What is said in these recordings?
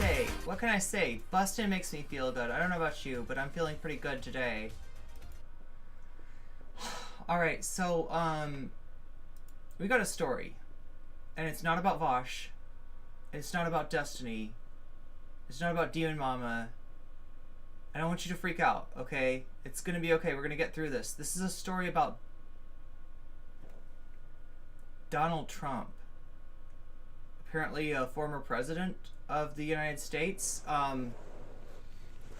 say? What can I say? Bustin' makes me feel good. I don't know about you, but I'm feeling pretty good today. Alright, so, we got a story. And it's not about Vosh. It's not about Destiny. It's not about Demon Mama. I don't want you to freak out, okay? It's gonna be okay. We're gonna get through this. This is a story about Donald Trump. Apparently a former president of the United States.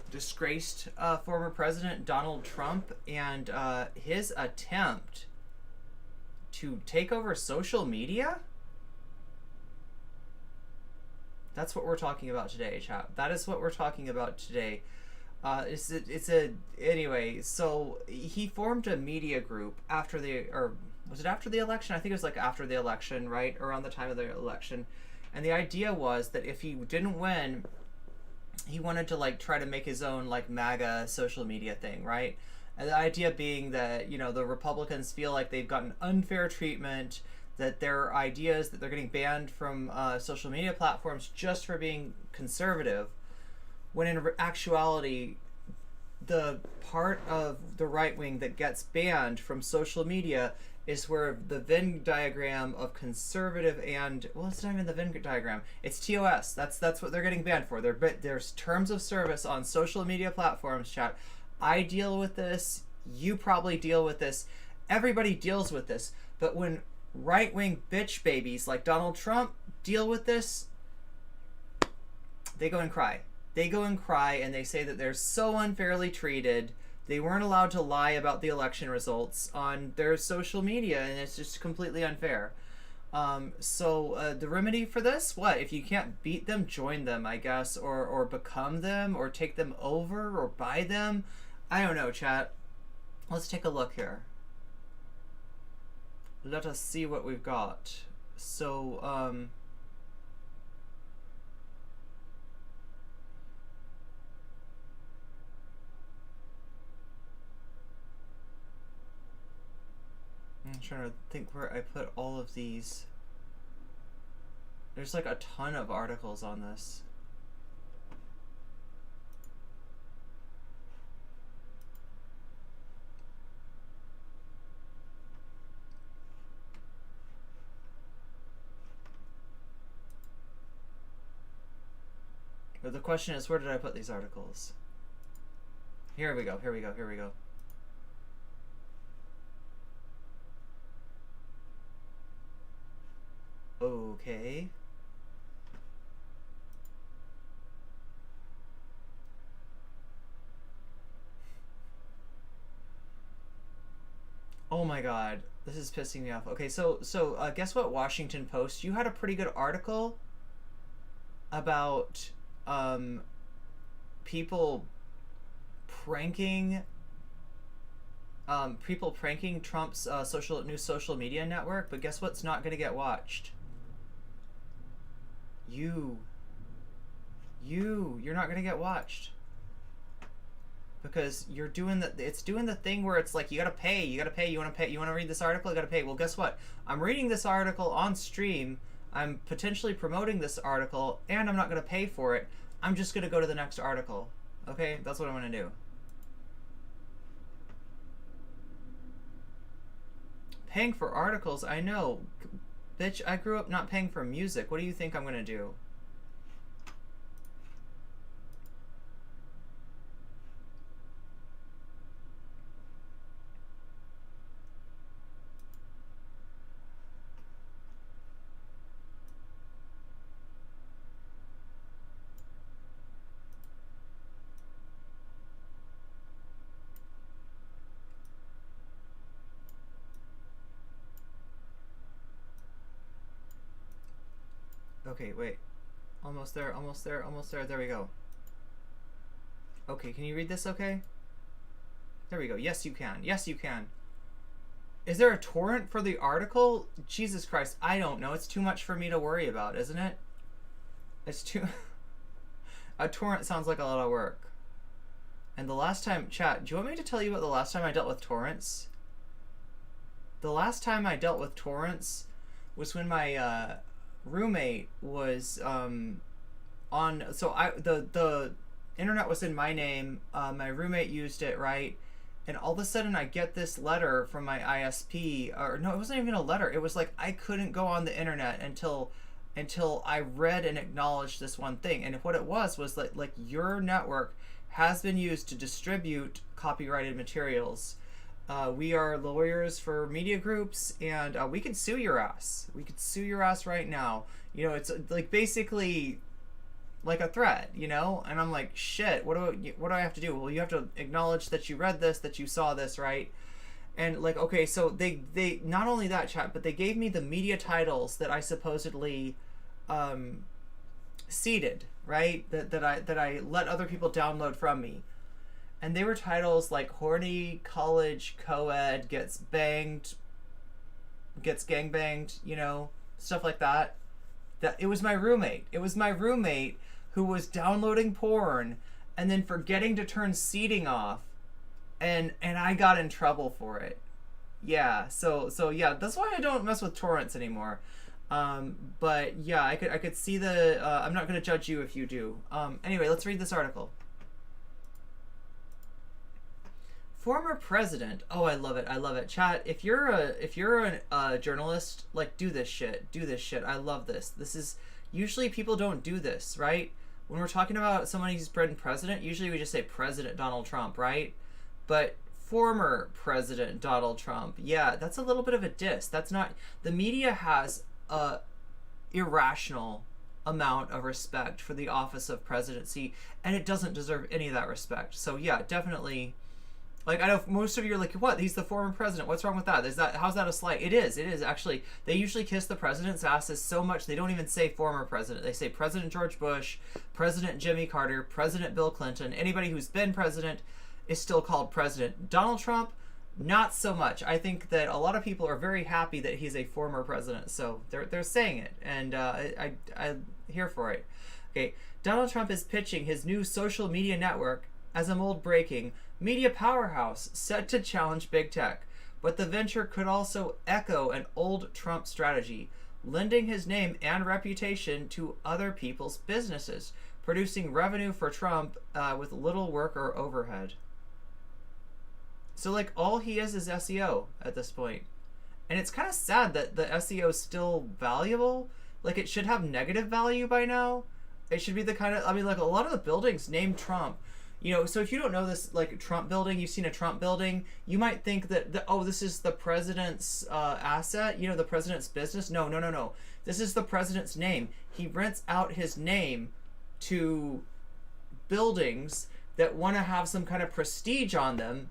Disgraced former president Donald Trump and his attempt to take over social media? That's what we're talking about today, chat. That is what we're talking about today. Anyway, so he formed a media group after was it after the election? I think it was like after the election, right? Around the time of the election. And the idea was that if he didn't win, he wanted to like try to make his own like MAGA social media thing, right? And the idea being that, you know, the Republicans feel like they've gotten unfair treatment, that their ideas, that they're getting banned from social media platforms just for being conservative, when in actuality, the part of the right wing that gets banned from social media is where the Venn diagram of conservative and, well, it's not even the Venn diagram, it's TOS. That's what they're getting banned for. There's terms of service on social media platforms, chat. I deal with this, you probably deal with this, everybody deals with this, but when right-wing bitch babies like Donald Trump deal with this, they go and cry. They go and cry and they say that they're so unfairly treated. They weren't allowed to lie about the election results on their social media, and it's just completely unfair. So the remedy for this, what? If you can't beat them, join them, I guess, or become them, or take them over, or buy them. I don't know, chat. Let's take a look here. Let us see what we've got. So, I'm trying to think where I put all of these. There's like a ton of articles on this. But the question is, where did I put these articles? Here we go, here we go, here we go. Okay. Oh my god, this is pissing me off. Okay, so guess what, Washington Post? You had a pretty good article about people pranking Trump's new social media network, but guess what's not going to get watched? You're not going to get watched because you're doing it's doing the thing where it's like you want to pay, you want to read this article, you got to pay. Well, guess what? I'm reading this article on stream, I'm potentially promoting this article, and I'm not going to pay for it. I'm just going to go to the next article. Okay, that's what I'm going to do. Paying for articles, I know. Bitch, I grew up not paying for music. What do you think I'm going to do? Okay, wait. Almost there, almost there, almost there. There we go. Okay, can you read this okay? There we go. Yes, you can. Yes, you can. Is there a torrent for the article? Jesus Christ, I don't know. It's too much for me to worry about, isn't it? It's too... A torrent sounds like a lot of work. And the last time... Chat, do you want me to tell you about the last time I dealt with torrents? The last time I dealt with torrents was when my... roommate was on, so I the internet was in my name. My roommate used it, right? And all of a sudden I get this letter from my ISP, or no, it wasn't even a letter. It was like I couldn't go on the internet until I read and acknowledged this one thing. And what it was like your network has been used to distribute copyrighted materials. We are lawyers for media groups, and we could sue your ass. We could sue your ass right now. You know, it's like basically like a threat, you know? And I'm like, shit, what do I have to do? Well, you have to acknowledge that you read this, that you saw this, right? And like, okay, so they not only that, chat, but they gave me the media titles that I supposedly seeded, right? That I let other people download from me. And they were titles like horny college co-ed gets gangbanged, you know, stuff like that. That it was my roommate. It was my roommate who was downloading porn and then forgetting to turn seeding off, and I got in trouble for it. Yeah, so yeah, that's why I don't mess with torrents anymore. But yeah, I could see the I'm not going to judge you if you do. Anyway, let's read this article. Former president. Oh, I love it. I love it. Chat, if you're a journalist, like, do this shit. I love this. This is usually people don't do this, right? When we're talking about someone who's been president, usually we just say President Donald Trump, right? But former President Donald Trump, yeah, that's a little bit of a diss. That's not, the media has a irrational amount of respect for the office of presidency, and it doesn't deserve any of that respect. So yeah, definitely. Like, I know most of you are like, what? He's the former president. What's wrong with that? How's that a slight? It is actually. They usually kiss the president's asses so much they don't even say former president. They say President George Bush, President Jimmy Carter, President Bill Clinton. Anybody who's been president is still called president. Donald Trump, not so much. I think that a lot of people are very happy that he's a former president, so they're saying it, and I'm here for it. Okay, Donald Trump is pitching his new social media network as a mold-breaking media powerhouse set to challenge big tech, but the venture could also echo an old Trump strategy, lending his name and reputation to other people's businesses, producing revenue for Trump with little work or overhead. So, like, all he is SEO at this point. And it's kind of sad that the SEO is still valuable. Like, it should have negative value by now. It should be the kind of, I mean, like, a lot of the buildings named Trump. You know, so if you don't know this, like, Trump building, you've seen a Trump building, you might think that, oh, this is the president's asset, you know, the president's business. No. This is the president's name. He rents out his name to buildings that want to have some kind of prestige on them,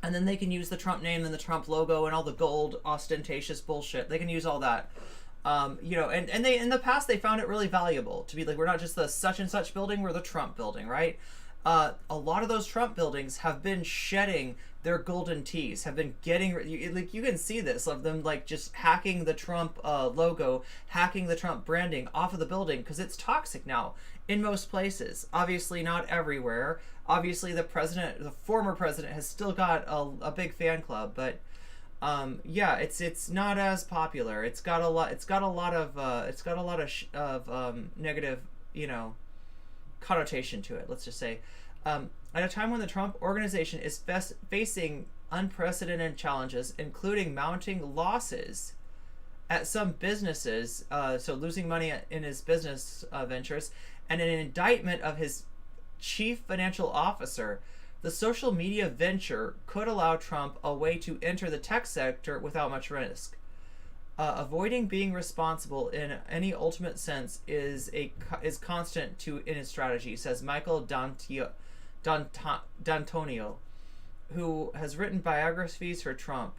and then they can use the Trump name and the Trump logo and all the gold ostentatious bullshit. They can use all that. You know, and they, in the past, they found it really valuable to be like, we're not just the such and such building, we're the Trump building, right? A lot of those Trump buildings have been shedding their golden tees, have been getting, like, you can see this, of them, like, just hacking the Trump logo, hacking the Trump branding off of the building, because it's toxic now in most places. Obviously not everywhere. Obviously the former president has still got a big fan club, but yeah, it's not as popular. It's got a lot of negative, you know, connotation to it, let's just say. At a time when the Trump organization is facing unprecedented challenges, including mounting losses at some businesses, so losing money in his business ventures, and an indictment of his chief financial officer, the social media venture could allow Trump a way to enter the tech sector without much risk. Avoiding being responsible in any ultimate sense is constant in his strategy, says Michael D'Antonio, who has written biographies for Trump.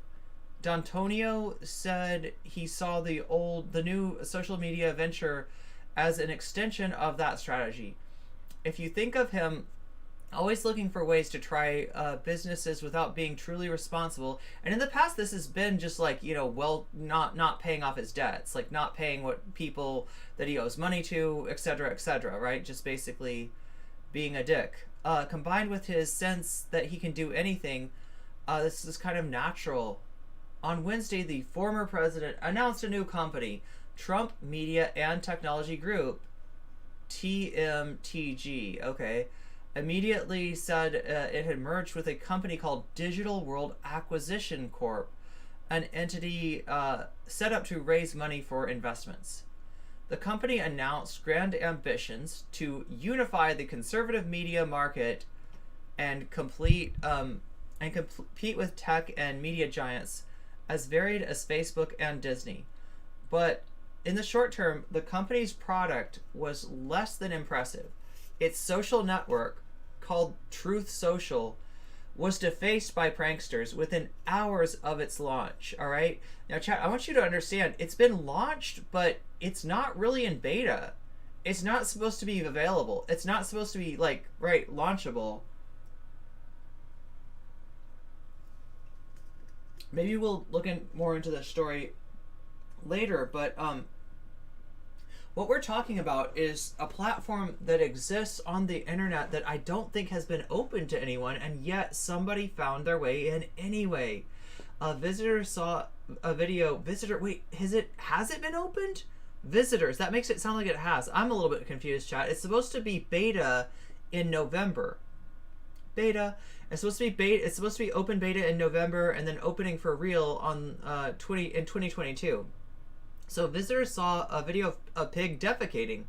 D'Antonio said he saw the new social media venture as an extension of that strategy. If you think of him always looking for ways to try businesses without being truly responsible, and in the past this has been just like, you know, well, not paying off his debts, like not paying what people that he owes money to, etc., right? Just basically being a dick, combined with his sense that he can do anything. This is kind of natural. On Wednesday, the former president announced a new company, Trump Media and Technology Group, TMTG, okay, immediately said it had merged with a company called Digital World Acquisition Corp, an entity set up to raise money for investments. The company announced grand ambitions to unify the conservative media market and compete with tech and media giants as varied as Facebook and Disney. But in the short term, the company's product was less than impressive. Its social network, called Truth Social, was defaced by pranksters within hours of its launch. All right, now chat, I want you to understand, it's been launched, but it's not really in beta. It's not supposed to be available. It's not supposed to be like, right, launchable. Maybe we'll look more into this story later, but what we're talking about is a platform that exists on the internet that I don't think has been open to anyone, and yet somebody found their way in anyway. A visitor saw a video. Wait, has it been opened? Visitors, that makes it sound like it has. I'm a little bit confused, chat. It's supposed to be beta in November. Beta. It's supposed to be beta. It's supposed to be open beta in November, and then opening for real on in 2022. So visitors saw a video of a pig defecating,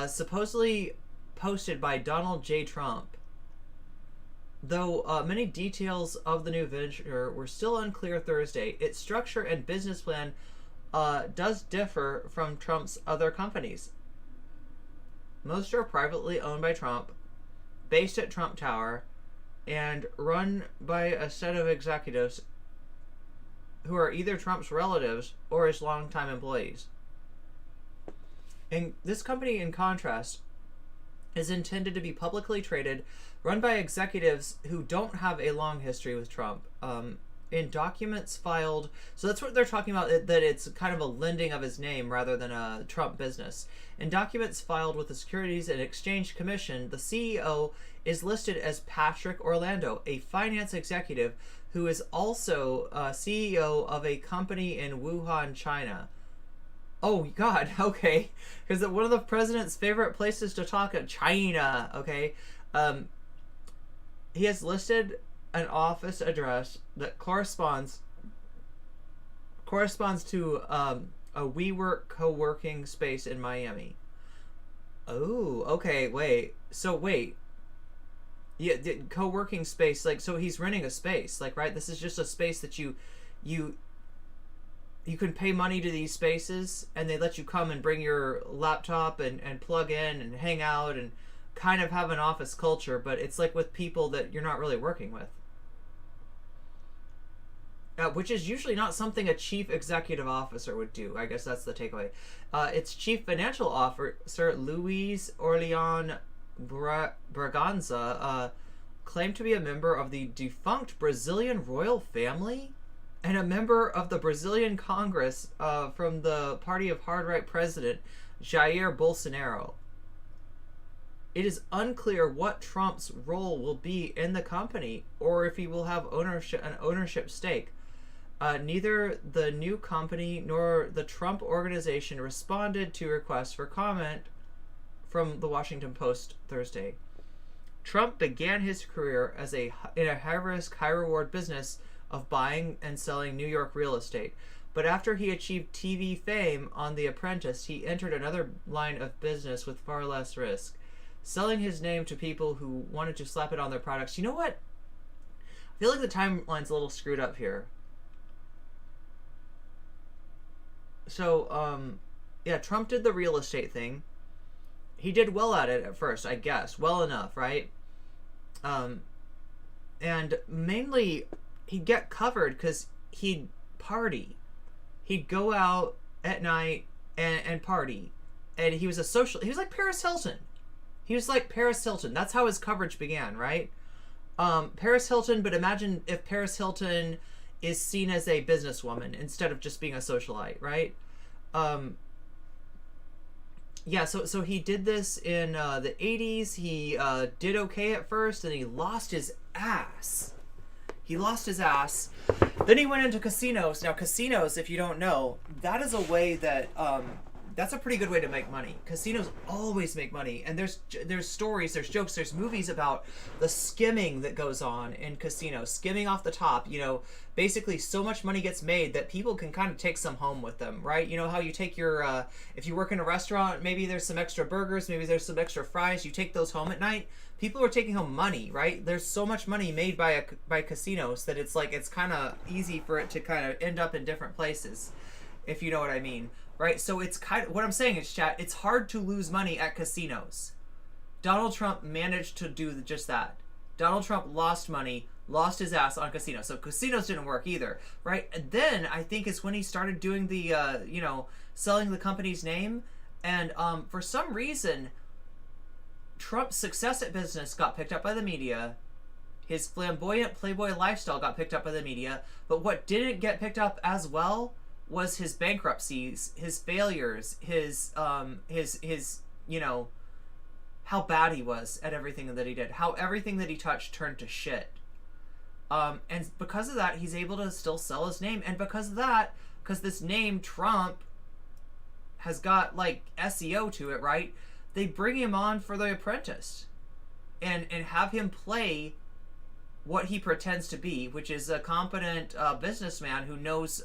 supposedly posted by Donald J. Trump. Though many details of the new venture were still unclear Thursday, its structure and business plan does differ from Trump's other companies. Most are privately owned by Trump, based at Trump Tower, and run by a set of executives who are either Trump's relatives or his longtime employees. And this company, in contrast, is intended to be publicly traded, run by executives who don't have a long history with Trump. In documents filed, so that's what they're talking about, that it's kind of a lending of his name rather than a Trump business. In documents filed with the Securities and Exchange Commission, the CEO is listed as Patrick Orlando, a finance executive who is also CEO of a company in Wuhan, China. Oh, God, okay. Because one of the president's favorite places to talk at China, okay? He has listed an office address that corresponds to a WeWork co-working space in Miami. Oh, okay, wait. So, wait. Yeah, the co-working space, like, so he's renting a space, like, right? This is just a space that you can pay money to these spaces, and they let you come and bring your laptop and plug in and hang out and kind of have an office culture, but it's like with people that you're not really working with. Which is usually not something a chief executive officer would do. I guess that's the takeaway. Its chief financial officer, Luis Orlean Braganza, claimed to be a member of the defunct Brazilian royal family and a member of the Brazilian Congress from the party of hard-right president Jair Bolsonaro. It is unclear what Trump's role will be in the company or if he will have an ownership stake. Neither the new company nor the Trump organization responded to requests for comment from the Washington Post Thursday. Trump began his career in a high-risk, high-reward business of buying and selling New York real estate. But after he achieved TV fame on The Apprentice, he entered another line of business with far less risk, selling his name to people who wanted to slap it on their products. You know what? I feel like the timeline's a little screwed up here. So, yeah, Trump did the real estate thing. He did well at it at first, I guess. Well enough, right? And mainly, he'd get covered because he'd party. He'd go out at night and party. And he was he was like Paris Hilton. He was like Paris Hilton. That's how his coverage began, right? Paris Hilton, but imagine if Paris Hilton is seen as a businesswoman instead of just being a socialite, right? Yeah, so he did this in the 80s. He did okay at first, and he lost his ass. Then he went into casinos. Now, casinos, if you don't know, that is a way that that's a pretty good way to make money. Casinos always make money, and there's stories, there's jokes, there's movies about the skimming that goes on in casinos, skimming off the top. Basically so much money gets made that people can kind of take some home with them, right? You know how you take your if you work in a restaurant, maybe there's some extra burgers, maybe there's some extra fries, you take those home at night. People are taking home money, right? There's so much money made by casinos that it's kind of easy for it to kind of end up in different places, if you know what I mean, right? So it's kind of what I'm saying is, chat, it's hard to lose money at casinos. Donald Trump managed to do just that. Donald Trump lost money, lost his ass on casinos. So casinos didn't work either, right? And then I think it's when he started doing the selling the company's name, and for some reason Trump's success at business got picked up by the media. His flamboyant playboy lifestyle got picked up by the media. But what didn't get picked up as well was his bankruptcies, his failures, his how bad he was at everything that he did. How everything that he touched turned to shit. And because of that, he's able to still sell his name. And because of that, because this name Trump has got like SEO to it, right? They bring him on for The Apprentice and have him play what he pretends to be, which is a competent businessman who knows,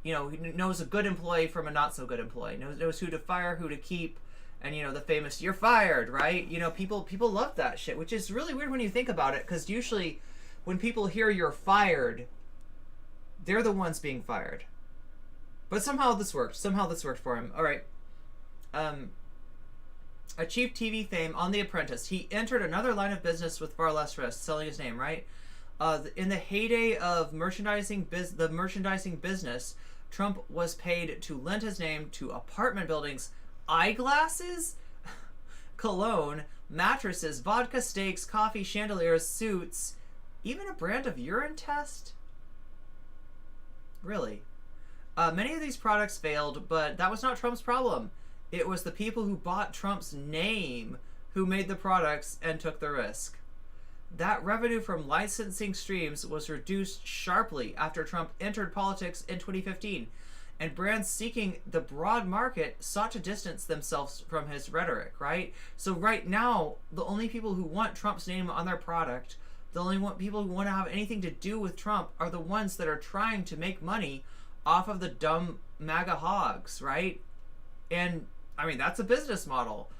knows a good employee from a not so good employee, knows who to fire, who to keep, and the famous "you're fired," right? People love that shit, which is really weird when you think about it, because usually when people hear you're fired, they're the ones being fired. But somehow this worked. Somehow this worked for him. All right. Achieved TV fame on The Apprentice. He entered another line of business with far less risk, selling his name, right? In the heyday of the merchandising business, Trump was paid to lend his name to apartment buildings, eyeglasses, cologne, mattresses, vodka, steaks, coffee, chandeliers, suits, even a brand of urine test? Really? Many of these products failed, but that was not Trump's problem. It was the people who bought Trump's name who made the products and took the risk. That revenue from licensing streams was reduced sharply after Trump entered politics in 2015, and brands seeking the broad market sought to distance themselves from his rhetoric, right? So right now, the only people who want Trump's name on their product, the only people who want to have anything to do with Trump are the ones that are trying to make money off of the dumb MAGA hogs, right? And I mean, that's a business model.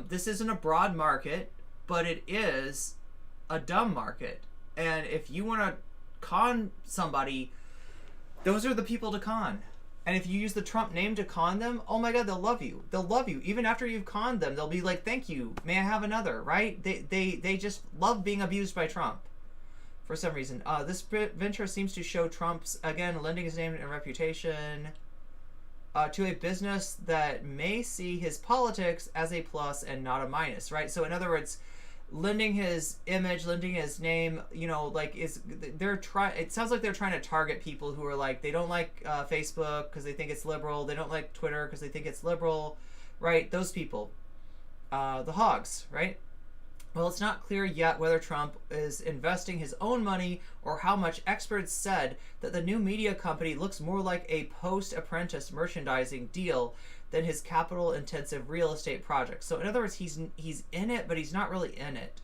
This isn't a broad market, but it is a dumb market. And if you want to con somebody, those are the people to con. And if you use the Trump name to con them, oh my God, they'll love you. They'll love you. Even after you've conned them, they'll be like, thank you. May I have another, right? They just love being abused by Trump for some reason. This venture seems to show Trump's, again, lending his name and reputation to a business that may see his politics as a plus and not a minus, right? So in other words, lending his image, lending his name, it sounds like they're trying to target people who are like, they don't like Facebook because they think it's liberal, they don't like Twitter because they think it's liberal, right? Those people, the hogs, right? Well, it's not clear yet whether Trump is investing his own money or how much. Experts said that the new media company looks more like a post-Apprentice merchandising deal than his capital-intensive real estate project. So in other words, he's in it, but he's not really in it.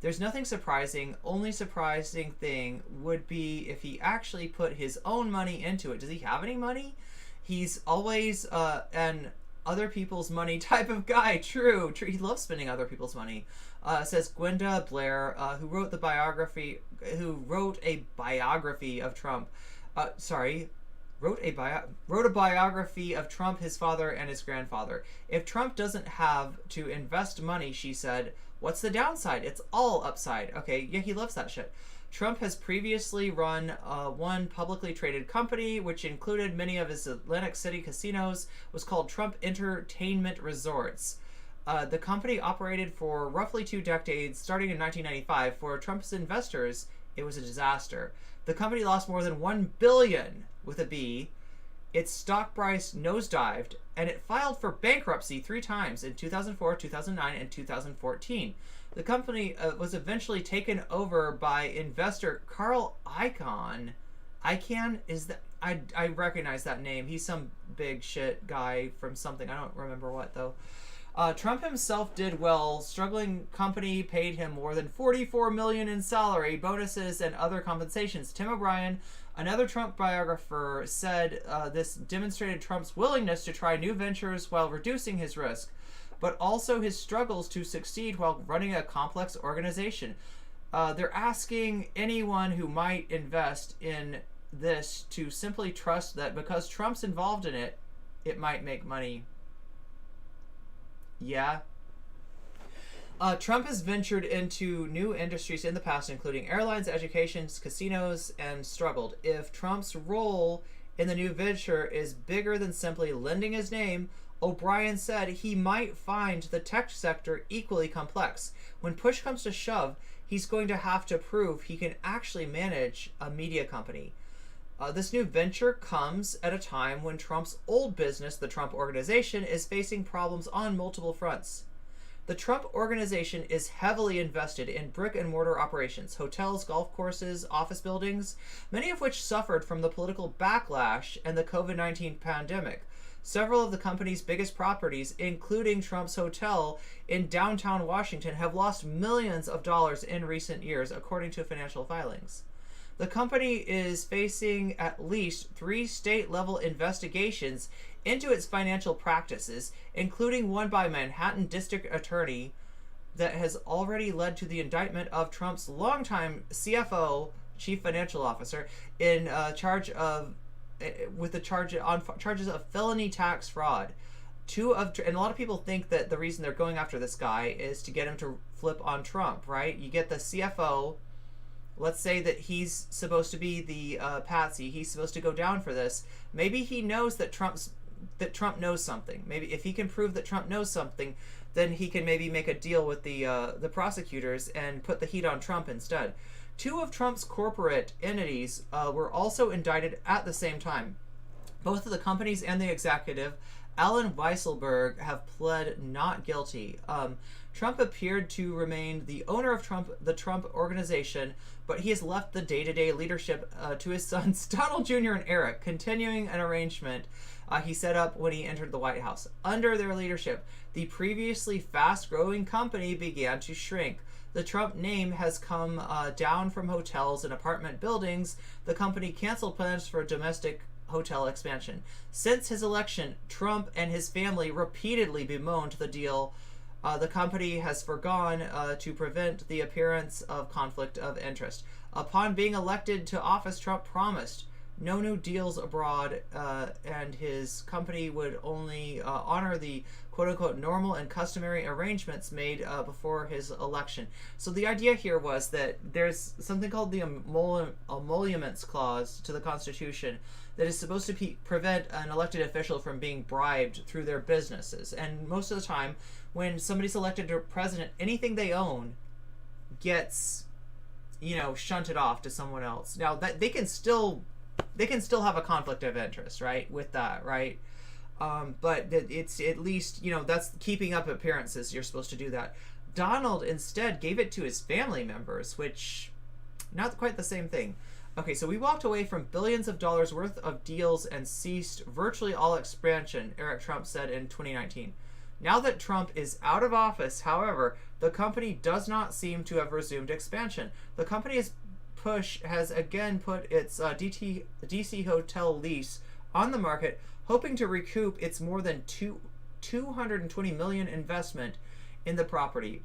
There's nothing surprising. Only surprising thing would be if he actually put his own money into it. Does he have any money? He's always an other people's money type of guy. True. He loves spending other people's money. Says Gwenda Blair, who wrote a biography of Trump. Wrote a biography of Trump, his father, and his grandfather. If Trump doesn't have to invest money, she said, what's the downside? It's all upside. Okay, yeah, he loves that shit. Trump has previously run one publicly traded company, which included many of his Atlantic City casinos, was called Trump Entertainment Resorts. The company operated for roughly 2 decades, starting in 1995. For Trump's investors, it was a disaster. The company lost more than $1 billion, with a B. Its stock price nosedived, and it filed for bankruptcy 3 times in 2004, 2009, and 2014. The company was eventually taken over by investor Carl Icahn I can is that I recognize that name. He's some big shit guy from something. I don't remember what though. Trump himself did well. Struggling company paid him more than $44 million in salary, bonuses, and other compensations. Tim O'Brien, another Trump biographer, said this demonstrated Trump's willingness to try new ventures while reducing his risk, but also his struggles to succeed while running a complex organization. They're asking anyone who might invest in this to simply trust that because Trump's involved in it, it might make money. Yeah. Trump has ventured into new industries in the past, including airlines, education, casinos, and struggled. If Trump's role in the new venture is bigger than simply lending his name, O'Brien said he might find the tech sector equally complex. When push comes to shove, he's going to have to prove he can actually manage a media company. This new venture comes at a time when Trump's old business, the Trump Organization, is facing problems on multiple fronts. The Trump Organization is heavily invested in brick and mortar operations, hotels, golf courses, office buildings, many of which suffered from the political backlash and the COVID-19 pandemic. Several of the company's biggest properties, including Trump's hotel in downtown Washington, have lost millions of dollars in recent years, according to financial filings. The company is facing at least 3 state-level investigations into its financial practices, including one by Manhattan District Attorney that has already led to the indictment of Trump's longtime CFO, Chief Financial Officer, in charges of felony tax fraud. And a lot of people think that the reason they're going after this guy is to get him to flip on Trump, right? You get the CFO. Let's say that he's supposed to be the patsy. He's supposed to go down for this. Maybe he knows that Trump knows something. Maybe if he can prove that Trump knows something, then he can maybe make a deal with the prosecutors and put the heat on Trump instead. 2 of Trump's corporate entities were also indicted at the same time. Both of the companies and the executive, Alan Weisselberg, have pled not guilty. Trump appeared to remain the owner of the Trump Organization, but he has left the day-to-day leadership to his sons, Donald Jr. and Eric, continuing an arrangement he set up when he entered the White House. Under their leadership, the previously fast-growing company began to shrink. The Trump name has come down from hotels and apartment buildings. The company canceled plans for domestic hotel expansion. Since his election, Trump and his family repeatedly bemoaned the deal the company has foregone to prevent the appearance of conflict of interest. Upon being elected to office, Trump promised no new deals abroad, and his company would only honor the quote-unquote normal and customary arrangements made before his election. So the idea here was that there's something called the emoluments clause to the Constitution that is supposed to prevent an elected official from being bribed through their businesses. And most of the time, when somebody's elected to president, anything they own gets, shunted off to someone else. Now that they can still have a conflict of interest, right, with that, right? But it's at least, that's keeping up appearances. You're supposed to do that. Donald instead gave it to his family members, which not quite the same thing. Okay, so we walked away from billions of dollars worth of deals and ceased virtually all expansion, Eric Trump said in 2019. Now that Trump is out of office, however, the company does not seem to have resumed expansion. The company's push has again put its DC hotel lease on the market, hoping to recoup its more than $220 million investment in the property,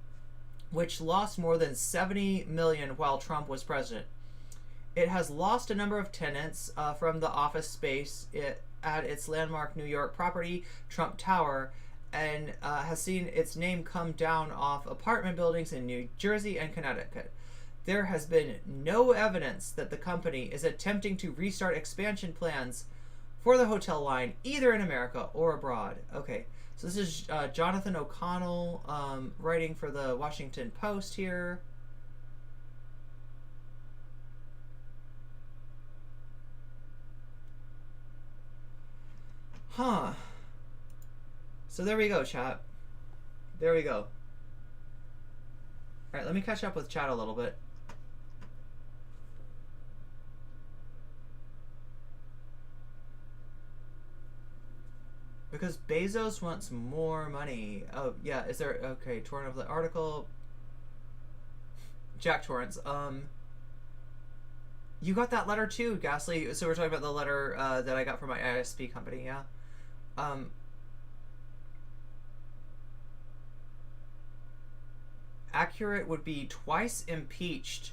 which lost more than $70 million while Trump was president. It has lost a number of tenants from the office space at its landmark New York property, Trump Tower, and has seen its name come down off apartment buildings in New Jersey and Connecticut. There has been no evidence that the company is attempting to restart expansion plans for the hotel line, either in America or abroad. Okay, so this is Jonathan O'Connell writing for the Washington Post here. Huh. So there we go, chat. There we go. Alright, let me catch up with chat a little bit. Because Bezos wants more money. Oh yeah, is there okay? Torrent of the article. Jack Torrance. You got that letter too, Ghastly. So we're talking about the letter that I got from my ISP company. Yeah. Accurate would be twice impeached.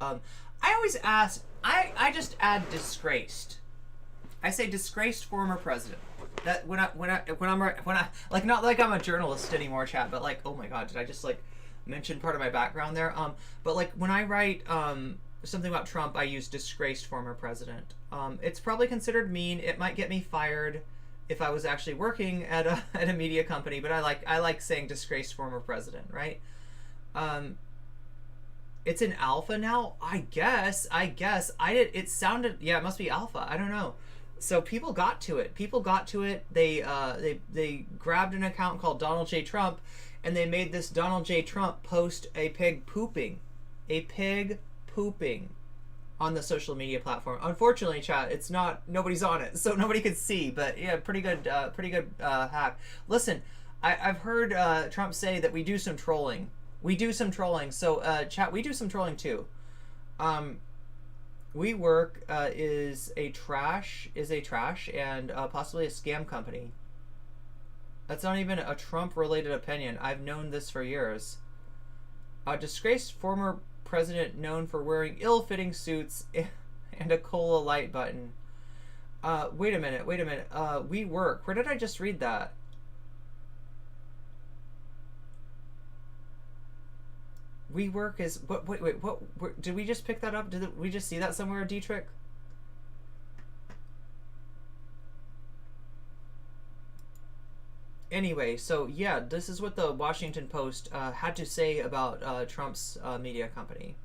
I always ask. I just add disgraced. I say disgraced former president. That when I like, not like I'm a journalist anymore, chat, but like, oh my god, did I just like mention part of my background there? But like when I write something about Trump, I use disgraced former president. It's probably considered mean. It might get me fired if I was actually working at a media company, but I like saying disgraced former president, right? It's an alpha now, I guess. It sounded, yeah, it must be alpha. I don't know. So people got to it. They grabbed an account called Donald J. Trump, and they made this Donald J. Trump post a pig pooping on the social media platform. Unfortunately, chat, it's not, nobody's on it, so nobody could see. But yeah, pretty good hack. Listen, I've heard Trump say that we do some trolling. So chat, we do some trolling too. WeWork is a trash and possibly a scam company. That's not even a Trump-related opinion. I've known this for years. A disgraced former president known for wearing ill-fitting suits and a cola light button. Wait a minute. WeWork. Where did I just read that? WeWork is what did we just pick that up? Did we just see that somewhere, Dietrich? Anyway, so yeah, this is what the Washington Post had to say about Trump's media company.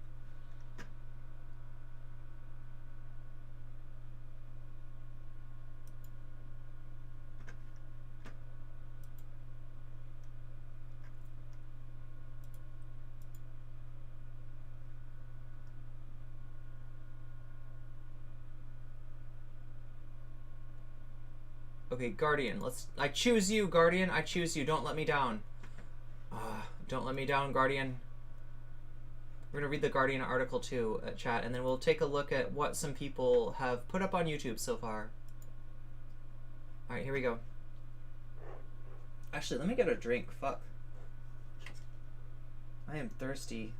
Okay, Guardian. I choose you, Guardian. I choose you. Don't let me down. Don't let me down, Guardian. We're gonna read the Guardian article too, chat, and then we'll take a look at what some people have put up on YouTube so far. All right, here we go. Actually, let me get a drink. Fuck. I am thirsty.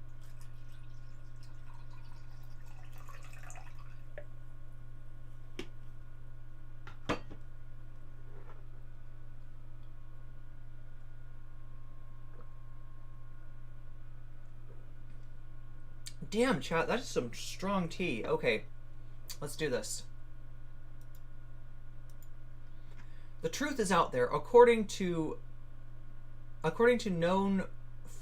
Damn, chat, that is some strong tea. Okay, let's do this. The truth is out there, according to known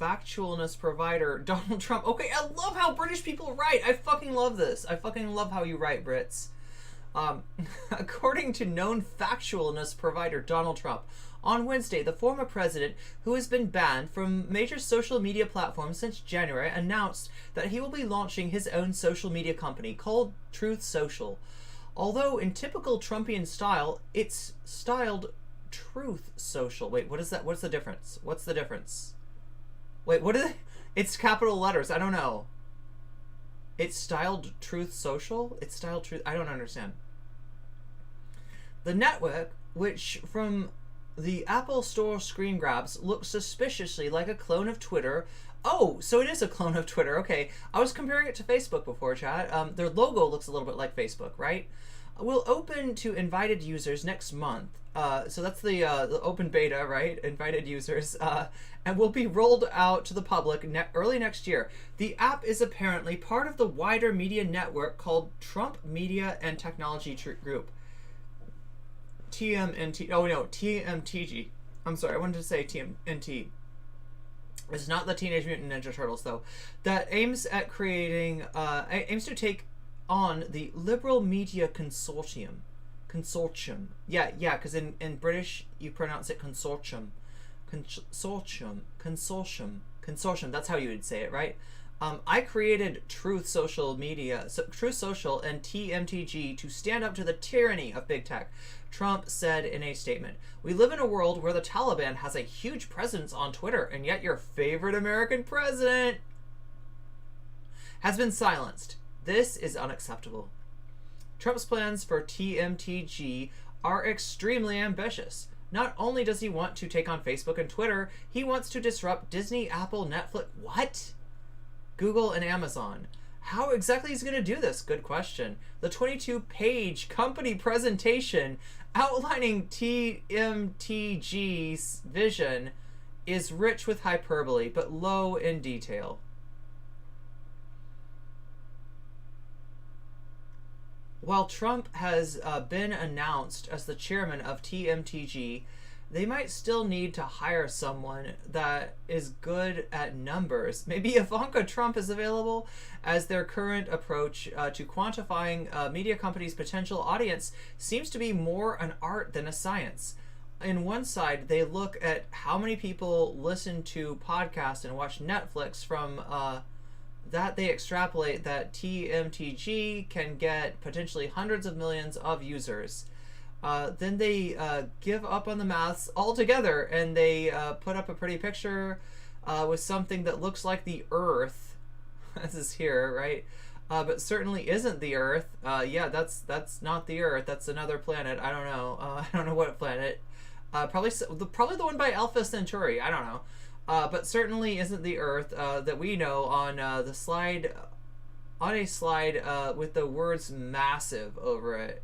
factualness provider Donald Trump. Okay, I love how British people write. I fucking love this. I fucking love how you write, Brits. According to known factualness provider Donald Trump, on Wednesday, the former president, who has been banned from major social media platforms since January, announced that he will be launching his own social media company called Truth Social. Although in typical Trumpian style, it's styled Truth Social. Wait, what is that? What's the difference? Wait, what is it? It's capital letters. I don't know. It's styled Truth Social? It's styled Truth... I don't understand. The network, which from the Apple Store screen grabs looks suspiciously like a clone of Twitter. Oh, so it is a clone of Twitter. Okay. I was comparing it to Facebook before, chat. Their logo looks a little bit like Facebook, right? Will open to invited users next month. So that's the open beta, right? Invited users. And will be rolled out to the public early next year. The app is apparently part of the wider media network called Trump Media and Technology Group. TMNT. Oh no, TMTG. I'm sorry, I wanted to say TMNT. It's not the Teenage Mutant Ninja Turtles though. That aims at creating, aims to take on the Liberal Media Consortium. Yeah, because in British you pronounce it consortium. Consortium. That's how you would say it, right? I created Truth Social Truth Social and TMTG to stand up to the tyranny of big tech. Trump said in a statement, "We live in a world where the Taliban has a huge presence on Twitter, and yet your favorite American president has been silenced. This is unacceptable." Trump's plans for TMTG are extremely ambitious. Not only does he want to take on Facebook and Twitter, he wants to disrupt Disney, Apple, Netflix, what? Google and Amazon. How exactly is he going to do this? Good question. The 22-page company presentation outlining TMTG's vision is rich with hyperbole, but low in detail. While Trump has been announced as the chairman of TMTG, they might still need to hire someone that is good at numbers. Maybe Ivanka Trump is available, as their current approach to quantifying media companies' potential audience seems to be more an art than a science. In one side, they look at how many people listen to podcasts and watch Netflix. From that, they extrapolate that TMTG can get potentially hundreds of millions of users. Then they give up on the maths altogether, and they put up a pretty picture with something that looks like the Earth. This is here, right? But certainly isn't the Earth. Yeah, that's not the Earth. That's another planet. I don't know. I don't know what planet. Probably the one by Alpha Centauri. I don't know. But certainly isn't the Earth that we know on the slide. On a slide with the words "massive" over it.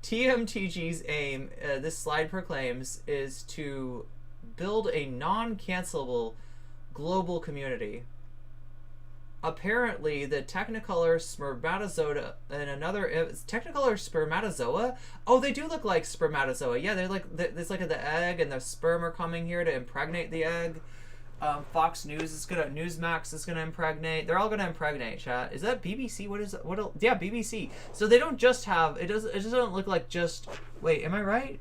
TMTG's aim, this slide proclaims, is to build a non-cancelable global community. Apparently, the Technicolor spermatozoa and another Technicolor spermatozoa. Oh, they do look like spermatozoa. Yeah, they're like it's like the egg, and the sperm are coming here to impregnate the egg. Fox News is gonna, Newsmax is gonna impregnate. They're all gonna impregnate. Chat. Is that BBC? What is it? What? Yeah, BBC. So they don't just have. It doesn't look like just. Wait, am I right?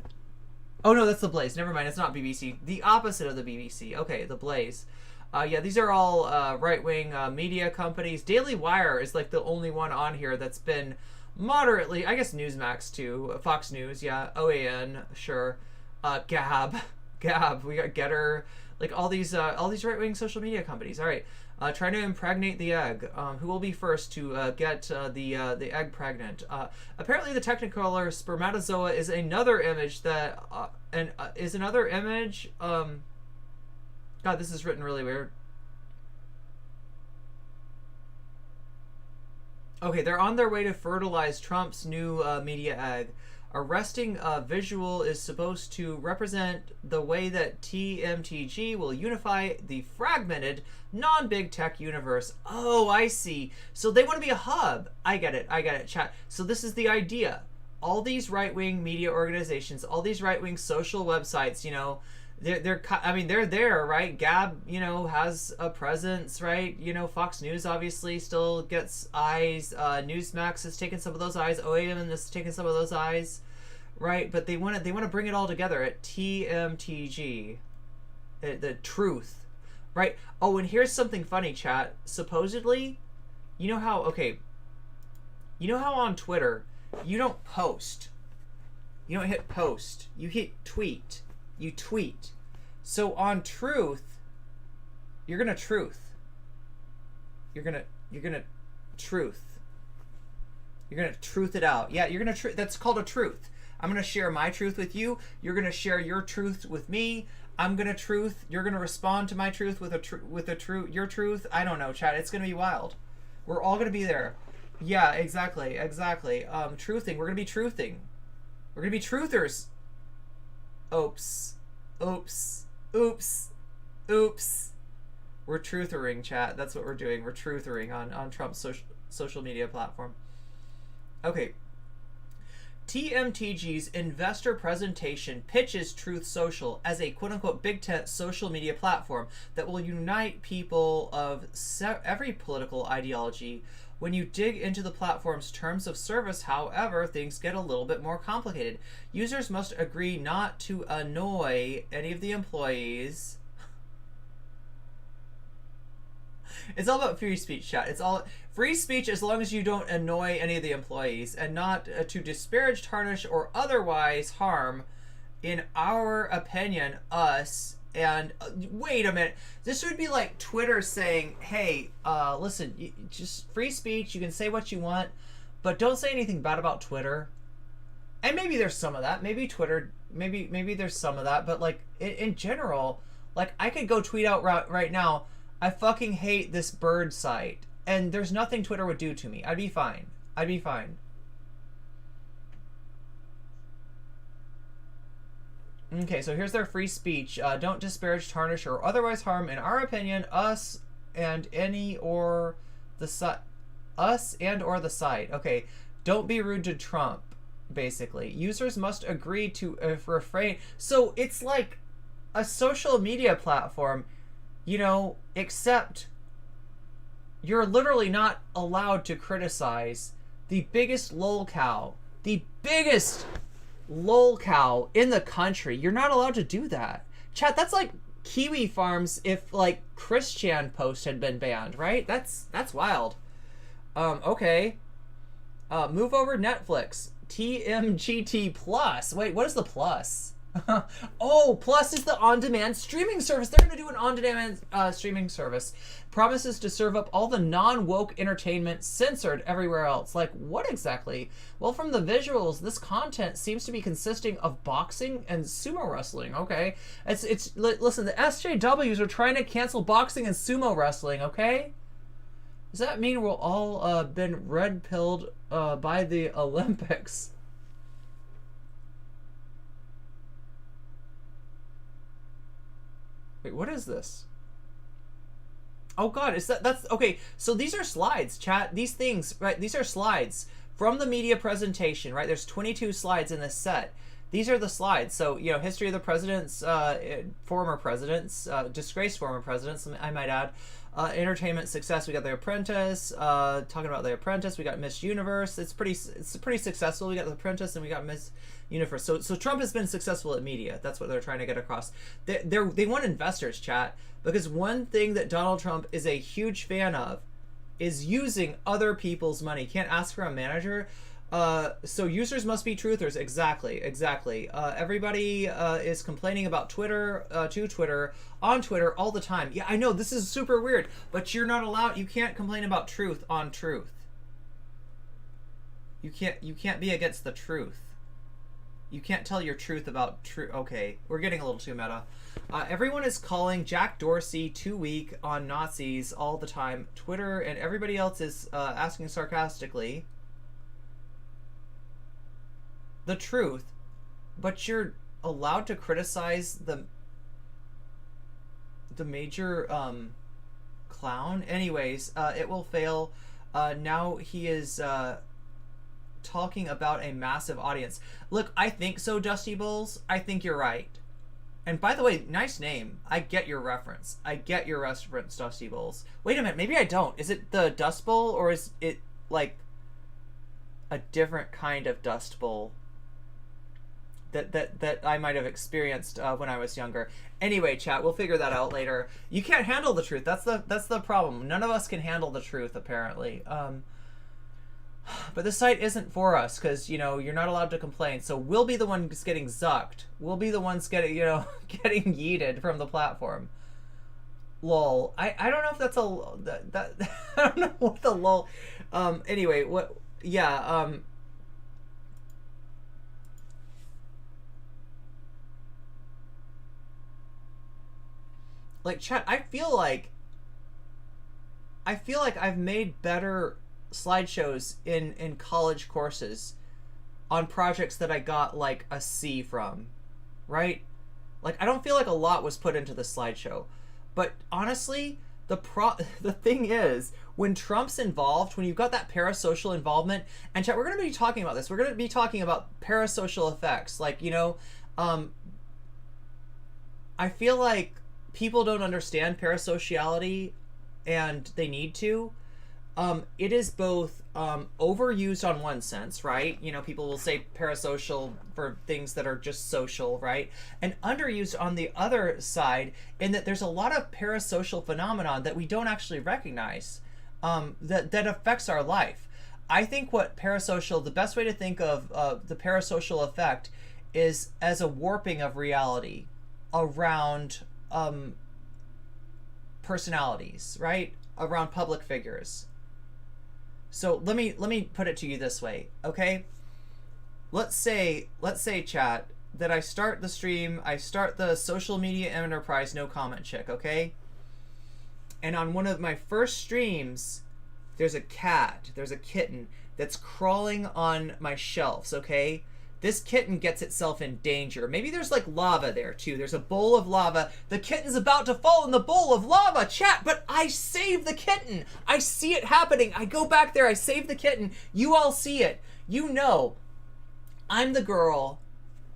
Oh no, that's the Blaze. Never mind. It's not BBC. The opposite of the BBC. Okay, the Blaze. Yeah, these are all right-wing media companies. Daily Wire is like the only one on here that's been moderately. I guess Newsmax too. Fox News. Yeah. OAN. Sure. Gab. We got Getter. Like all these right-wing social media companies. All right, trying to impregnate the egg. Who will be first to get the egg pregnant? Apparently, the Technicolor spermatozoa is another image that is another image. God, this is written really weird. Okay, they're on their way to fertilize Trump's new media egg. A resting visual is supposed to represent the way that TMTG will unify the fragmented, non-big tech universe. Oh, I see. So they want to be a hub. I get it, chat. So this is the idea. All these right-wing media organizations, all these right-wing social websites, you know, they're there, right? Gab, you know, has a presence, right? You know, Fox News obviously still gets eyes. Newsmax has taken some of those eyes. OAN has taken some of those eyes, right? But they want to bring it all together at TMTG, the truth, right? Oh, and here's something funny, chat. Supposedly, you know how on Twitter you don't post, you don't hit post, you hit tweet. You tweet. So on Truth, you're gonna truth. You're gonna truth. You're gonna truth it out. Yeah, you're gonna truth. That's called a truth. I'm gonna share my truth with you. You're gonna share your truth with me. I'm gonna truth. You're gonna respond to my truth with your truth. I don't know, chat. It's gonna be wild. We're all gonna be there. Yeah, exactly. Truthing. We're gonna be truthing. We're gonna be truthers. Oops. We're truthering, chat. That's what we're doing. We're truthering on Trump's social media platform. Okay. TMTG's investor presentation pitches Truth Social as a quote-unquote big tent social media platform that will unite people of every political ideology. When you dig into the platform's terms of service, however, things get a little bit more complicated. Users must agree not to annoy any of the employees. It's all about free speech, chat. It's all free speech as long as you don't annoy any of the employees, and not to disparage, tarnish, or otherwise harm, in our opinion, us. And wait a minute, this would be like Twitter saying, hey, listen, just free speech, you can say what you want, but don't say anything bad about Twitter. And maybe there's some of that. Maybe Twitter, maybe there's some of that. But like in general, like I could go tweet out right now, I fucking hate this bird site, and there's nothing Twitter would do to me. I'd be fine. I'd be fine. Okay, so here's their free speech. Don't disparage, tarnish, or otherwise harm, in our opinion, us and any or the site. Us and or the site. Okay, don't be rude to Trump. Basically, users must agree to refrain. So it's like a social media platform, you know, except you're literally not allowed to criticize the biggest lolcow in the country. You're not allowed to do that. Chat, that's like Kiwi Farms if like Chris Chan post had been banned, right? That's wild. Okay. Move over Netflix. TMGT Plus. Wait, what is the plus? Oh, Plus is the on-demand streaming service. They're going to do an on-demand streaming service. Promises to serve up all the non-woke entertainment censored everywhere else. Like, what exactly? Well, from the visuals, this content seems to be consisting of boxing and sumo wrestling. Okay. Listen, the SJWs are trying to cancel boxing and sumo wrestling, okay? Does that mean we'll all been red-pilled by the Olympics? Wait, what is this? Oh God, that's okay. So these are slides, chat. These things, right? These are slides from the media presentation, right? There's 22 slides in this set. These are the slides. So, you know, history of the presidents, former presidents, disgraced former presidents, I might add. Entertainment success. We got The Apprentice. Talking about The Apprentice, we got Miss Universe. It's pretty successful. We got The Apprentice and we got Miss Universe. So Trump has been successful at media. That's what they're trying to get across. They want investors, chat, because one thing that Donald Trump is a huge fan of is using other people's money. Can't ask for a manager. So users must be truthers. Exactly. Everybody is complaining about Twitter, to Twitter, on Twitter all the time. Yeah, I know, this is super weird, but you're not allowed, you can't complain about truth on truth. You can't be against the truth. You can't tell your truth about truth. Okay, we're getting a little too meta. Everyone is calling Jack Dorsey too weak on Nazis all the time. Twitter and everybody else is asking sarcastically the truth, but you're allowed to criticize the major clown. Anyways, it will fail. Now he is talking about a massive audience. Look, I think so, Dusty Bulls. I think you're right. And by the way, nice name. I get your reference. Dusty Bulls. Wait a minute, maybe I don't. Is it the Dust Bowl, or is it like a different kind of Dust Bowl that I might have experienced when I was younger? Anyway, chat, we'll figure that out later. You can't handle the truth. That's the problem. None of us can handle the truth, apparently. But the site isn't for us, because, you know, you're not allowed to complain. So we'll be the ones getting zucked. We'll be the ones getting, you know, getting yeeted from the platform. Lol. I don't know if that's that I don't know what the lol. Anyway, what? Yeah. Like, chat, I feel like I've made better slideshows in college courses on projects that I got like a C from, right? Like, I don't feel like a lot was put into the slideshow, but honestly, the thing is, when Trump's involved, when you've got that parasocial involvement, and chat, we're going to be talking about this. We're going to be talking about parasocial effects. Like, you know, I feel like people don't understand parasociality, and they need to. it is both overused on one sense, right? You know, people will say parasocial for things that are just social, right? And underused on the other side, in that there's a lot of parasocial phenomenon that we don't actually recognize, that affects our life. I think the best way to think of the parasocial effect is as a warping of reality around personalities, right? Around public figures. So let me put it to you this way, okay? Let's say, chat, that I start the stream, I start the social media enterprise nocommentchick, okay? And on one of my first streams, there's a kitten that's crawling on my shelves, okay? This kitten gets itself in danger. Maybe there's like lava there too. There's a bowl of lava. The kitten's about to fall in the bowl of lava, chat, but I save the kitten. I see it happening. I go back there, I save the kitten. You all see it. You know, I'm the girl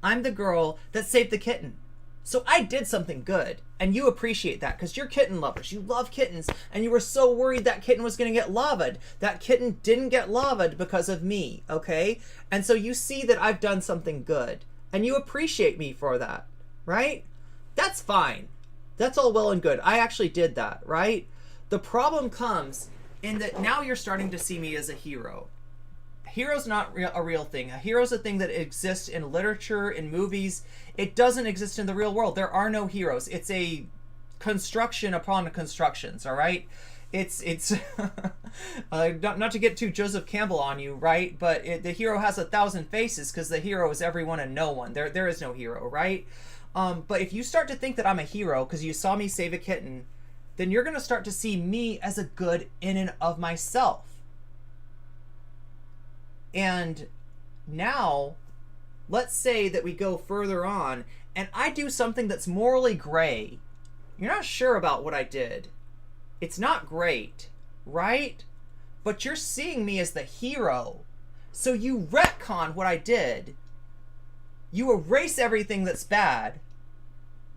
that saved the kitten. So I did something good, and you appreciate that because you're kitten lovers. You love kittens, and you were so worried that kitten was going to get lava'd. That kitten didn't get lava'd because of me, okay? And so you see that I've done something good, and you appreciate me for that, right? That's fine. That's all well and good. I actually did that, right? The problem comes in that now you're starting to see me as a hero. Hero's not a real thing. A hero's a thing that exists in literature, in movies. It doesn't exist in the real world. There are no heroes. It's a construction upon constructions, all right? It's not to get too Joseph Campbell on you, right? But the hero has 1,000 faces because the hero is everyone and no one. There is no hero, right? But if you start to think that I'm a hero because you saw me save a kitten, then you're going to start to see me as a good in and of myself. And now, let's say that we go further on, and I do something that's morally gray. You're not sure about what I did. It's not great, right? But you're seeing me as the hero. So you retcon what I did. You erase everything that's bad.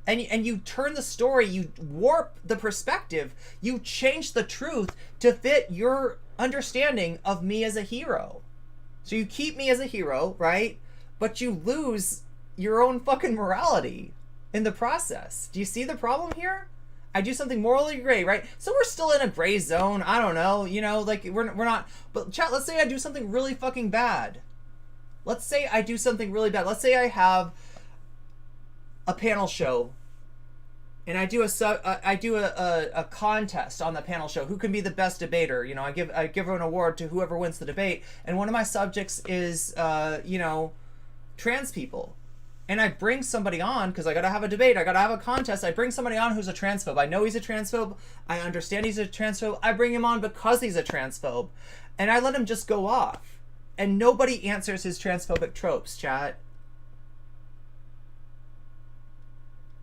And you turn the story, you warp the perspective, you change the truth to fit your understanding of me as a hero. So you keep me as a hero, right? But you lose your own fucking morality in the process. Do you see the problem here? I do something morally gray, right? So we're still in a gray zone. I don't know, you know, like we're not. But chat, let's say I do something really fucking bad. Let's say I do something really bad. Let's say I have a panel show, and I do a contest on the panel show. Who can be the best debater? You know, I give an award to whoever wins the debate. And one of my subjects is trans people. And I bring somebody on because I gotta have a debate. I gotta have a contest. I bring somebody on who's a transphobe. I know he's a transphobe. I understand he's a transphobe. I bring him on because he's a transphobe, and I let him just go off. And nobody answers his transphobic tropes, chat.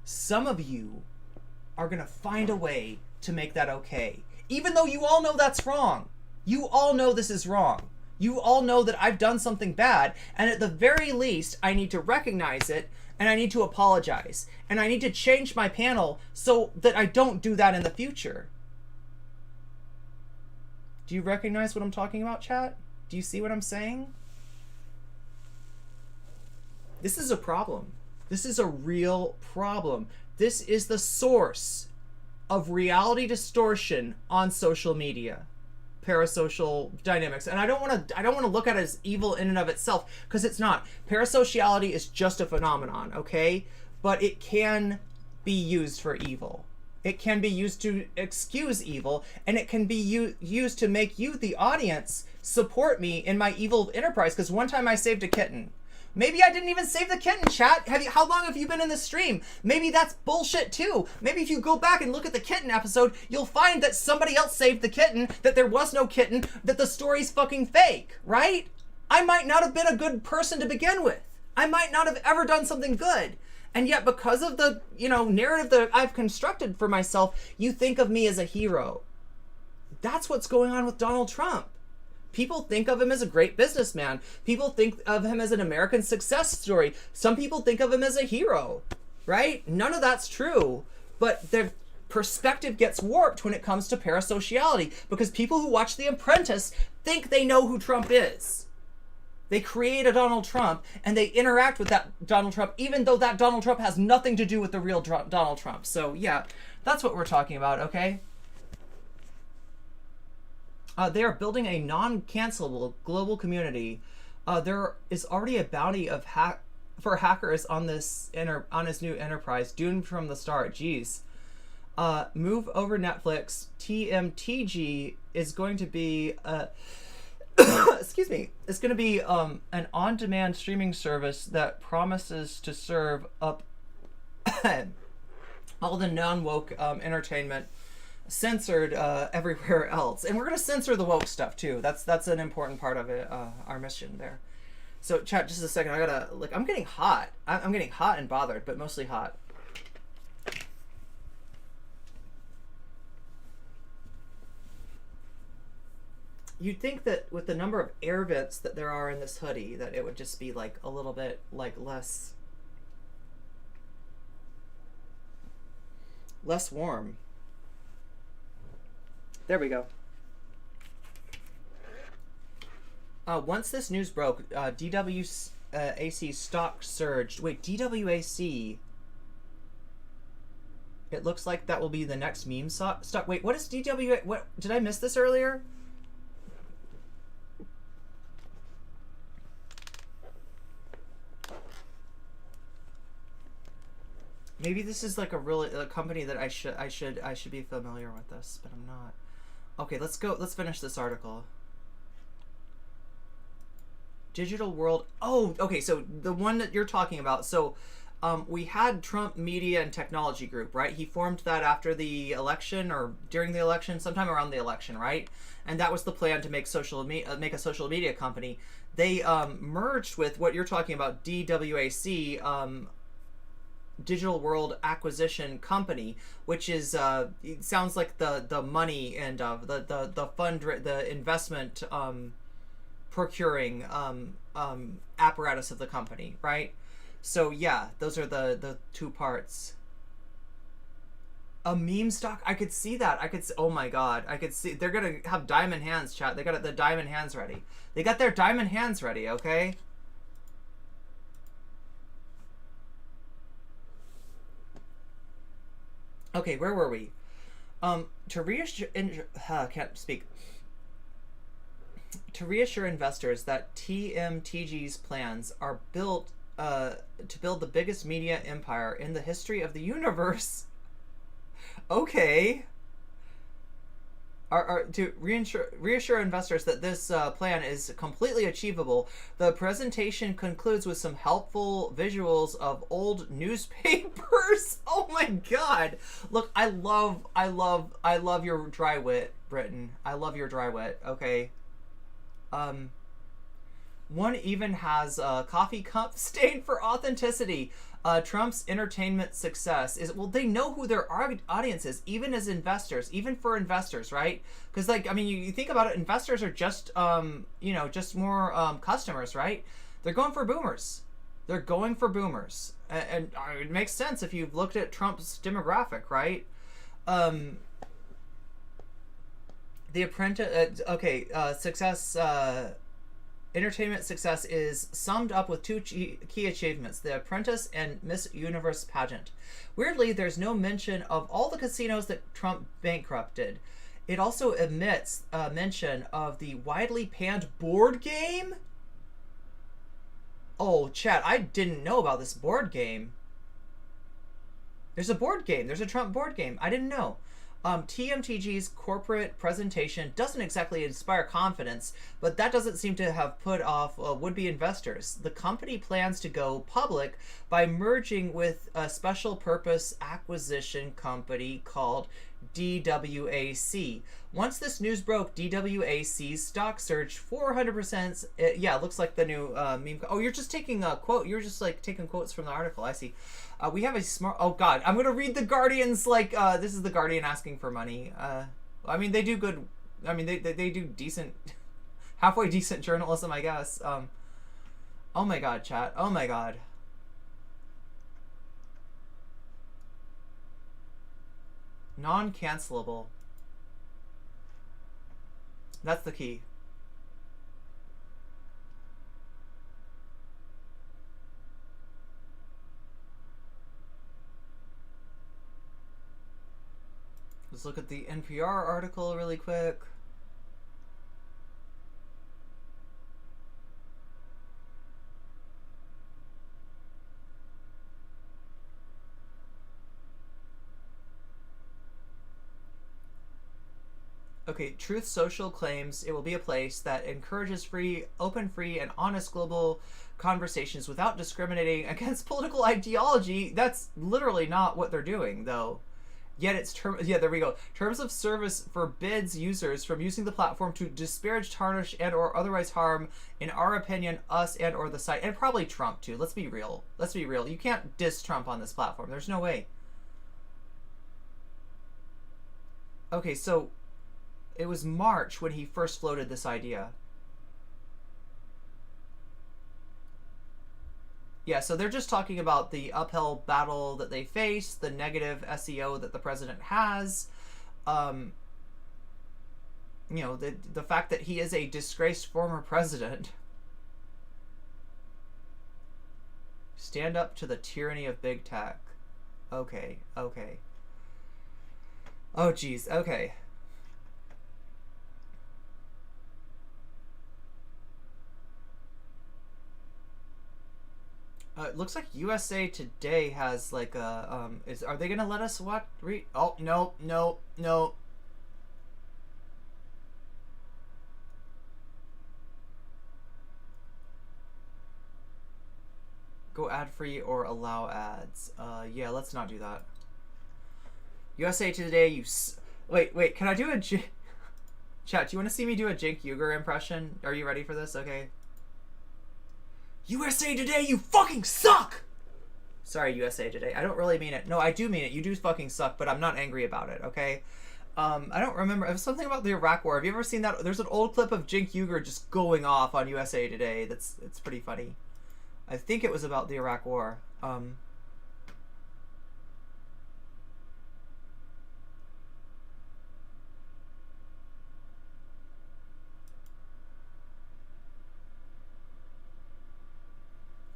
Some of you are going to find a way to make that okay. Even though you all know that's wrong. You all know this is wrong. You all know that I've done something bad. And at the very least, I need to recognize it and I need to apologize. And I need to change my panel so that I don't do that in the future. Do you recognize what I'm talking about, chat? Do you see what I'm saying? This is a problem. This is a real problem. This is the source of reality distortion on social media, parasocial dynamics. And I don't want to look at it as evil in and of itself, because it's not. Parasociality is just a phenomenon, okay? But it can be used for evil. It can be used to excuse evil, and it can be used to make you, the audience, support me in my evil enterprise. Because one time I saved a kitten. Maybe I didn't even save the kitten, chat. How long have you been in the stream? Maybe that's bullshit too. Maybe if you go back and look at the kitten episode, you'll find that somebody else saved the kitten, that there was no kitten, that the story's fucking fake, right? I might not have been a good person to begin with. I might not have ever done something good. And yet because of the, narrative that I've constructed for myself, you think of me as a hero. That's what's going on with Donald Trump. People think of him as a great businessman. People think of him as an American success story. Some people think of him as a hero, right? None of that's true. But perspective gets warped when it comes to parasociality, because people who watch The Apprentice think they know who Trump is. They create a Donald Trump and they interact with that Donald Trump, even though that Donald Trump has nothing to do with the real Donald Trump. So yeah, that's what we're talking about, okay? They are building a non-cancelable global community. There is already a bounty of for hackers on this on his new enterprise, doomed from the start. Jeez. Move over Netflix. TMTG is going to be excuse me. It's going to be an on-demand streaming service that promises to serve up all the non-woke entertainment censored everywhere else, and we're going to censor the woke stuff too. That's an important part of it. Our mission there. So chat, just a second. I gotta I'm getting hot. I'm getting hot and bothered, but mostly hot. You'd think that with the number of air vents that there are in this hoodie, that it would just be like a little bit less warm. There we go. Once this news broke, DWAC stock surged. Wait, DWAC? It looks like that will be the next meme stock. Wait, what is DWA? What, did I miss this earlier? Maybe this is like a company that I should be familiar with this, but I'm not. Okay, let's go. Let's finish this article. Digital World. Oh, okay. So the one that you're talking about. So we had Trump Media and Technology Group, right? He formed that after the election or during the election, sometime around the election, right? And that was the plan to make make a social media company. They merged with what you're talking about, DWAC. Digital World Acquisition Company, which is it sounds like the money and the investment procuring apparatus of the company, right? So yeah, those are the two parts. A meme stock, I could see that. Oh my god, I could see. They're gonna have diamond hands, chat. They got the diamond hands ready. They got their diamond hands ready, okay? Okay, where were we? To reassure, can't speak. To reassure investors that TMTG's plans are built to build the biggest media empire in the history of the universe. Okay. To reassure investors that this plan is completely achievable, the presentation concludes with some helpful visuals of old newspapers. Oh my god! Look, I love your dry wit, Britain. I love your dry wit. Okay. One even has a coffee cup stain for authenticity. Trump's entertainment success is, well, they know who their audience is, even as investors, even for investors, right? Because, like, I mean, you think about it, investors are just, just more customers, right? They're going for boomers. They're going for boomers. And it makes sense if you've looked at Trump's demographic, right? The Apprentice, success, entertainment success is summed up with two key achievements: The Apprentice and Miss Universe pageant. Weirdly, there's no mention of all the casinos that Trump bankrupted. It also omits a mention of the widely panned board game. Oh, chat, I didn't know about this board game. There's a board game. There's a Trump board game. I didn't know. TMTG's corporate presentation doesn't exactly inspire confidence, but that doesn't seem to have put off would-be investors. The company plans to go public by merging with a special purpose acquisition company called DWAC. Once this news broke, DWAC's stock surged 400%. Yeah, it looks like the new meme. Oh, you're just taking a quote. You're just like taking quotes from the article. I see. We have a smart. Oh God, I'm gonna read the Guardian's this is the Guardian asking for money. I mean, they do good. I mean, they do decent, halfway decent journalism, I guess. Oh my God, chat. Oh my God. Non-cancelable. That's the key. Let's look at the NPR article really quick. Okay, Truth Social claims it will be a place that encourages free, open, free, and honest global conversations without discriminating against political ideology. That's literally not what they're doing, though. Yet it's there we go. Terms of service forbids users from using the platform to disparage, tarnish, and or otherwise harm, in our opinion, us and or the site, and probably Trump too. Let's be real. Let's be real. You can't diss Trump on this platform. There's no way. Okay, so it was March when he first floated this idea. Yeah, so they're just talking about the uphill battle that they face, the negative SEO that the president has, you know, the fact that he is a disgraced former president. Stand up to the tyranny of big tech. Okay, okay. Oh, geez, okay. It looks like USA Today has like a are they gonna let us watch oh no no no. Go ad free or allow ads. Yeah, let's not do that. USA Today, wait, can I do a chat? Do you want to see me do a Cenk Uygur impression? Are you ready for this? Okay. USA Today, you fucking suck! Sorry, USA Today. I don't really mean it. No, I do mean it. You do fucking suck, but I'm not angry about it, okay? I don't remember. It was something about the Iraq War. Have you ever seen that? There's an old clip of Cenk Uygur just going off on USA Today. It's pretty funny. I think it was about the Iraq War.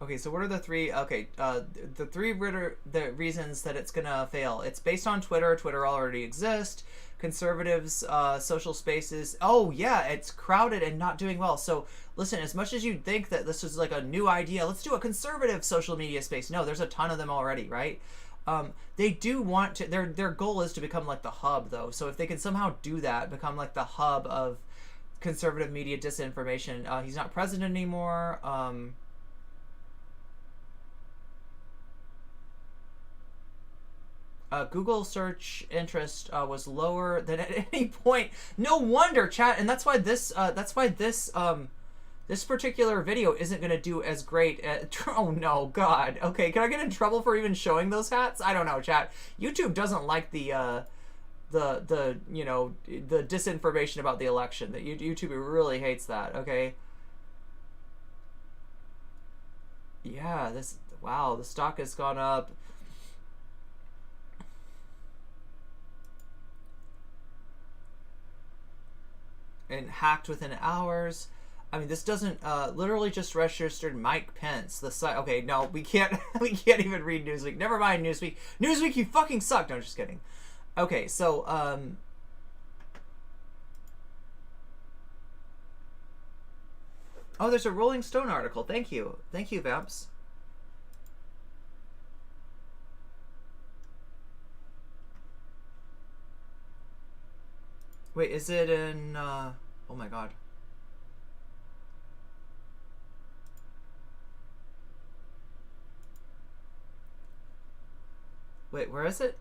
Okay, so what are the three? Okay, the three reasons that it's gonna fail. It's based on Twitter. Twitter already exists. Conservatives, social spaces. Oh yeah, it's crowded and not doing well. So listen, as much as you think that this is like a new idea, let's do a conservative social media space. No, there's a ton of them already, right? They do want to. Their goal is to become like the hub, though. So if they can somehow do that, become like the hub of conservative media disinformation. He's not president anymore. Google search interest was lower than at any point. No wonder, chat, and that's why this this particular video isn't gonna do as great. Oh no, God. Okay, can I get in trouble for even showing those hats? I don't know, chat. YouTube doesn't like the you know, the disinformation about the election. That YouTube really hates that. Okay. Yeah. Wow. The stock has gone up. And hacked within hours. I mean, this doesn't literally just registered Mike Pence. The site. Okay, no, we can't. We can't even read Newsweek. Never mind Newsweek. Newsweek, you fucking suck. No, just kidding. Okay, so oh, there's a Rolling Stone article. Thank you, Vamps. Wait, is it in, oh my God. Wait, where is it?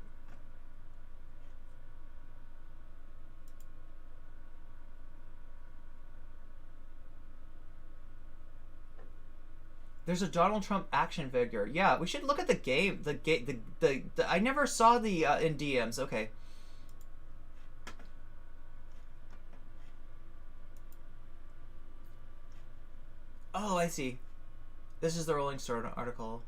There's a Donald Trump action figure. Yeah, we should look at the game. I never saw the in DMs. Okay. Oh, I see. This is the Rolling Stone article.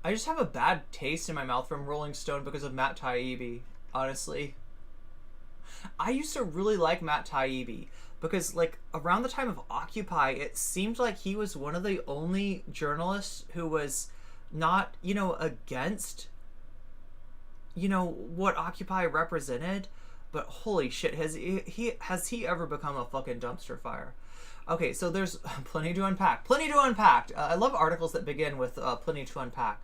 I just have a bad taste in my mouth from Rolling Stone because of Matt Taibbi, honestly. I used to really like Matt Taibbi because, like, around the time of Occupy, it seemed like he was one of the only journalists who was not, against, what Occupy represented. But holy shit, has he ever become a fucking dumpster fire? Okay, so there's plenty to unpack. I love articles that begin with plenty to unpack.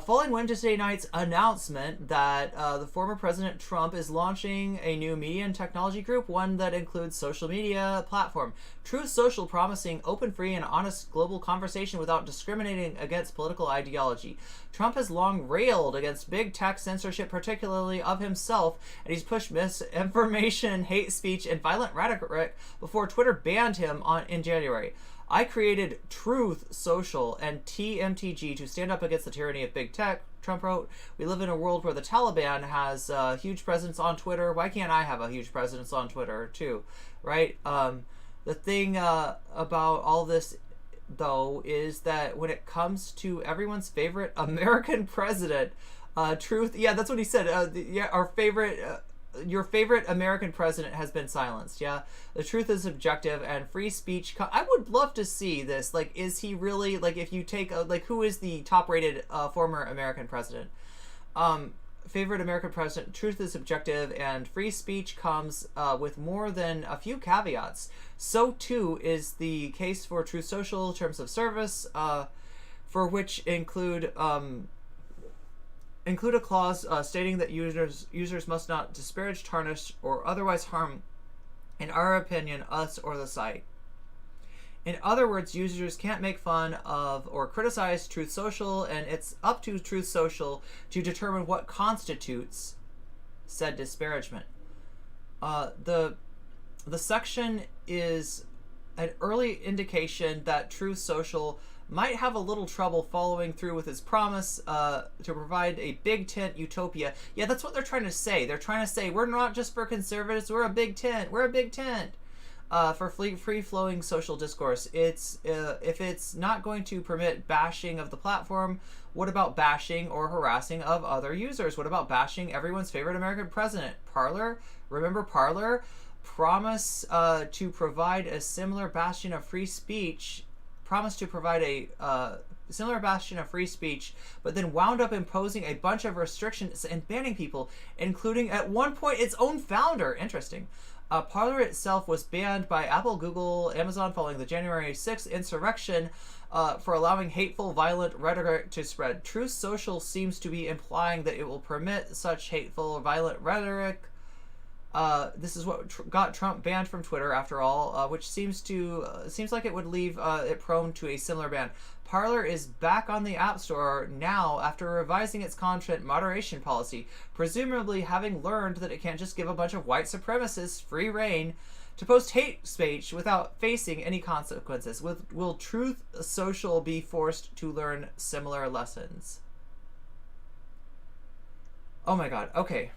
Following Wednesday night's announcement that the former President Trump is launching a new media and technology group, one that includes social media platform, Truth Social, promising open, free, and honest global conversation without discriminating against political ideology. Trump has long railed against big tech censorship, particularly of himself, and he's pushed misinformation, hate speech, and violent rhetoric before Twitter banned him in January. I created Truth Social and TMTG to stand up against the tyranny of big tech, Trump wrote. We live in a world where the Taliban has a huge presence on Twitter. Why can't I have a huge presence on Twitter too? Right? The thing about all this, though, is that when it comes to everyone's favorite American president, Truth, yeah, that's what he said. Our favorite... your favorite American president has been silenced. Yeah, the truth is objective and free speech. I would love to see this. Like, is he really, like, if you take who is the top-rated former American president? Favorite American president. Truth is objective and free speech comes with more than a few caveats. So too is the case for Truth Social terms of service, for which include a clause stating that users must not disparage, tarnish, or otherwise harm, in our opinion, us or the site. In other words, users can't make fun of or criticize Truth Social, and it's up to Truth Social to determine what constitutes said disparagement. The section is an early indication that Truth Social might have a little trouble following through with his promise to provide a big tent utopia. Yeah, that's what they're trying to say. They're trying to say, we're not just for conservatives, we're a big tent. We're a big tent for free-flowing social discourse. It's if it's not going to permit bashing of the platform, what about bashing or harassing of other users? What about bashing everyone's favorite American president? Parler? Remember Parler? Promise to provide a similar bastion of free speech but then wound up imposing a bunch of restrictions and banning people, including at one point its own founder. Interesting. Parler itself was banned by Apple, Google, Amazon following the January 6th insurrection for allowing hateful, violent rhetoric to spread. Truth Social seems to be implying that it will permit such hateful, violent rhetoric. This is what got Trump banned from Twitter, after all, which seems like it would leave it prone to a similar ban. Parler is back on the App Store now after revising its content moderation policy, presumably having learned that it can't just give a bunch of white supremacists free reign to post hate speech without facing any consequences. Will Truth Social be forced to learn similar lessons? Oh my god, okay.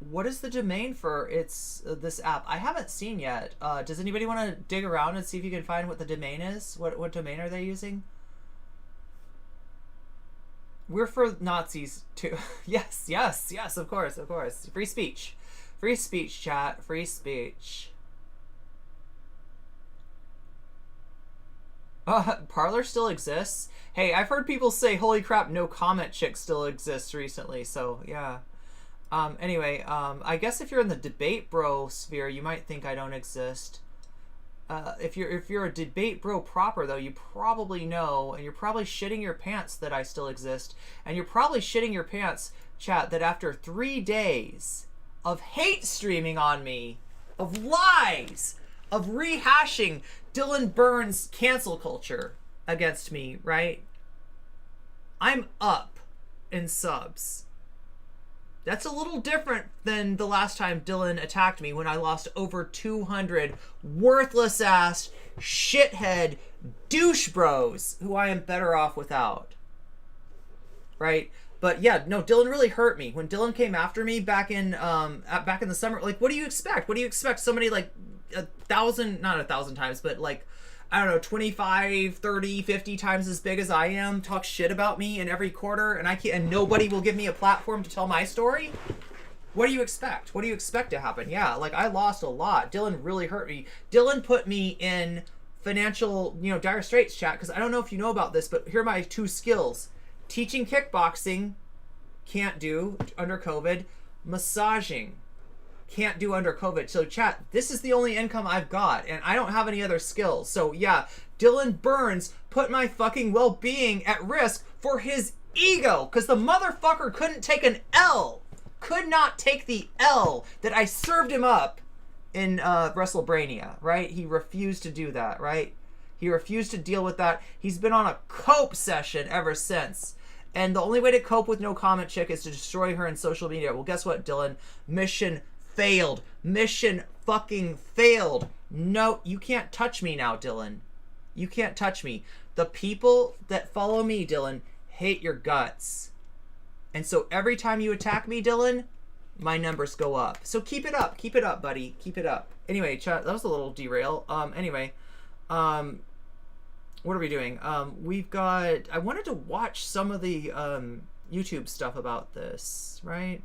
What is the domain for this app? I haven't seen yet. Does anybody want to dig around and see if you can find what the domain is? What domain are they using? We're for Nazis too. Yes, of course. Free speech, chat, free speech. Parler still exists. Hey, I've heard people say, "Holy crap, nocommentchick still exists" recently. So yeah. Anyway, I guess if you're in the debate bro sphere, you might think I don't exist. If you're a debate bro proper, though, you probably know, and you're probably shitting your pants that I still exist, and you're probably shitting your pants, chat, that after 3 days of hate streaming on me, of lies, of rehashing Dylan Burns' cancel culture against me, right? I'm up in subs. That's a little different than the last time Dylan attacked me when I lost over 200 worthless ass shithead douche bros who I am better off without. Right? But yeah, no, Dylan really hurt me. When Dylan came after me back in the summer, like, what do you expect? What do you expect? Somebody like not 1,000 times, but like, I don't know, 25, 30, 50 times as big as I am, talk shit about me in every quarter, and and nobody will give me a platform to tell my story? What do you expect? What do you expect to happen? Yeah, like, I lost a lot. Dylan really hurt me. Dylan put me in financial, dire straits, chat, because I don't know if you know about this, but here are my 2 skills. Teaching kickboxing, can't do under COVID. Massaging, can't do under COVID. So chat, this is the only income I've got, and I don't have any other skills. So yeah, Dylan Burns put my fucking well-being at risk for his ego, because the motherfucker couldn't take an L. Could not take the L that I served him up in WrestleBrania, right? He refused to do that, right? He refused to deal with that. He's been on a cope session ever since. And the only way to cope with No Comment Chick is to destroy her in social media. Well, guess what, Dylan? Mission failed. Mission fucking failed. No, you can't touch me now, Dylan. You can't touch me. The people that follow me, Dylan, hate your guts. And so every time you attack me, Dylan, my numbers go up. So keep it up. Keep it up, buddy. Keep it up. Anyway, chat, that was a little derail. Anyway, what are we doing? We've got... I wanted to watch some of the YouTube stuff about this, right?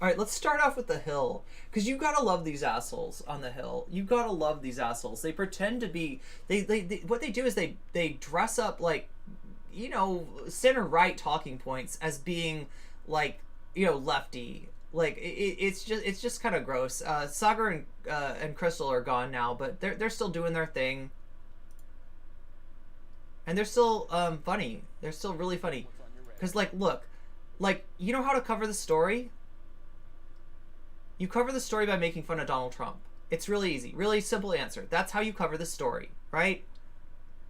All right, let's start off with the Hill, because you gotta love these assholes on the Hill. You gotta love these assholes. They pretend to be. They what they do is they dress up like, center right talking points as being like, lefty. Like it's just kind of gross. Sagar and Crystal are gone now, but they're still doing their thing, and they're still funny. They're still really funny, because like, look, like, you know how to cover the story. You cover the story by making fun of Donald Trump. It's really easy. Really simple answer. That's how you cover the story, right?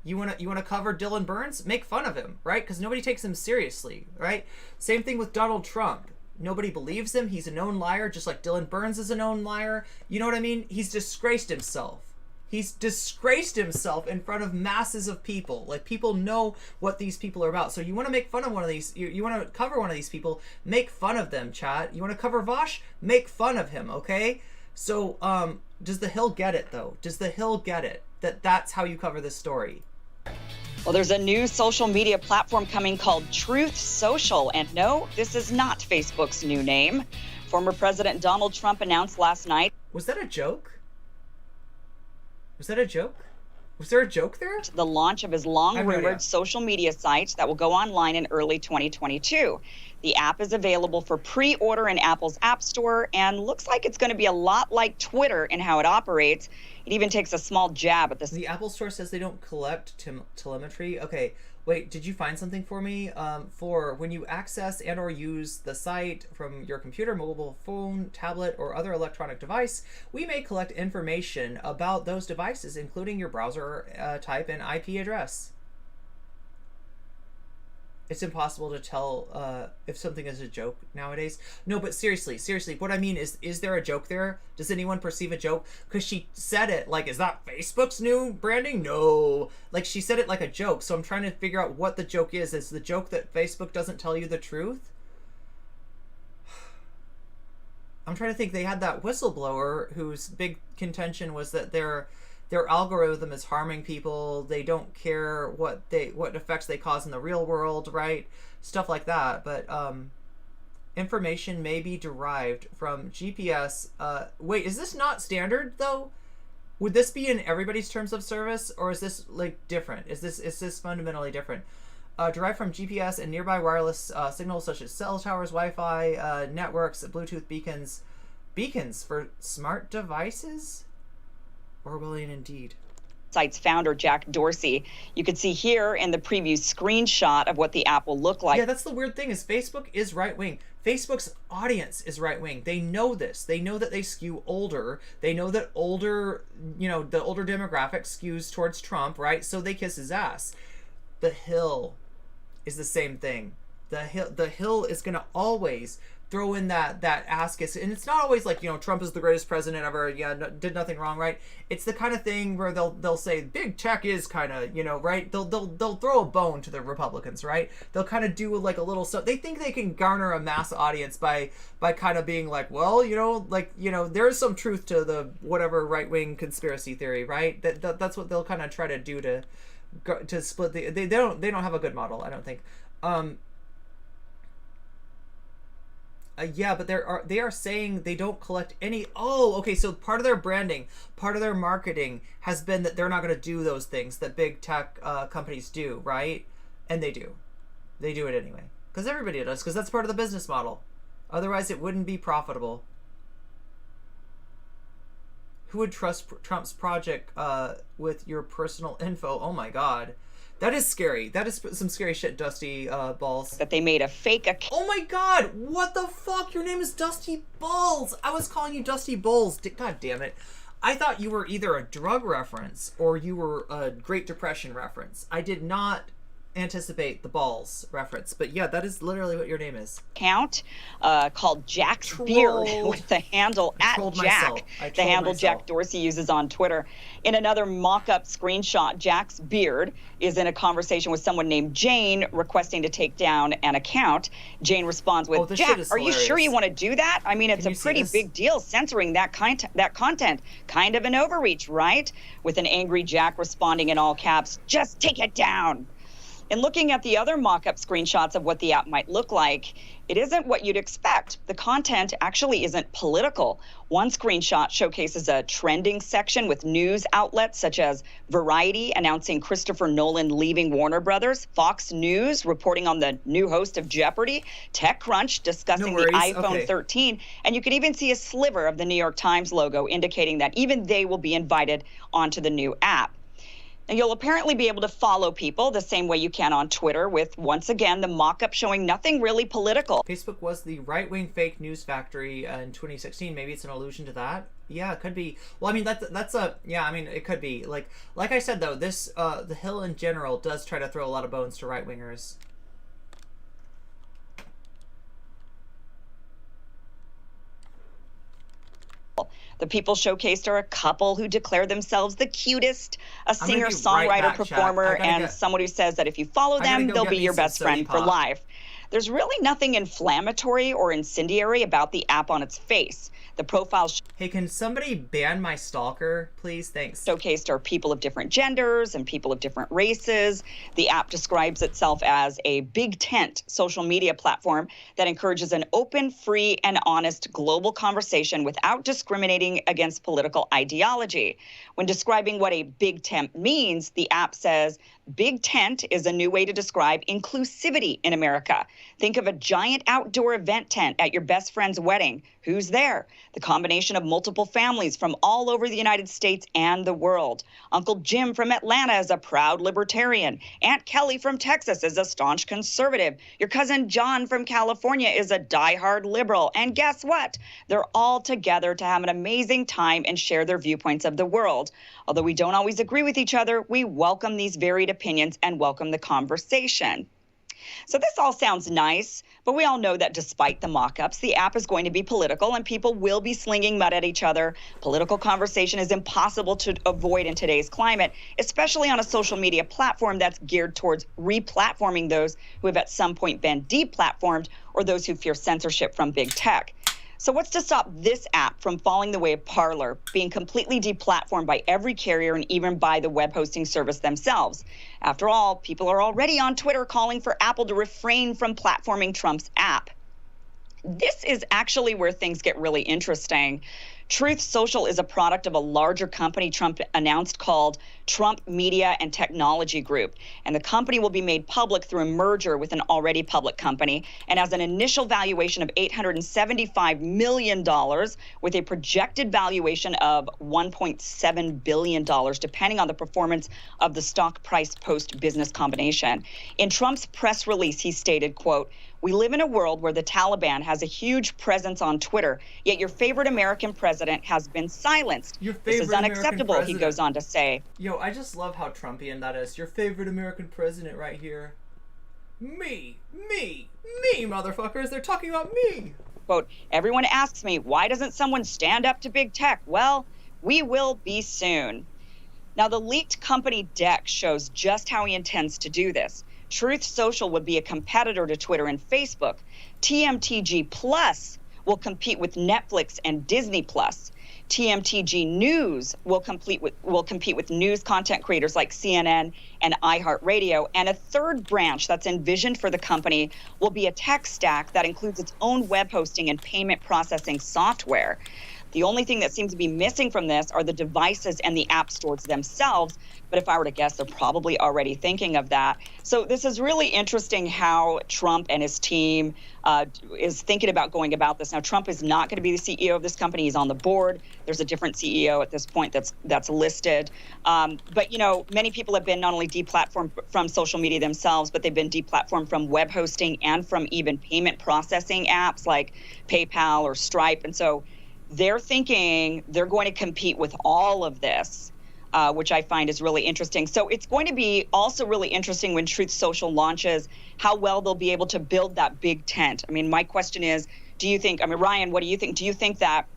You wanna cover Dylan Burns? Make fun of him, right? Because nobody takes him seriously, right? Same thing with Donald Trump. Nobody believes him. He's a known liar, just like Dylan Burns is a known liar. You know what I mean? He's disgraced himself. He's disgraced himself in front of masses of people. Like, people know what these people are about. So you want to make fun of one of these, you want to cover one of these people, make fun of them, chat. You want to cover Vosh? Make fun of him, okay? So, does the Hill get it, though? Does the Hill get it? That's how you cover this story? Well, there's a new social media platform coming called Truth Social. And no, this is not Facebook's new name. Former President Donald Trump announced last night. Was that a joke? Was that a joke? Was there a joke there? The launch of his long-rumored social media site that will go online in early 2022. The app is available for pre-order in Apple's App Store and looks like it's going to be a lot like Twitter in how it operates. It even takes a small jab at this. The Apple Store says they don't collect telemetry. Okay, wait, did you find something for me? For when you access and or use the site from your computer, mobile phone, tablet, or other electronic device, we may collect information about those devices, including your browser type and IP address. It's impossible to tell if something is a joke nowadays. No, but seriously, what I mean is there a joke there? Does anyone perceive a joke? Because she said it like, is that Facebook's new branding? No. Like, she said it like a joke, so I'm trying to figure out what the joke is. Is the joke that Facebook doesn't tell you the truth? I'm trying to think. They had that whistleblower whose big contention was that their algorithm is harming people. They don't care what effects they cause in the real world, right? Stuff like that. But information may be derived from GPS. Wait, is this not standard though? Would this be in everybody's terms of service, or is this like different? Is this fundamentally different? Derived from GPS and nearby wireless signals such as cell towers, Wi-Fi networks, Bluetooth beacons for smart devices. Orwellian indeed. site's founder, Jack Dorsey. You can see here in the preview screenshot of what the app will look like. Yeah, that's the weird thing is Facebook is right-wing. Facebook's audience is right-wing. They know this. They know that they skew older. They know that older, the older demographic skews towards Trump, right? So they kiss his ass. The Hill is the same thing. The Hill is going to always throw in that ass kiss, and it's not always like Trump is the greatest president ever. Did nothing wrong, right? It's the kind of thing where they'll say big tech is kind of right. They'll throw a bone to the Republicans, right? They'll kind of do like a little stuff. They think they can garner a mass audience by kind of being like, well, there is some truth to the whatever right wing conspiracy theory, right? That's what they'll kind of try to do to split they don't have a good model, I don't think. Yeah, but they are saying they don't collect any. Oh, okay. So part of their branding, part of their marketing has been that they're not going to do those things that big tech companies do, right? And they do. They do it anyway because everybody does, because that's part of the business model. Otherwise, it wouldn't be profitable. Who would trust Trump's project with your personal info? Oh my God. That is scary. That is some scary shit, Dusty Balls. That they made a fake account. Oh my God! What the fuck? Your name is Dusty Balls! I was calling you Dusty Balls. God damn it. I thought you were either a drug reference or you were a Great Depression reference. I did not anticipate the balls reference, but yeah, that is literally what your name is. Account called Jack's Beard with the handle @Jack. The handle Jack Dorsey uses on Twitter. In another mock-up screenshot, Jack's beard is in a conversation with someone named Jane requesting to take down an account. Jane responds with, Jack, are you sure you want to do that? I mean, it's a pretty big deal censoring that content. Kind of an overreach, right? With an angry Jack responding in all caps, just take it down. And looking at the other mock-up screenshots of what the app might look like, it isn't what you'd expect. The content actually isn't political. One screenshot showcases a trending section with news outlets such as Variety announcing Christopher Nolan leaving Warner Brothers, Fox News reporting on the new host of Jeopardy, TechCrunch discussing the iPhone 13, and you can even see a sliver of the New York Times logo indicating that even they will be invited onto the new app. And you'll apparently be able to follow people the same way you can on Twitter, with, once again, the mock-up showing nothing really political. Facebook was the right-wing fake news factory in 2016. Maybe it's an allusion to that. Yeah, it could be. Well, I mean, it could be. Like I said, though, this, the Hill in general does try to throw a lot of bones to right-wingers. The people showcased are a couple who declare themselves the cutest, a singer, songwriter, performer, and someone who says that if you follow them, they'll be your best friend for life. There's really nothing inflammatory or incendiary about the app on its face. The profiles Hey, can somebody ban my stalker, please? Thanks. Showcased are people of different genders and people of different races. The app describes itself as a big tent social media platform that encourages an open, free, and honest global conversation without discriminating against political ideology. When describing what a big tent means, the app says, big tent is a new way to describe inclusivity in America. Think of a giant outdoor event tent at your best friend's wedding. Who's there? The combination of multiple families from all over the United States and the world. Uncle Jim from Atlanta is a proud libertarian. Aunt Kelly from Texas is a staunch conservative. Your cousin John from California is a diehard liberal. And guess what? They're all together to have an amazing time and share their viewpoints of the world. Although we don't always agree with each other, we welcome these varied opinions and welcome the conversation. So this all sounds nice, but we all know that despite the mock-ups, the app is going to be political and people will be slinging mud at each other. Political conversation is impossible to avoid in today's climate, especially on a social media platform that's geared towards re-platforming those who have at some point been de-platformed or those who fear censorship from big tech. So what's to stop this app from falling the way of Parler, being completely deplatformed by every carrier and even by the web hosting service themselves? After all, people are already on Twitter calling for Apple to refrain from platforming Trump's app. This is actually where things get really interesting. Truth Social is a product of a larger company Trump announced called Trump Media and Technology Group. And the company will be made public through a merger with an already public company and has an initial valuation of $875 million with a projected valuation of $1.7 billion, depending on the performance of the stock price post-business combination. In Trump's press release, he stated, quote, "We live in a world where the Taliban has a huge presence on Twitter, yet your favorite American president has been silenced. This is unacceptable," he goes on to say. Yo, I just love how Trumpian that is. Your favorite American president right here. Me, motherfuckers. They're talking about me. Quote, "Everyone asks me, why doesn't someone stand up to big tech? Well, we will be soon." Now, the leaked company deck shows just how he intends to do this. Truth Social would be a competitor to Twitter and Facebook. TMTG Plus will compete with Netflix and Disney Plus. TMTG News will compete with news content creators like CNN and iHeartRadio. And a third branch that's envisioned for the company will be a tech stack that includes its own web hosting and payment processing software. The only thing that seems to be missing from this are the devices and the app stores themselves. But if I were to guess, they're probably already thinking of that. So this is really interesting how Trump and his team is thinking about going about this. Now, Trump is not going to be the CEO of this company. He's on the board. There's a different CEO at this point that's listed. But, you know, many people have been not only deplatformed from social media themselves, but they've been deplatformed from web hosting and from even payment processing apps like PayPal or Stripe. And so they're thinking they're going to compete with all of this, which I find is really interesting. So it's going to be also really interesting when Truth Social launches, how well they'll be able to build that big tent. I mean, my question is, Ryan, what do you think? Do you think that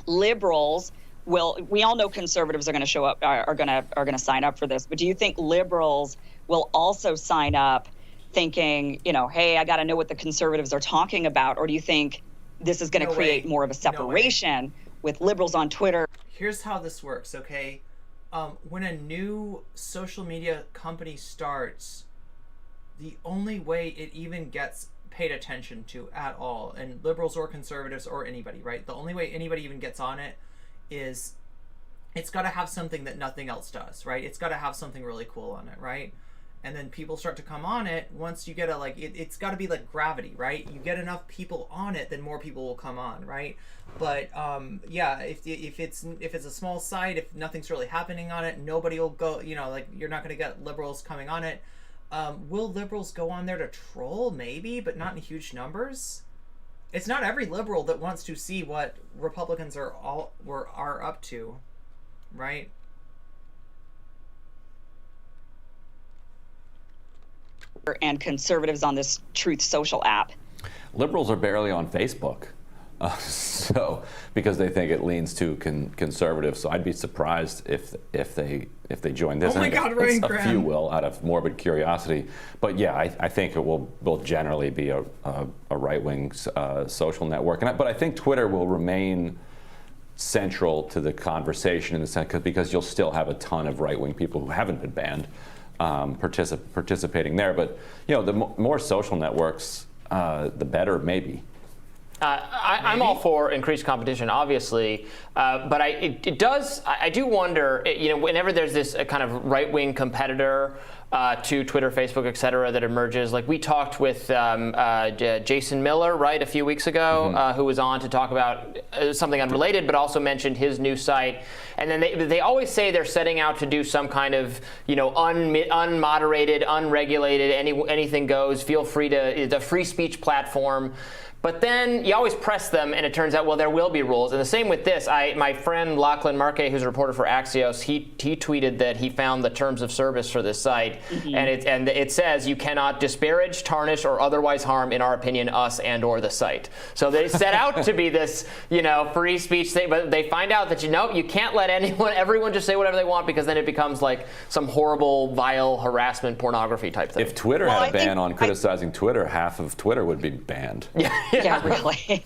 liberals we all know conservatives are going to show up, are going to sign up for this, but do you think liberals will also sign up thinking, you know, hey, I got to know what the conservatives are talking about? Or do you think this is going to create more of a separation with liberals on Twitter? Here's how this works, okay? When a new social media company starts, the only way it even gets paid attention to at all, and liberals or conservatives or anybody, right? The only way anybody even gets on it is it's got to have something that nothing else does, right? It's got to have something really cool on it, right? And then people start to come on it once you get it's got to be like gravity, right? You get enough people on it, then more people will come on, right? But yeah, if it's a small site, if nothing's really happening on it, nobody will go, you know, like you're not going to get liberals coming on it. Will liberals go on there to troll? Maybe, but not in huge numbers. It's not every liberal that wants to see what Republicans are up to, right? And conservatives on this Truth Social app. Liberals are barely on Facebook, so because they think it leans too conservative. So I'd be surprised if they join this. Oh my God, Ryan Graham. A few will, out of morbid curiosity. But yeah, I think it will generally be a right-wing social network. But I think Twitter will remain central to the conversation in the sense because you'll still have a ton of right-wing people who haven't been banned participating there. But you know, the more social networks, the better, maybe. I'm all for increased competition, obviously, but I do wonder, you know, whenever there's this kind of right-wing competitor to Twitter, Facebook, et cetera, that emerges. Like we talked with Jason Miller, right, a few weeks ago, who was on to talk about something unrelated, but also mentioned his new site. And then they always say they're setting out to do some kind of, you know, unmoderated, unregulated, anything goes, feel free to, the free speech platform. But then you always press them, and it turns out, well, there will be rules. And the same with this. My friend Lachlan Markay, who's a reporter for Axios, he tweeted that he found the terms of service for this site, and it says you cannot disparage, tarnish, or otherwise harm, in our opinion, us and/or the site. So they set out to be this, you know, free speech thing, but they find out that you can't let everyone just say whatever they want, because then it becomes like some horrible, vile harassment, pornography type thing. If Twitter had a ban on criticizing Twitter, half of Twitter would be banned. Yeah, really.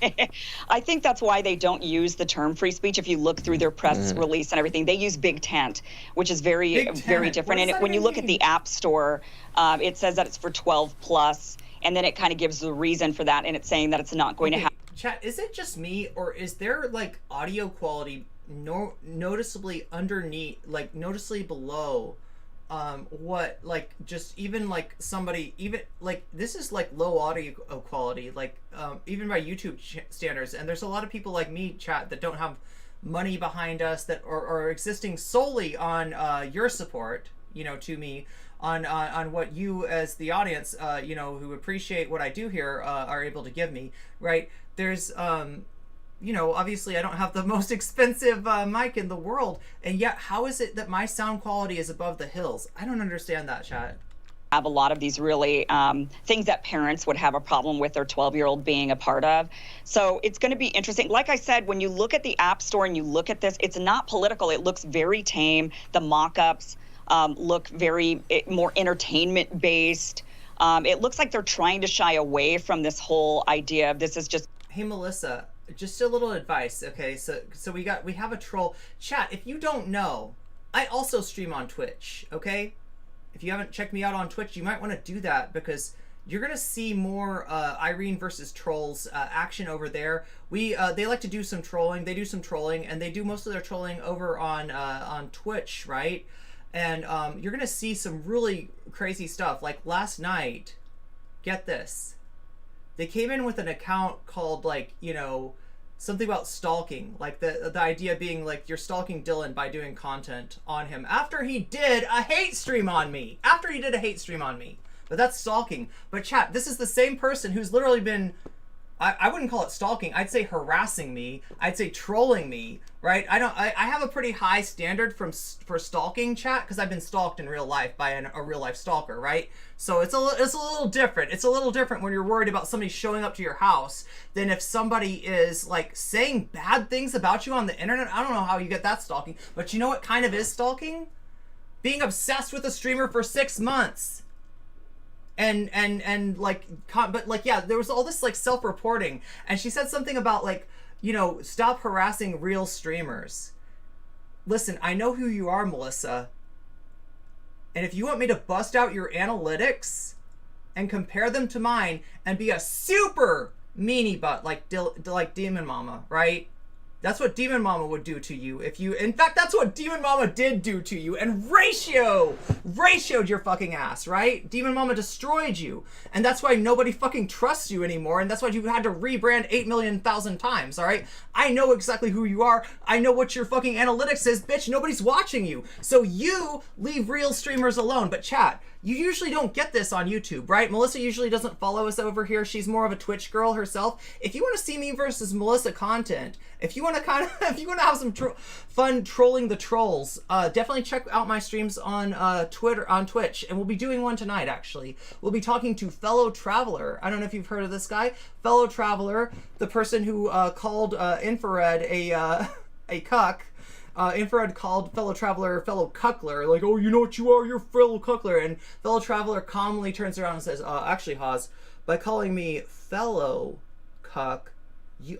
I think that's why they don't use the term free speech. If you look through their press release and everything, they use big tent, which is very different. And when you look at the App Store, it says that it's for 12 plus, and then it kind of gives the reason for that, and it's saying that it's not going to have. Chat, is it just me, or is there like audio quality noticeably underneath, like noticeably below what, like, just even like somebody, even like this is like low audio quality, like even by YouTube standards, and there's a lot of people like me, Chat, that don't have money behind us, that are existing solely on your support, you know, to me, on what you as the audience, you know, who appreciate what I do here, are able to give me, right? There's you know, obviously I don't have the most expensive mic in the world, and yet how is it that my sound quality is above the hills? I don't understand that, Chat. Have a lot of these really things that parents would have a problem with their 12-year-old being a part of. So it's going to be interesting. Like I said, when you look at the App Store and you look at this, it's not political. It looks very tame. The mock-ups look very more entertainment based. It looks like they're trying to shy away from this whole idea of this is just. Hey, Melissa, just a little advice, okay? So we have a troll. Chat, if you don't know, I also stream on Twitch, okay? If you haven't checked me out on Twitch, you might want to do that, because you're gonna see more Irene versus trolls action over there. They like to do some trolling. They do some trolling, and they do most of their trolling over on Twitch, right? And you're gonna see some really crazy stuff. Like last night, get this, they came in with an account called, like, you know, something about stalking, like the idea being like you're stalking Dylan by doing content on him after he did a hate stream on me. But that's stalking. But Chat, this is the same person who's literally been, I wouldn't call it stalking, I'd say harassing me, I'd say trolling me, right? I have a pretty high standard for stalking, Chat, because I've been stalked in real life by a real life stalker, right? So it's a little different. It's a little different when you're worried about somebody showing up to your house than if somebody is like saying bad things about you on the internet. I don't know how you get that stalking, but you know what kind of is stalking? Being obsessed with a streamer for 6 months. And like, but like, yeah, there was all this like self-reporting, and she said something about like, you know, stop harassing real streamers. Listen, I know who you are, Melissa, and if you want me to bust out your analytics and compare them to mine and be a super meanie butt like Demon Mama, right? That's what Demon Mama would do to you if you, in fact, that's what Demon Mama did do to you, and ratioed your fucking ass, right? Demon Mama destroyed you, and that's why nobody fucking trusts you anymore, and that's why you had to rebrand 8,000,000 times, all right? I know exactly who you are. I know what your fucking analytics is, bitch. Nobody's watching you. So you leave real streamers alone. But Chat, you usually don't get this on YouTube, right? Melissa usually doesn't follow us over here. She's more of a Twitch girl herself. If you want to see me versus Melissa content, if you want to have some fun trolling the trolls, definitely check out my streams on Twitch, and we'll be doing one tonight. Actually, we'll be talking to Fellow Traveler. I don't know if you've heard of this guy, Fellow Traveler, the person who called Infrared a cuck. Infrared called Fellow Traveler fellow cuckler, like, oh, you know what you are, you're fellow cuckler, and Fellow Traveler calmly turns around and says, actually, Haas, by calling me fellow cuck,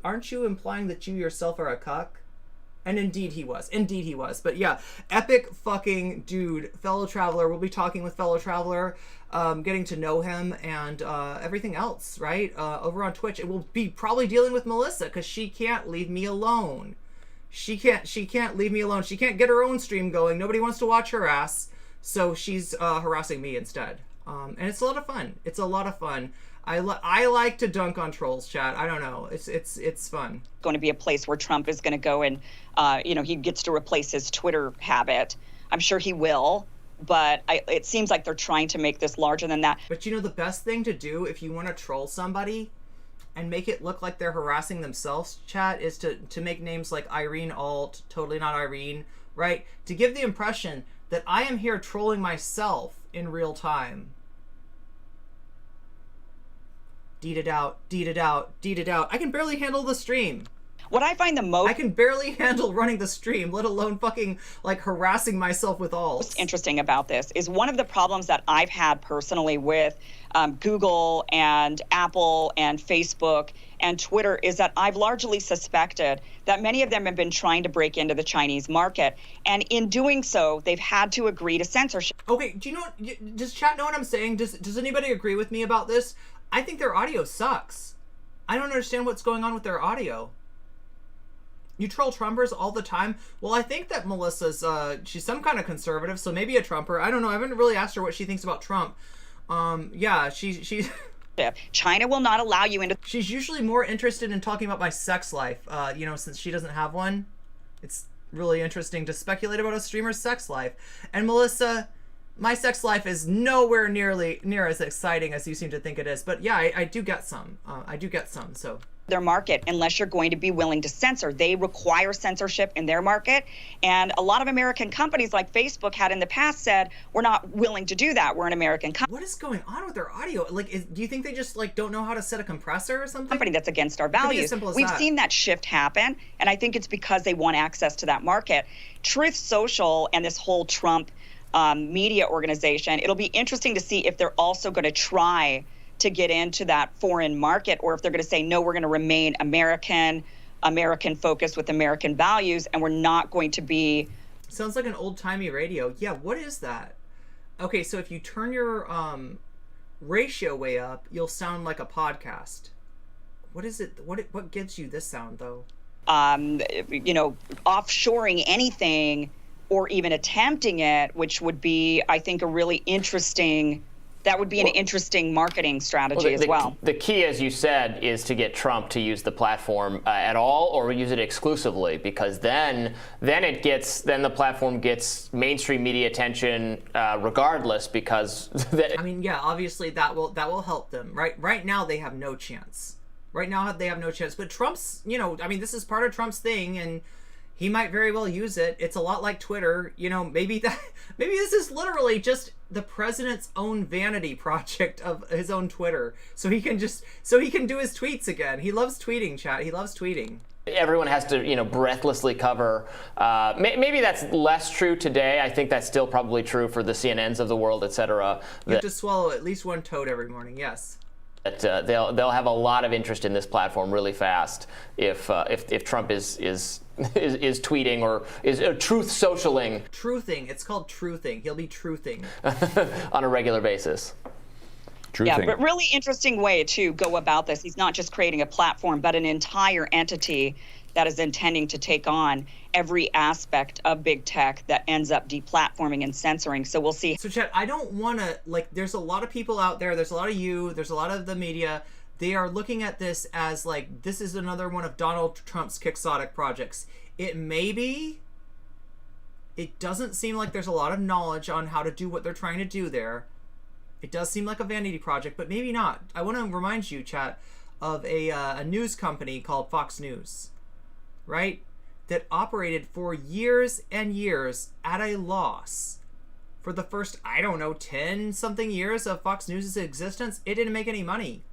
aren't you implying that you yourself are a cuck? And indeed he was. But yeah, epic fucking dude, Fellow Traveler. We'll be talking with Fellow Traveler, getting to know him, and everything else, right? Over on Twitch. And we'll be probably dealing with Melissa, because she can't leave me alone. She can't leave me alone. She can't get her own stream going. Nobody wants to watch her ass. So she's harassing me instead. And it's a lot of fun. I like to dunk on trolls, Chat. I don't know. It's fun. Going to be a place where Trump is going to go and, he gets to replace his Twitter habit. I'm sure he will, but it seems like they're trying to make this larger than that. But the best thing to do if you want to troll somebody and make it look like they're harassing themselves, Chat, is to make names like Irene Alt, Totally Not Irene, right? To give the impression that I am here trolling myself in real time. Deed it out. I can barely handle the stream. What I find the most... I can barely handle running the stream, let alone fucking, like, harassing myself with alts. What's interesting about this is one of the problems that I've had personally with Google and Apple and Facebook and Twitter is that I've largely suspected that many of them have been trying to break into the Chinese market. And in doing so, they've had to agree to censorship. Okay, do you know what... Does Chat know what I'm saying? Does anybody agree with me about this? I think their audio sucks. I don't understand what's going on with their audio. You troll Trumpers all the time. Well, I think that Melissa's, she's some kind of conservative, so maybe a Trumper. I don't know. I haven't really asked her what she thinks about Trump. Yeah, she's... China will not allow you into... She's usually more interested in talking about my sex life, since she doesn't have one. It's really interesting to speculate about a streamer's sex life. And Melissa, my sex life is nowhere near as exciting as you seem to think it is. But yeah, I do get some. So... their market unless you're going to be willing to censor. They require censorship in their market. And a lot of American companies like Facebook had in the past said, we're not willing to do that. We're an American company. What is going on with their audio? Like, do you think they just don't know how to set a compressor or something? Company that's against our values. We've seen that shift happen. And I think it's because they want access to that market. Truth Social and this whole Trump media organization, it'll be interesting to see if they're also going to try to get into that foreign market, or if they're going to say, no, we're going to remain American focused with American values, and we're not going to be... Sounds like an old-timey radio. Yeah, what is that? Okay, so if you turn your ratio way up, you'll sound like a podcast. What is it? What gives you this sound, though? Offshoring anything or even attempting it, which would be, I think, a really interesting... That would be an interesting marketing strategy as well. The key, as you said, is to get Trump to use the platform at all, or use it exclusively, because then the platform gets mainstream media attention regardless. Because obviously that will help them. Right now they have no chance. But Trump's, this is part of Trump's thing, and he might very well use it. It's a lot like Twitter. Maybe this is literally just the president's own vanity project of his own Twitter. So he can do his tweets again. He loves tweeting, chat. He loves tweeting. Everyone has to, breathlessly cover. Maybe that's less true today. I think that's still probably true for the CNNs of the world, etc. You have to swallow at least one toad every morning. Yes. That they'll have a lot of interest in this platform really fast if Trump is tweeting or is truth socialing. Truthing. It's called truthing. He'll be truthing on a regular basis. Truthing. Yeah, but really interesting way to go about this. He's not just creating a platform, but an entire entity that is intending to take on every aspect of big tech that ends up deplatforming and censoring. So we'll see. So Chet, I don't want to, there's a lot of people out there, there's a lot of there's a lot of the media, they are looking at this as this is another one of Donald Trump's quixotic projects. It may be. It doesn't seem like there's a lot of knowledge on how to do what they're trying to do there. It does seem like a vanity project, but maybe not. I want to remind you, Chat, of a news company called Fox News, right? That operated for years and years at a loss. For the first, 10-something years of Fox News' existence, it didn't make any money.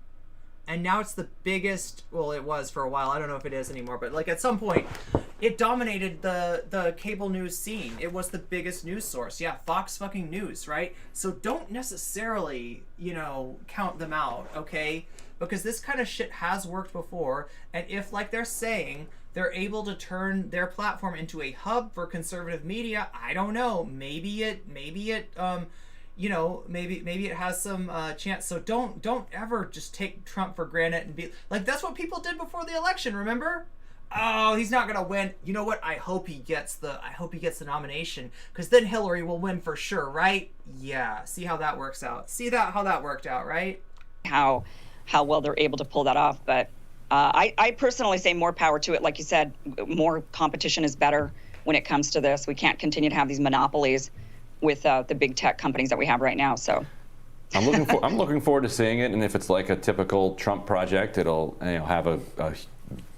And now it's the biggest, well, it was for a while, I don't know if it is anymore, but at some point, it dominated the cable news scene. It was the biggest news source. Yeah, Fox fucking News, right? So don't necessarily, count them out, okay? Because this kind of shit has worked before, and if, like they're saying, they're able to turn their platform into a hub for conservative media, I don't know. Maybe it has some chance. So don't ever just take Trump for granted and be like, that's what people did before the election, remember? Oh, he's not gonna win. You know what? I hope he gets the nomination, because then Hillary will win for sure, right? Yeah. See how that works out. How that worked out, right? How well they're able to pull that off, but I personally say more power to it. Like you said, more competition is better when it comes to this. We can't continue to have these monopolies with the big tech companies that we have right now. So I'm looking forward to seeing it, and if it's like a typical Trump project, it'll have a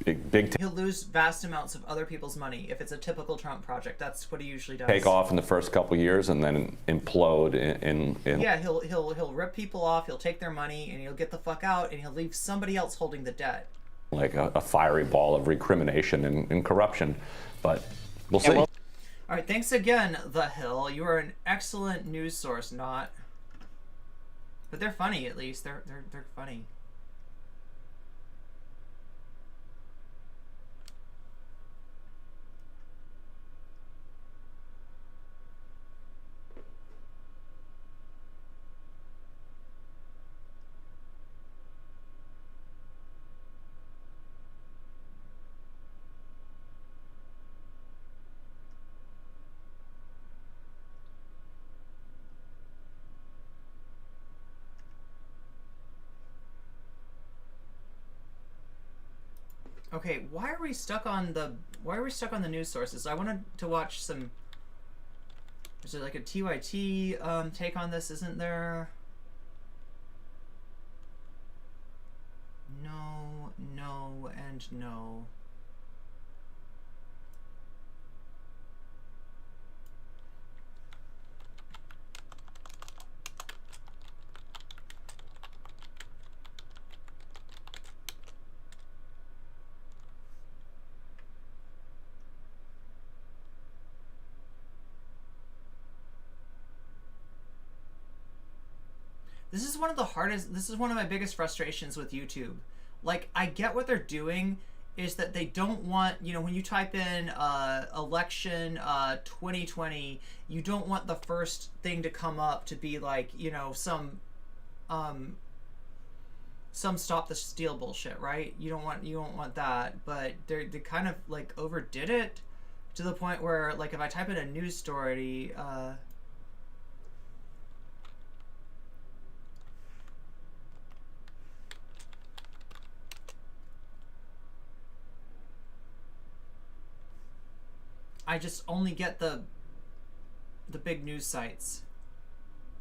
big he'll lose vast amounts of other people's money if it's a typical Trump project. That's what he usually does. Take off in the first couple years and then implode in Yeah, he'll rip people off, he'll take their money, and he'll get the fuck out, and he'll leave somebody else holding the debt. Like a fiery ball of recrimination and corruption. But we'll see. All right, thanks again, The Hill. You are an excellent news source, not. But they're funny, at least. They're funny. Okay, why are we stuck on the news sources? I wanted to watch some. Is there like a TYT take on this? Isn't there? No, no, and no. This is one of the hardest, this is one of my biggest frustrations with YouTube. Like, I get what they're doing is that they don't want, you know, when you type in election 2020, you don't want the first thing to come up to be like, you know, some stop the steal bullshit, right? You don't want that, but they kind of like overdid it to the point where, like, if I type in a news story, I just only get the big news sites,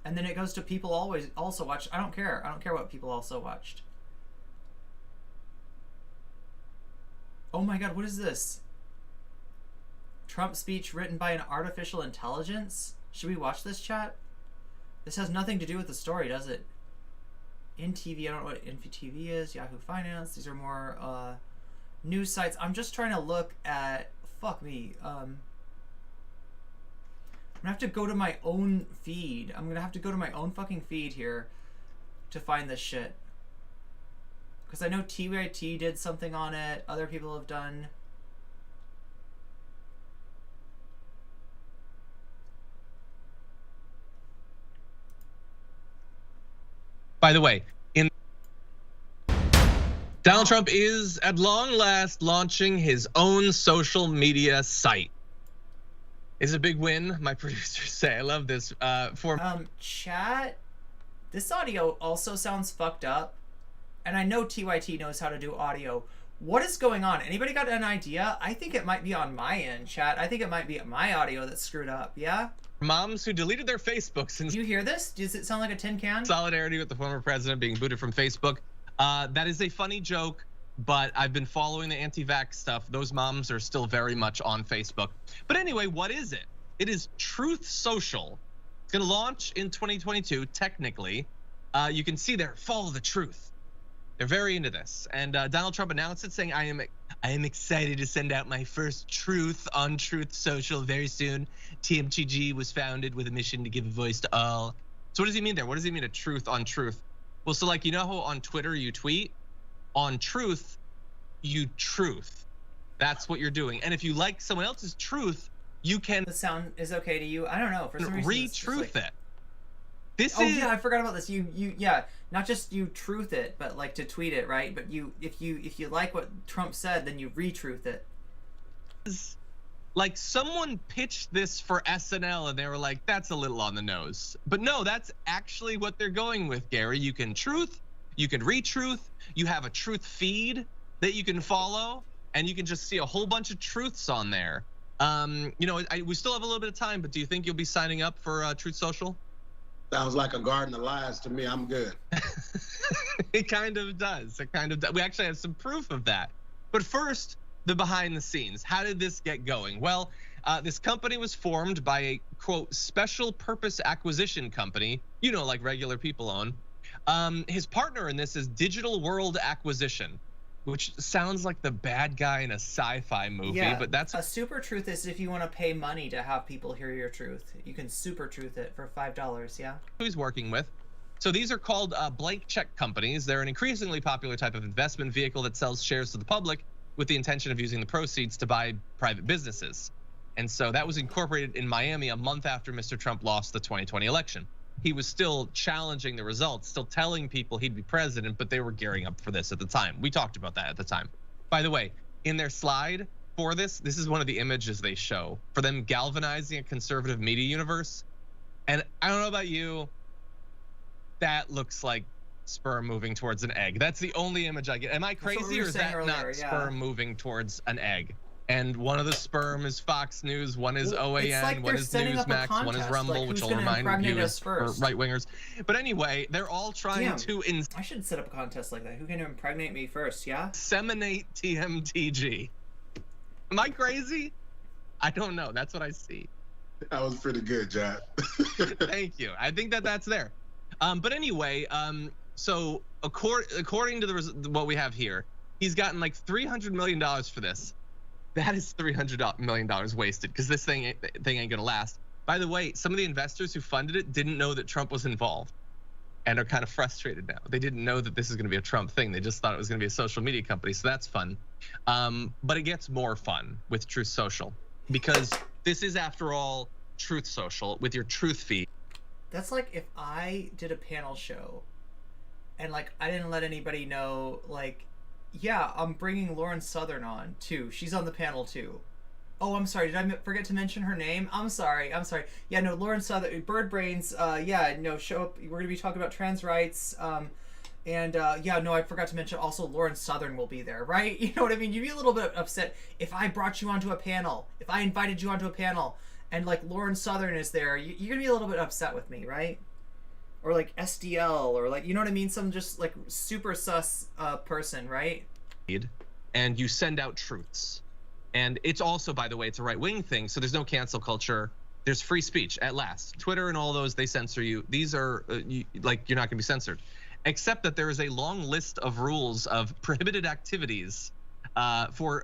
and then it goes to people also watch. I don't care what people also watched. Oh my god, what is this? Trump speech written by an artificial intelligence? Should we watch this, chat? This has nothing to do with the story, does it? InTV, I don't know what InfoTV is. Yahoo Finance, these are more news sites. I'm just trying to look at, fuck me, I'm gonna have to go to my own feed. I'm gonna have to go to my own fucking feed here to find this shit. Because I know TYT did something on it, other people have done. By the way, Donald Trump is at long last launching his own social media site. It's a big win, my producers say. I love this. Chat, this audio also sounds fucked up. And I know TYT knows how to do audio. What is going on? Anybody got an idea? I think it might be on my end, chat. I think it might be my audio that's screwed up, yeah? Moms who deleted their Facebook since... You hear this? Does it sound like a tin can? Solidarity with the former president being booted from Facebook. That is a funny joke, but I've been following the anti-vax stuff. Those moms are still very much on Facebook. But anyway, what is it? It is Truth Social. It's going to launch in 2022, technically. You can see there, follow the truth. They're very into this. And Donald Trump announced it, saying, I am excited to send out my first truth on Truth Social very soon. TMTG was founded with a mission to give a voice to all. So what does he mean there? What does he mean a truth on truth? Well, so like, you know how on Twitter you tweet? On Truth, you truth. That's what you're doing. And if you like someone else's truth, you can... The sound is okay to you? I don't know. For some reason, retruth like... it. This oh is... yeah, I forgot about this. Yeah, not just you truth it, but like to tweet it, right? But if you like what Trump said, then you retruth it. Like someone pitched this for SNL and they were like, that's a little on the nose. But no, that's actually what they're going with, Gary. You can truth, you can retruth, you have a truth feed that you can follow, and you can just see a whole bunch of truths on there. You know, we still have a little bit of time, but do you think you'll be signing up for Truth Social? Sounds like a garden of lies to me. I'm good. It kind of does. It kind of does. We actually have some proof of that. But first, the behind the scenes. How did this get going? Well, this company was formed by a, quote, special purpose acquisition company, you know, like regular people own. His partner in this is Digital World Acquisition, which sounds like the bad guy in a sci-fi movie, yeah, but that's... A super truth is if you want to pay money to have people hear your truth. You can super truth it for $5, yeah? Who he's working with. So these are called blank check companies. They're an increasingly popular type of investment vehicle that sells shares to the public with the intention of using the proceeds to buy private businesses. And so that was incorporated in Miami a month after Mr. Trump lost the 2020 election. He was still challenging the results, still telling people he'd be president, but they were gearing up for this at the time. We talked about that at the time. By the way, in their slide for this is one of the images they show for them galvanizing a conservative media universe. And I don't know about you, that looks like sperm moving towards an egg. That's the only image I get. Am I crazy, or is that not sperm moving towards an egg? And one of the sperm is Fox News, one is OAN, like one is Newsmax, one is Rumble, which will remind you for right-wingers. But anyway, they're all trying to I should set up a contest like that. Who can impregnate me first, yeah? Inseminate TMTG. Am I crazy? I don't know. That's what I see. That was pretty good, Jack. Thank you. I think that's there. But anyway, so according to what we have here, he's gotten like $300 million for this. That is $300 million wasted, because this thing ain't gonna last. By the way, some of the investors who funded it didn't know that Trump was involved and are kind of frustrated now. They didn't know that this is gonna be a Trump thing. They just thought it was gonna be a social media company, so that's fun. But it gets more fun with Truth Social, because this is, after all, Truth Social with your truth feed. That's like if I did a panel show and like I didn't let anybody know, like, yeah, I'm bringing Lauren Southern on too. She's on the panel too. Oh, I'm sorry. Did I forget to mention her name? I'm sorry. Yeah, no, Lauren Southern, Bird Brains. Yeah, no, show up. We're gonna be talking about trans rights. Yeah, no, I forgot to mention also Lauren Southern will be there, right? You know what I mean? You'd be a little bit upset if I brought you onto a panel, if I invited you onto a panel, and like Lauren Southern is there. You're gonna be a little bit upset with me, right? Or like SDL, or like, you know what I mean? Some just like super sus person, right? And you send out truths. And it's also, by the way, it's a right-wing thing, so there's no cancel culture. There's free speech at last. Twitter and all those, they censor you. These are, you're not gonna be censored. Except that there is a long list of rules of prohibited activities for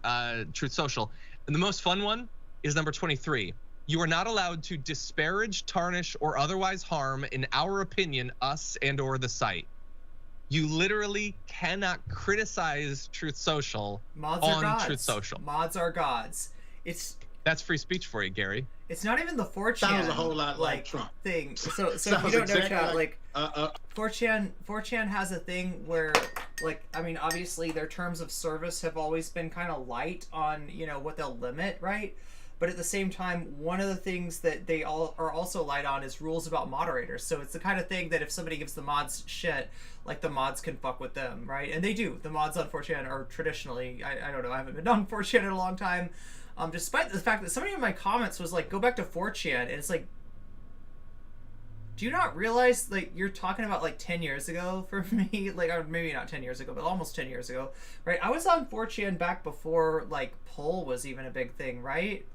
Truth Social. And the most fun one is number 23. You are not allowed to disparage, tarnish, or otherwise harm, in our opinion, us and or the site. You literally cannot criticize Truth Social on Truth Social. Mods are gods. That's free speech for you, Gary. It's not even the 4chan Sounds a whole lot like Trump thing. So if you don't know, chat, like 4chan has a thing where, like, I mean, obviously their terms of service have always been kind of light on, you know, what they'll limit, right? But at the same time, one of the things that they all are also light on is rules about moderators. So it's the kind of thing that if somebody gives the mods shit, like, the mods can fuck with them, right? And they do. The mods on 4chan are traditionally, I don't know, I haven't been on 4chan in a long time. Despite the fact that somebody in my comments was like, go back to 4chan, and it's like, do you not realize, like, you're talking about like 10 years ago for me? Like, or maybe not 10 years ago, but almost 10 years ago, right? I was on 4chan back before, like, poll was even a big thing, right?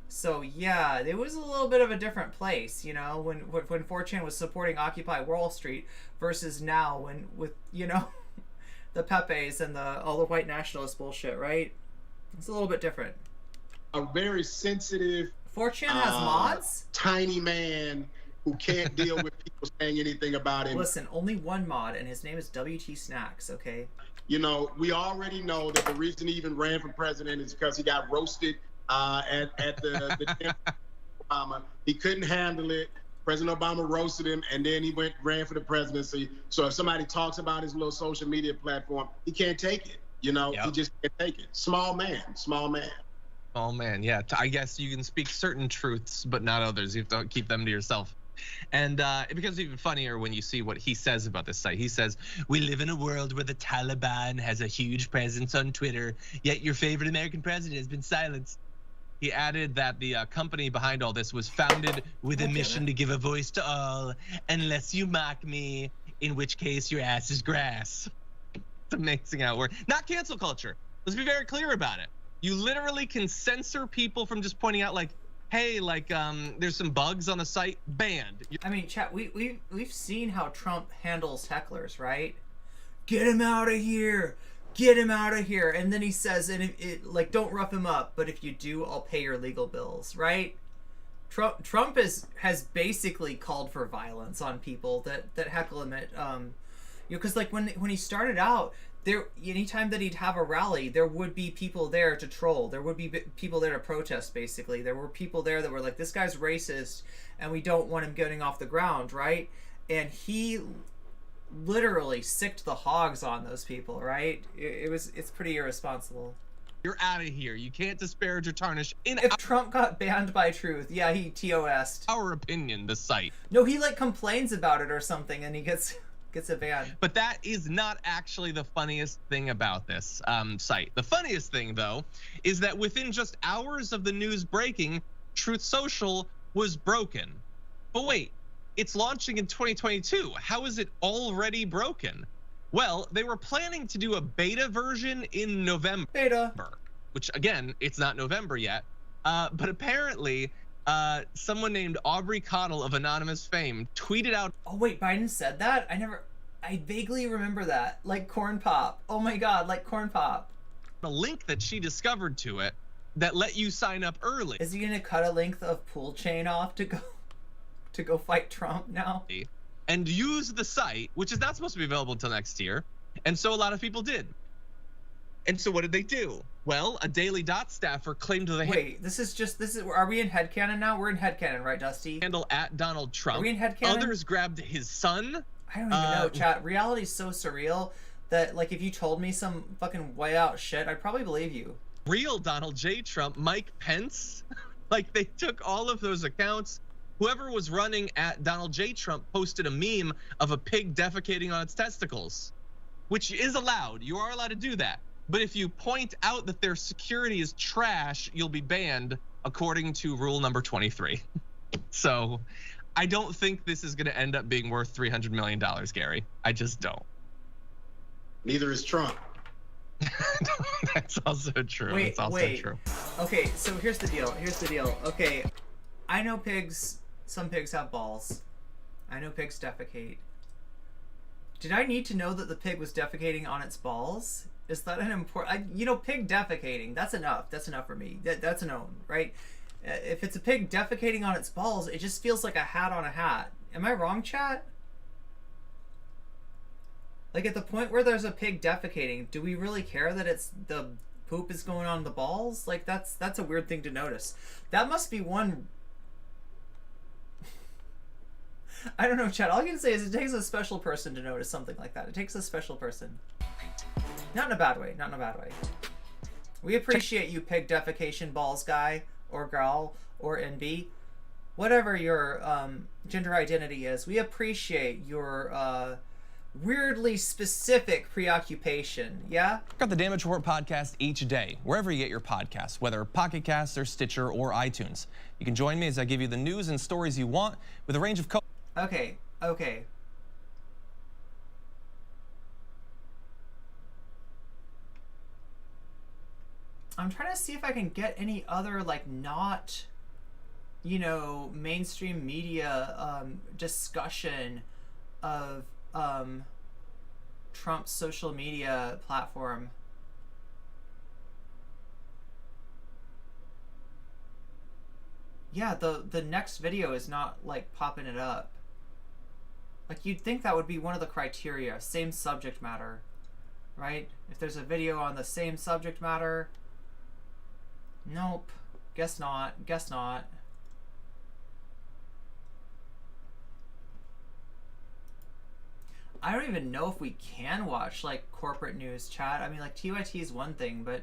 So yeah, it was a little bit of a different place, you know, when 4chan was supporting Occupy Wall Street versus now when with, you know, the Pepes and all the white nationalist bullshit, right? It's a little bit different. A very sensitive 4chan has mods? Tiny man who can't deal with people saying anything about him. Listen, only one mod, and his name is WT Snacks, okay? You know, we already know that the reason he even ran for president is because he got roasted at the Obama. He couldn't handle it. President Obama roasted him, and then he ran for the presidency. So if somebody talks about his little social media platform, he can't take it. You know, He just can't take it. Small man. Oh man, yeah. I guess you can speak certain truths, but not others. You have to keep them to yourself. And it becomes even funnier when you see what he says about this site. He says, "We live in a world where the Taliban has a huge presence on Twitter, yet your favorite American president has been silenced." He added that the company behind all this was founded with a mission to give a voice to all, unless you mock me, in which case your ass is grass. It's amazing how it works. Not cancel culture. Let's be very clear about it. You literally can censor people from just pointing out, like, hey, like, there's some bugs on the site, banned. I mean, chat, we've seen how Trump handles hecklers, right? Get him out of here. Get him out of here. And then he says, and like, don't rough him up, but if you do, I'll pay your legal bills, right? Trump has basically called for violence on people that heckle him at, you know, because like when he started out, anytime that he'd have a rally, there would be people there to troll. There would be people there to protest, basically. There were people there that were like, this guy's racist, and we don't want him getting off the ground, right? And he literally sicked the hogs on those people, right? It's pretty irresponsible. You're out of here. You can't disparage or tarnish. If Trump got banned by Truth, yeah, he TOS'd. Our opinion, the site. No, he like complains about it or something, and he gets Gets a van. But that is not actually the funniest thing about this site. The funniest thing, though, is that within just hours of the news breaking, Truth Social was broken. But wait, it's launching in 2022. How is it already broken? Well, they were planning to do a beta version in November. Beta. Which, again, it's not November yet. But apparently, someone named Aubrey Connell of anonymous fame tweeted out. Oh wait, Biden said that? I vaguely remember that. Like Corn Pop. Oh my God, like Corn Pop. A link that she discovered to it that let you sign up early. Is he gonna cut a length of pool chain off to go fight Trump now? And use the site, which is not supposed to be available until next year. And so a lot of people did. And so what did they do? Well, a Daily Dot staffer claimed to the Wait, are we in headcanon now? We're in headcanon, right, Dusty? handle at Donald Trump. Are we in headcanon? Others grabbed his son. I don't even know, chat. Reality's so surreal that, like, if you told me some fucking way out shit, I'd probably believe you. Real Donald J. Trump, Mike Pence. Like, they took all of those accounts. Whoever was running at Donald J. Trump posted a meme of a pig defecating on its testicles, which is allowed. You are allowed to do that. But if you point out that their security is trash, you'll be banned according to rule number 23. So I don't think this is going to end up being worth $300 million, Gary. I just don't. Neither is Trump. That's also true. Wait, That's also wait. true. Okay, so here's the deal. Okay, I know pigs. Some pigs have balls. I know pigs defecate. Did I need to know that the pig was defecating on its balls? Is that an important... pig defecating, that's enough. That's enough for me. That's a known, right? If it's a pig defecating on its balls, it just feels like a hat on a hat. Am I wrong, chat? Like, at the point where there's a pig defecating, do we really care that it's the poop is going on the balls? Like, that's a weird thing to notice. That must be one... I don't know, chat. All I can say is it takes a special person to notice something like that. It takes a special person. Not in a bad way. Not in a bad way. We appreciate you, pig defecation balls guy or girl or NB. Whatever your gender identity is, we appreciate your weirdly specific preoccupation. Yeah? Got the Damage Report podcast each day, wherever you get your podcasts, whether Pocket Casts or Stitcher or iTunes. You can join me as I give you the news and stories you want with a range of Okay. I'm trying to see if I can get any other, like, not, mainstream media discussion of Trump's social media platform. Yeah, the next video is not, like, popping it up. Like, you'd think that would be one of the criteria, same subject matter, right? If there's a video on the same subject matter... Nope. Guess not. I don't even know if we can watch, like, corporate news, chat. I mean, like, TYT is one thing, but...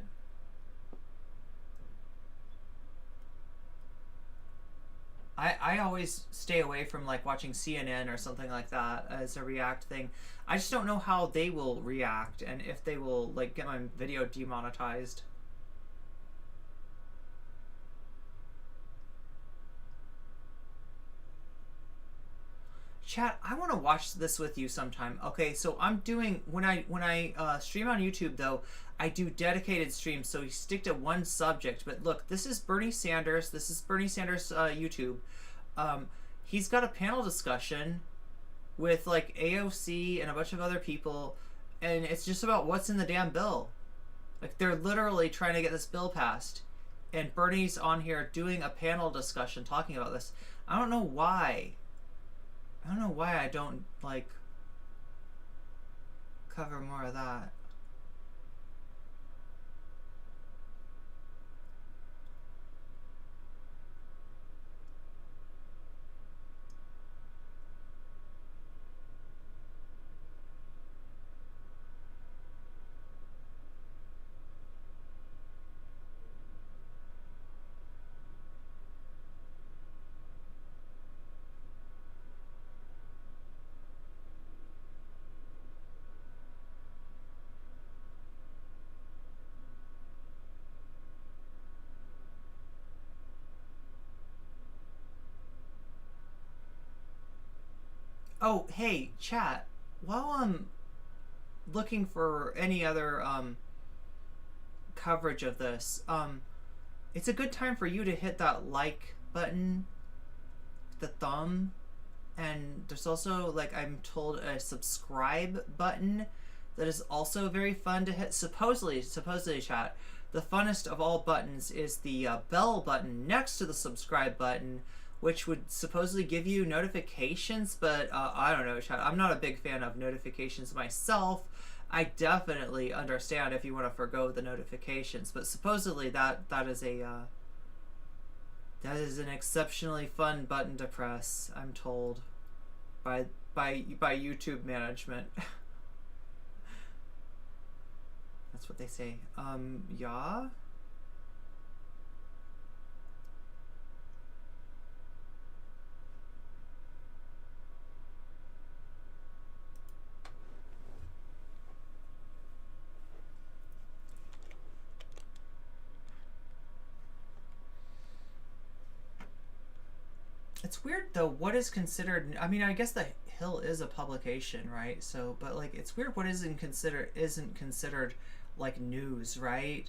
I always stay away from, like, watching CNN or something like that as a react thing. I just don't know how they will react and if they will, like, get my video demonetized. Chat, I want to watch this with you sometime. Okay, so I'm doing when I stream on YouTube though, I do dedicated streams, so we stick to one subject. But look, this is Bernie Sanders. This is Bernie Sanders YouTube. He's got a panel discussion with like AOC and a bunch of other people, and it's just about what's in the damn bill. Like they're literally trying to get this bill passed, and Bernie's on here doing a panel discussion talking about this. I don't know why. I don't, like, cover more of that. Oh, hey, chat. While I'm looking for any other coverage of this, it's a good time for you to hit that like button, the thumb, and there's also, like, I'm told, a subscribe button that is also very fun to hit. Supposedly, chat, the funnest of all buttons is the bell button next to the subscribe button, which would supposedly give you notifications, but I don't know, chat. I'm not a big fan of notifications myself. I definitely understand if you want to forgo the notifications, but supposedly that is an exceptionally fun button to press, I'm told, by YouTube management. That's what they say. Yeah. It's weird though, what is considered, I mean, I guess the Hill is a publication, right? So, but like, it's weird what isn't considered like news, right?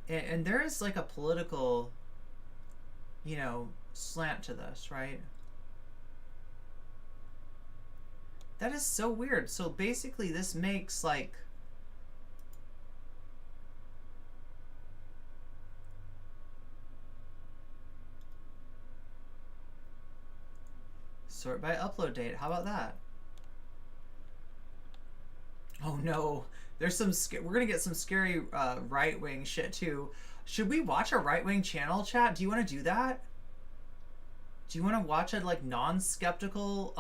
And there is like a political, you know, slant to this, right? That is so weird. So basically this makes like, sort by upload date. How about that? Oh no, there's some. We're gonna get some scary right-wing shit too. Should we watch a right-wing channel, chat? Do you want to do that? Do you want to watch a like non-skeptical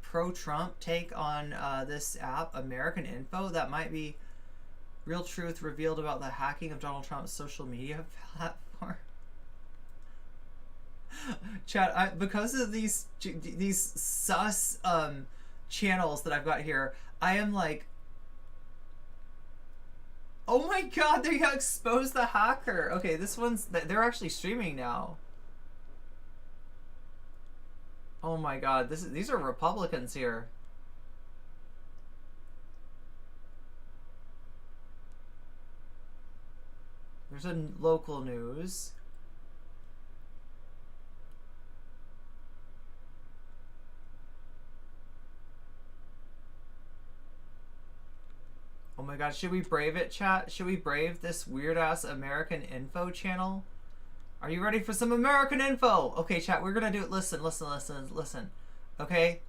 pro-Trump take on this app, American Info? That might be real truth revealed about the hacking of Donald Trump's social media platform. Chat, because of these sus channels that I've got here, I am like, oh my god, they exposed the hacker. Okay, this one's, they're actually streaming now. Oh my god, these are Republicans here. There's a local news. Oh my god, should we brave it, chat? Should we brave this weird-ass American Info channel? Are you ready for some American Info? Okay, chat, we're gonna do it. Listen. Okay?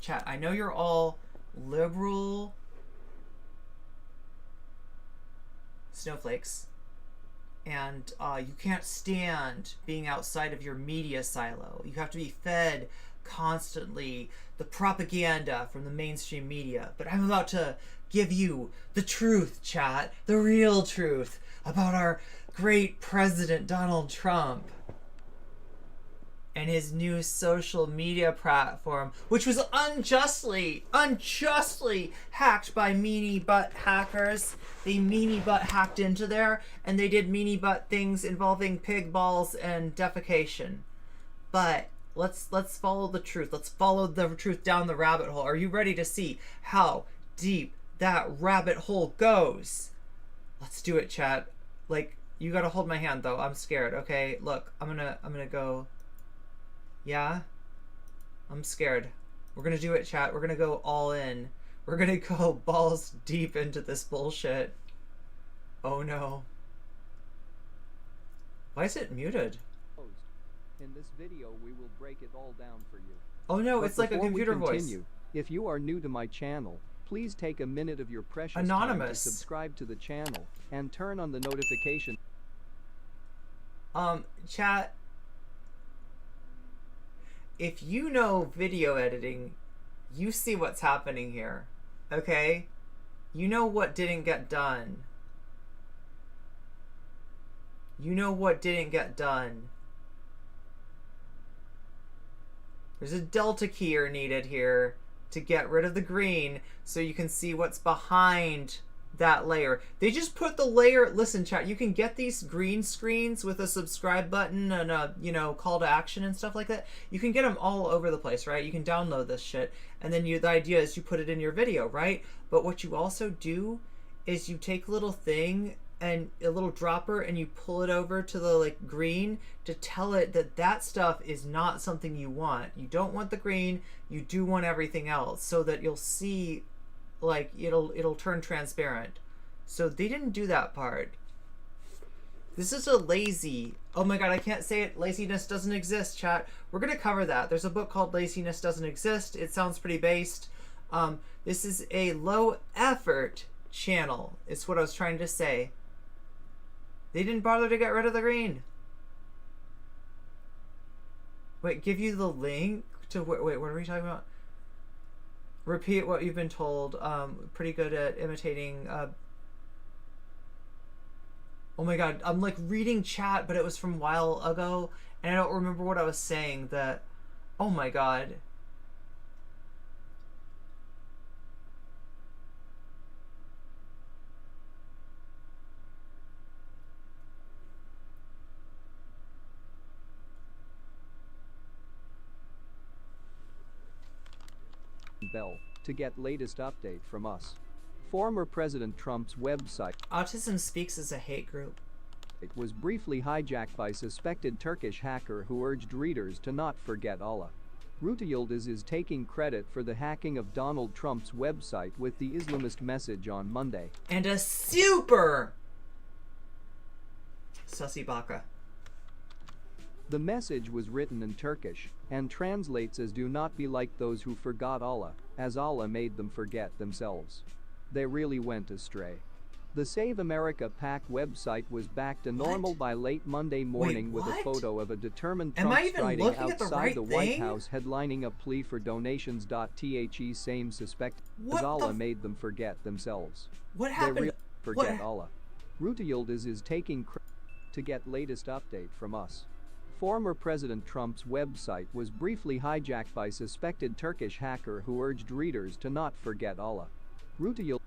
Chat, I know you're all liberal snowflakes, and you can't stand being outside of your media silo. You have to be fed constantly the propaganda from the mainstream media. But I'm about to give you the truth, chat, the real truth about our great president Donald Trump and his new social media platform, which was unjustly hacked by meanie butt hackers. They meanie butt hacked into there, and they did meanie butt things involving pig balls and defecation. But let's follow the truth. Let's follow the truth down the rabbit hole. Are you ready to see how deep that rabbit hole goes? Let's do it, chat. Like, you gotta hold my hand though. I'm scared. Okay, look, I'm gonna go. Yeah, I'm scared. We're gonna do it, chat. We're gonna go all in. We're gonna go balls deep into this bullshit. Oh no. Why is it muted? In this video, we will break it all down for you. Oh no, it's like a computer voice. If you are new to my channel, please take a minute of your precious time to subscribe to the channel and turn on the notification. Chat, if you know video editing, you see what's happening here, okay? You know what didn't get done. You know what didn't get done. There's a delta keyer needed here to get rid of the green so you can see what's behind that layer. They just put the layer. Listen, chat, you can get these green screens with a subscribe button and a, you know, call to action and stuff like that. You can get them all over the place, right? You can download this shit, and then the idea is you put it in your video, right? But what you also do is you take a little thing and a little dropper and you pull it over to the like green to tell it that that stuff is not something you want. You don't want the green, you do want everything else, so that you'll see, like, it'll turn transparent. So they didn't do that part. This is a lazy, oh my god, I can't say it, laziness doesn't exist, chat. We're gonna cover that. There's a book called Laziness Doesn't Exist. It sounds pretty based. This is a low effort channel, is what I was trying to say. They didn't bother to get rid of the green. Wait, give you the link to, wait, what are we talking about? Repeat what you've been told. Pretty good at imitating. Oh my god, I'm like reading chat, but it was from a while ago, and I don't remember what I was saying. That, oh my god. Bell to get latest update from us. Former President Trump's website Autism Speaks is a hate group. It was briefly hijacked by suspected Turkish hacker who urged readers to not forget Allah. Ruta Yildiz is taking credit for the hacking of Donald Trump's website with the Islamist message on Monday. And a super sussy baka. The message was written in Turkish and translates as "Do not be like those who forgot Allah, as Allah made them forget themselves. They really went astray." The Save America PAC website was back to normal by late Monday morning with a photo of a determined Trump striding outside the White House headlining a plea for donations. The same suspect as Allah made them forget themselves. What happened? They really forget Allah. Ruta Yildiz is taking credit to get latest update from us. Former President Trump's website was briefly hijacked by suspected Turkish hacker who urged readers to not forget Allah. Ruta Yildiz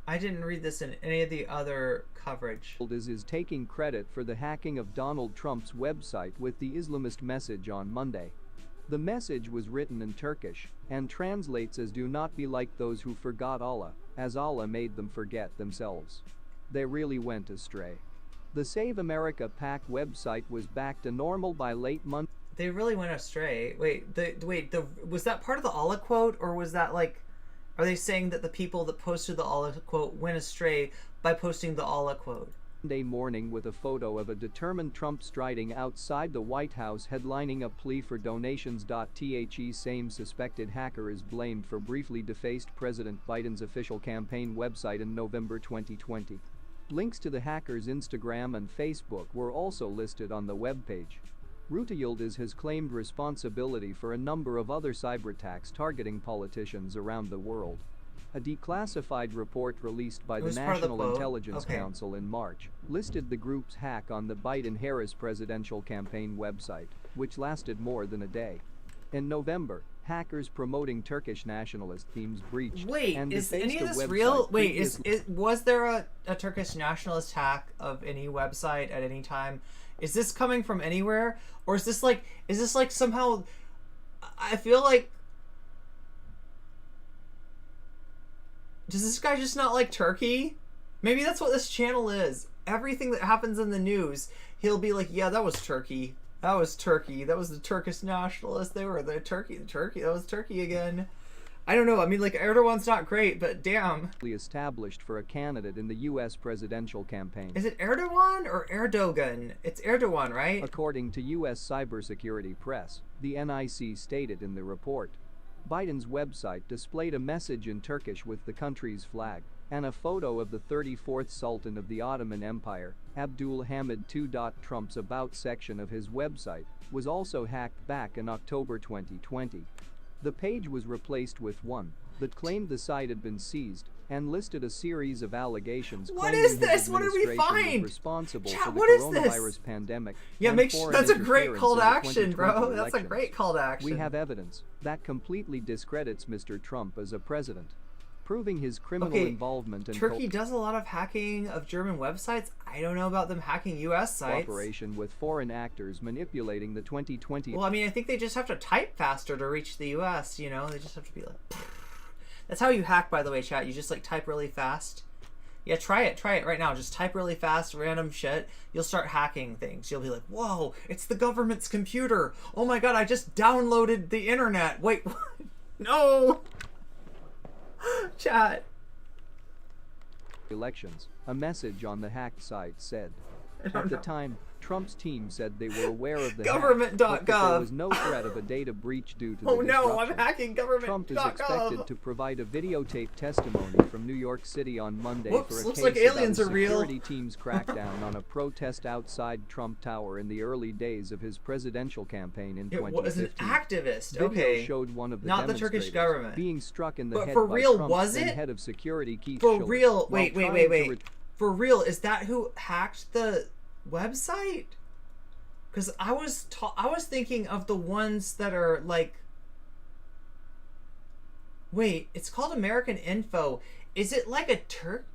I didn't read this in any of the other coverage. Is taking credit for the hacking of Donald Trump's website with the Islamist message on Monday. The message was written in Turkish and translates as "Do not be like those who forgot Allah, as Allah made them forget themselves. They really went astray." The Save America PAC website was back to normal by late Monday. They really went astray. Wait, was that part of the Allah quote, or was that like, are they saying that the people that posted the Allah quote went astray by posting the Allah quote? Monday morning with a photo of a determined Trump striding outside the White House headlining a plea for donations. The same suspected hacker is blamed for briefly defaced President Biden's official campaign website in November 2020. Links to the hacker's Instagram and Facebook were also listed on the webpage. Ruta Yildiz has claimed responsibility for a number of other cyberattacks targeting politicians around the world. A declassified report released by the National Intelligence Council in March listed the group's hack on the Biden-Harris presidential campaign website, which lasted more than a day. In November, hackers promoting Turkish nationalist themes breached and is defaced any of a this website. real? Wait, was there a Turkish nationalist hack of any website at any time? Is this coming from anywhere, or is this like somehow? I feel like, does this guy just not like Turkey? Maybe that's what this channel is. Everything that happens in the news, he'll be like, "Yeah, that was Turkey. That was Turkey. That was the Turkish nationalists. They were the Turkey. That was Turkey again." I don't know. I mean, like, Erdogan's not great, but damn. Established for a candidate in the U.S. presidential campaign. Is it Erdogan or Erdogan? It's Erdogan, right? According to U.S. cybersecurity press, the NIC stated in the report, Biden's website displayed a message in Turkish with the country's flag and a photo of the 34th Sultan of the Ottoman Empire, Abdul Hamid II. Trump's About section of his website was also hacked back in October 2020. The page was replaced with one that claimed the site had been seized and listed a series of allegations. What is this? What did we find? Responsible Chat, for the what is coronavirus this? pandemic. Yeah, make sure that's a great call to action, bro. That's a great call to action. We have evidence that completely discredits Mr. Trump as a president. proving his criminal involvement and Turkey does a lot of hacking of German websites. I don't know about them hacking U.S. sites. cooperation with foreign actors manipulating the 2020. Well, I mean, I think they just have to type faster to reach the U.S., you know? They just have to be like... That's how you hack, by the way, chat. You just, like, type really fast. Yeah, try it right now. Just type really fast, random shit. You'll start hacking things. You'll be like, whoa, it's the government's computer. Oh my god, I just downloaded the internet. Wait, what? No! Chat. Elections. A message on the hacked site said. At the time, Trump's team said they were aware of the Government.gov. hack, but that there was no threat of a data breach due to the disruption. Oh no, I'm hacking government.gov. Trump is expected to provide a videotaped testimony from New York City on Monday Whoops, for a looks case like aliens about are real. security team's crackdown on a protest outside Trump Tower in the early days of his presidential campaign in 2015. It was an activist, Video okay. showed one of the not the Turkish government. being struck in the But head for by real, Trump's was then it? head of security Keith For Schiller, real, while wait. trying to For real, is that who hacked the website? Because I was thinking of the ones that are like... Wait, it's called American Info. Is it like a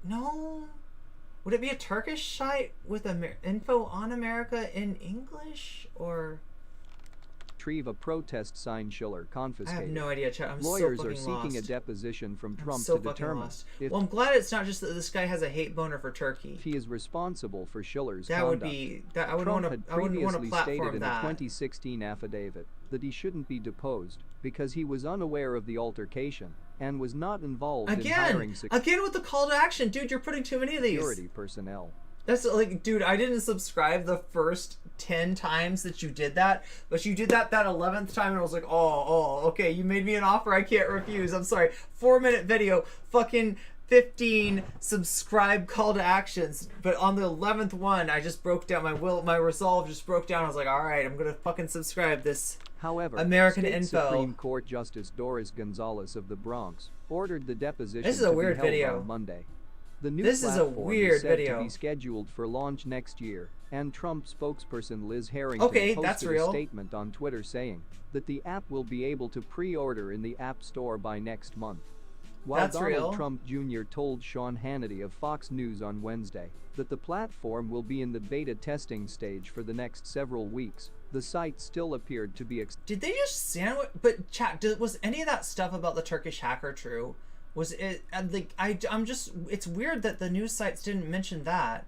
No. Would it be a Turkish site with info on America in English? Or... retrieve a protest sign Schiller confiscated. I have no idea, chat. I'm Lawyers so fucking are seeking lost. a deposition from Trump so to determine lost. if Well, I'm glad it's not just that this guy has a hate boner for Turkey. he is responsible for Schiller's That conduct. would be that I would Trump want to. had I wouldn't want to previously stated platform in that. a 2016 affidavit that he shouldn't be deposed because he was unaware of the altercation and was not involved in hiring Again with the call to action, dude. You're putting too many of these. security personnel. That's like, dude, I didn't subscribe the first 10 times that you did that, but you did that 11th time, and I was like, oh, okay, you made me an offer I can't refuse. I'm sorry. 4-minute video, fucking 15 subscribe call to actions, but on the 11th one, I just broke down my resolve just broke down. I was like, all right, I'm gonna fucking subscribe this. However, American State Info. Supreme Court Justice Doris Gonzalez of the Bronx ordered the deposition This is a to weird be held video. on Monday. The new This is a platform weird said video. to be scheduled for launch next year, and Trump spokesperson Liz Harrington Okay, posted that's a real. statement on Twitter saying that the app will be able to pre-order in the App Store by next month. While That's Donald real. Trump Jr. told Sean Hannity of Fox News on Wednesday that the platform will be in the beta testing stage for the next several weeks, the site still appeared to be Did they just sandwich? But chat, was any of that stuff about the Turkish hacker true? Was it like I'm just? It's weird that the news sites didn't mention that.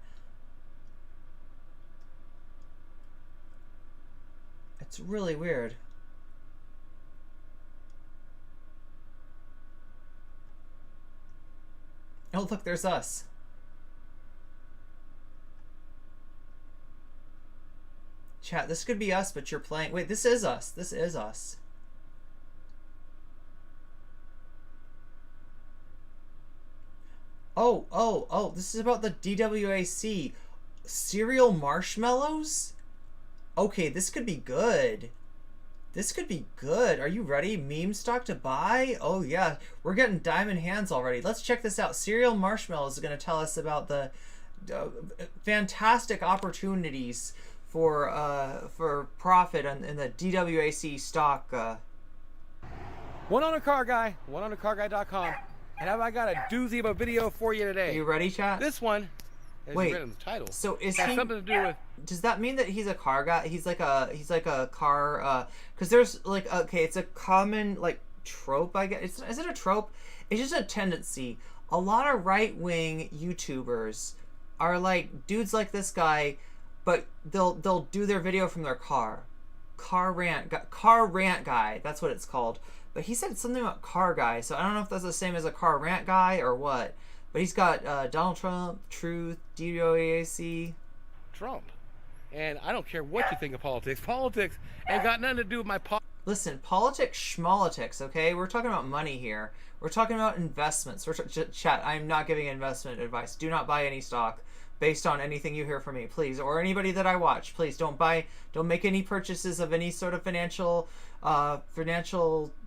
It's really weird. Oh look, there's us. Chat, this could be us, but you're playing. Wait, this is us. This is us. Oh, this is about the DWAC. Cereal marshmallows? Okay, this could be good. This could be good. Are you ready? Meme stock to buy? Oh yeah, we're getting diamond hands already. Let's check this out. Cereal marshmallows is going to tell us about the fantastic opportunities for profit in the DWAC stock. One on a car guy, one on a carguy.com. And have I got a doozy of a video for you today? Are you ready, chat? This one, as Wait, you read in the title, so is has he something to do with. Does that mean that he's a car guy? He's like a car because there's like, okay, it's a common like trope, I guess. Is it a trope? It's just a tendency. A lot of right-wing YouTubers are like dudes like this guy, but they'll do their video from their car. Car rant guy. That's what it's called. But he said something about car guy, so I don't know if that's the same as a car rant guy or what. But he's got Donald Trump, Truth, DWAC. Trump. And I don't care what you think of politics. Politics ain't got nothing to do with my Listen, politics, schmolitics, okay? We're talking about money here. We're talking about investments. Chat, I'm not giving investment advice. Do not buy any stock based on anything you hear from me, please. Or anybody that I watch, please. Don't make any purchases of any sort of financial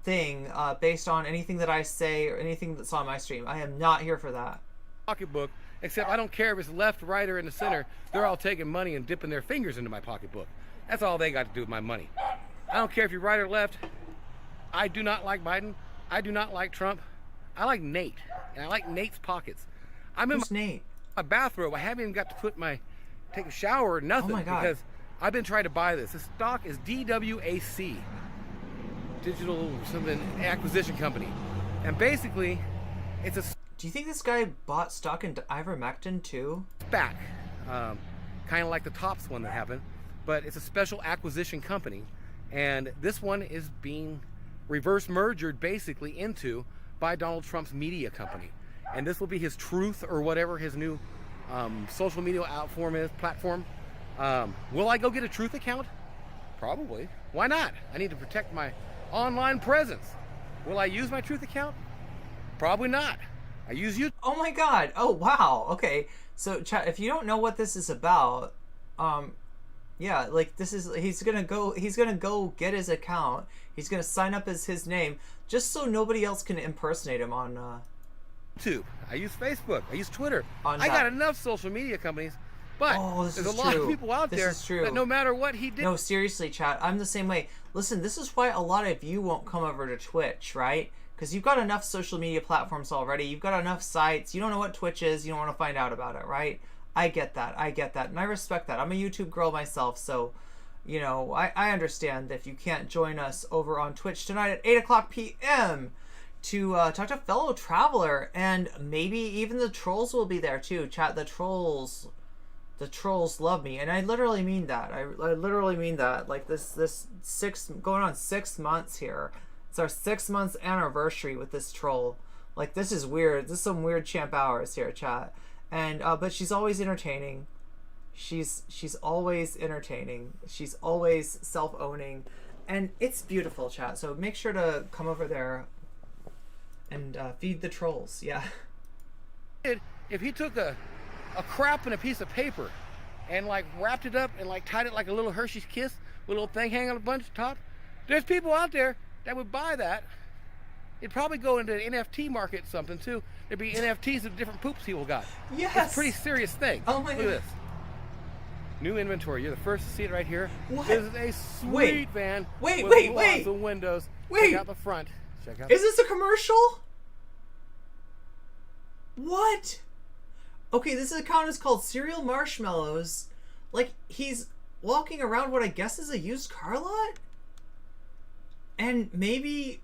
thing based on anything that I say or anything that's on my stream. I am not here for that. pocketbook, except I don't care if it's left, right, or in the center. They're all taking money and dipping their fingers into my pocketbook. That's all they got to do with my money. I don't care if you're right or left. I do not like Biden. I do not like Trump. I like Nate, and I like Nate's pockets. I'm in Who's Nate? my bathrobe. I haven't even got to take a shower or nothing Oh my God. because I've been trying to buy this. This stock is DWAC, Digital something acquisition company, and basically, it's a Do you think this guy bought stock in ivermectin too? SPAC, kind of like the Tops one that happened, but it's a special acquisition company, and this one is being reverse mergered basically into by Donald Trump's media company, and this will be his Truth or whatever his new social media platform. Will I go get a Truth account? Probably. Why not? I need to protect my online presence. Will I use my Truth account? Probably not. I use YouTube. Oh my God. Oh wow. Okay. So chat, if you don't know what this is about, yeah, like he's gonna go get his account. He's gonna sign up as his name just so nobody else can impersonate him on YouTube. I use Facebook. I use Twitter. On I got that. enough social media companies, but This there's is a lot true. of people out This there is true. that no matter what he did. No, seriously, chat. I'm the same way. Listen, this is why a lot of you won't come over to Twitch, right? Because you've got enough social media platforms already. You've got enough sites. You don't know what Twitch is. You don't want to find out about it, right? I get that. I get that. And I respect that. I'm a YouTube girl myself, so, you know, I understand if you can't join us over on Twitch tonight at 8 o'clock p.m. to talk to fellow traveler. And maybe even the trolls will be there, too. Chat, the trolls love me. And I literally mean that. I literally mean that. Like, going on 6 months here. It's our 6 months anniversary with this troll. Like, this is weird. This is some weird champ hours here, chat. And but she's always entertaining. She's always entertaining. She's always self-owning, and it's beautiful, chat. So make sure to come over there and feed the trolls. Yeah. If he took a crap in a piece of paper and like wrapped it up and like tied it like a little Hershey's Kiss, with a little thing hanging on a bunch of top, there's people out there that would buy that. It'd probably go into an NFT market something too. There'd be NFTs of different poops people got. Yes. It's a pretty serious thing. Oh my Look God. at this. New inventory. You're the first to see it right here. What? This is a sweet Wait. van. Wait, with wait, lots wait. of windows. Wait. Check out the front. Check out. Is this a commercial? What? Okay, this account is called Cereal Marshmallows. Like, he's walking around what I guess is a used car lot? And maybe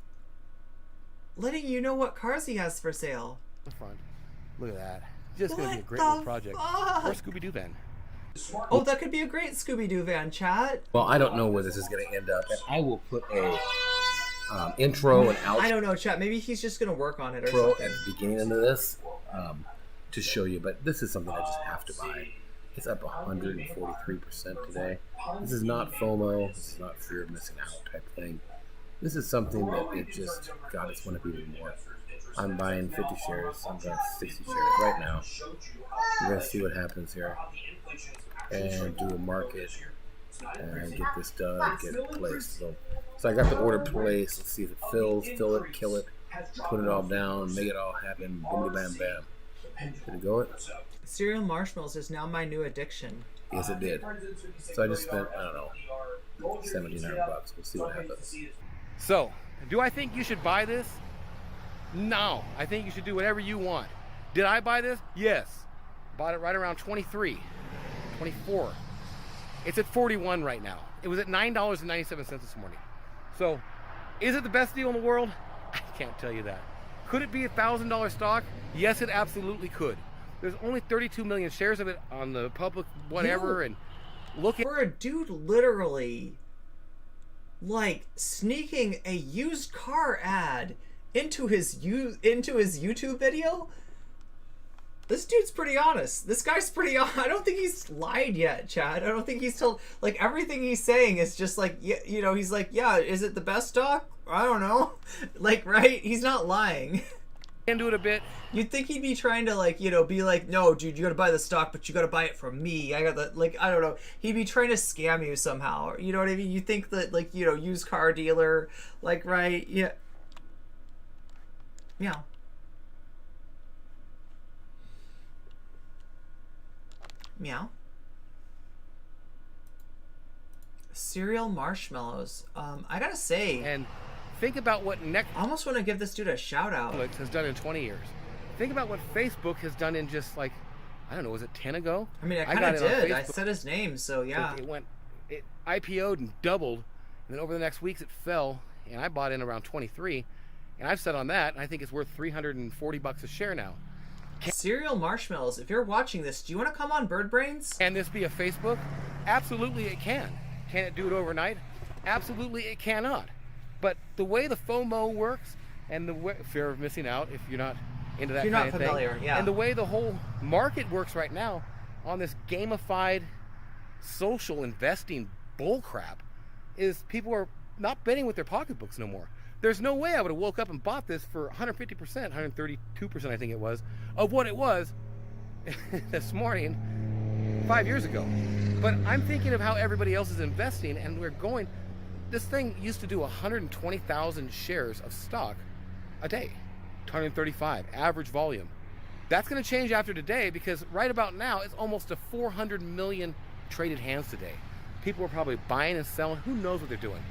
letting you know what cars he has for sale. The front. Look at that. Just gonna be a What great the little project. fuck? Or Scooby-Doo van. Oh, that could be a great Scooby-Doo van, chat. Well, I don't know where this is going to end up, and I will put a intro and outro I don't know, chat. Maybe he's just gonna work on it or at something. the beginning of this to show you, but this is something I just have to buy. It's up 143% today. This is not FOMO. This is not fear of missing out type thing. This is something that it just, God, it's want to be even more. I'm buying 50 shares. I'm buying 60 shares right now. We're going to see what happens here. And do a market and get this done, get it placed. So I got the order placed. Let's see if it fills, fill it, kill it, put it all down, make it all happen. Boom, bam, bam. Did it go? Cereal Marshmallows is now my new addiction. Yes, it did. So I just spent, I don't know, $1,700. We'll see what happens. So, do I think you should buy this? No. I think you should do whatever you want. Did I buy this? Yes. Bought it right around 23, 24. It's at 41 right now. It was at $9.97 this morning. So, is it the best deal in the world? I can't tell you that. Could it be $1,000 stock? Yes, it absolutely could. There's only 32 million shares of it on the public whatever, and look at For a dude literally like sneaking a used car ad into his YouTube video. This dude's pretty honest. This guy's pretty I don't think he's lied yet, Chad. I don't think he's told, like, everything he's saying is just like, yeah, you know, he's like, yeah, is it the best stock? I don't know. Like, right? He's not lying. into it a bit. You'd think he'd be trying to, like, you know, be like, no, dude, you gotta buy the stock, but you gotta buy it from me. I got the, like, I don't know. He'd be trying to scam you somehow. You know what I mean? You think that, like, you know, used car dealer, like, right? Yeah. Meow. Meow. Cereal Marshmallows. I gotta say, And Think about what I almost want to give this dude a shout out. Netflix has done in 20 years. Think about what Facebook has done in just like, I don't know, was it 10 ago? I mean, I kind of did. I said his name, so yeah. It IPO'd and doubled, and then over the next weeks it fell, and I bought in around 23, and I've said on that, I think it's worth $340 a share now. Cereal Marshmallows, if you're watching this, do you want to come on Bird Brains? Can this be a Facebook? Absolutely it can. Can it do it overnight? Absolutely it cannot. But the way the FOMO works, and the fear of missing out if you're not into that kind of thing. If you're not familiar, yeah. And the way the whole market works right now on this gamified social investing bullcrap is people are not betting with their pocketbooks no more. There's no way I would have woke up and bought this for 150%, 132% I think it was, of what it was this morning 5 years ago. But I'm thinking of how everybody else is investing, and we're going, this thing used to do 120,000 shares of stock a day, 135, average volume. That's going to change after today, because right about now it's almost a 400 million traded hands today. People are probably buying and selling. Who knows what they're doing?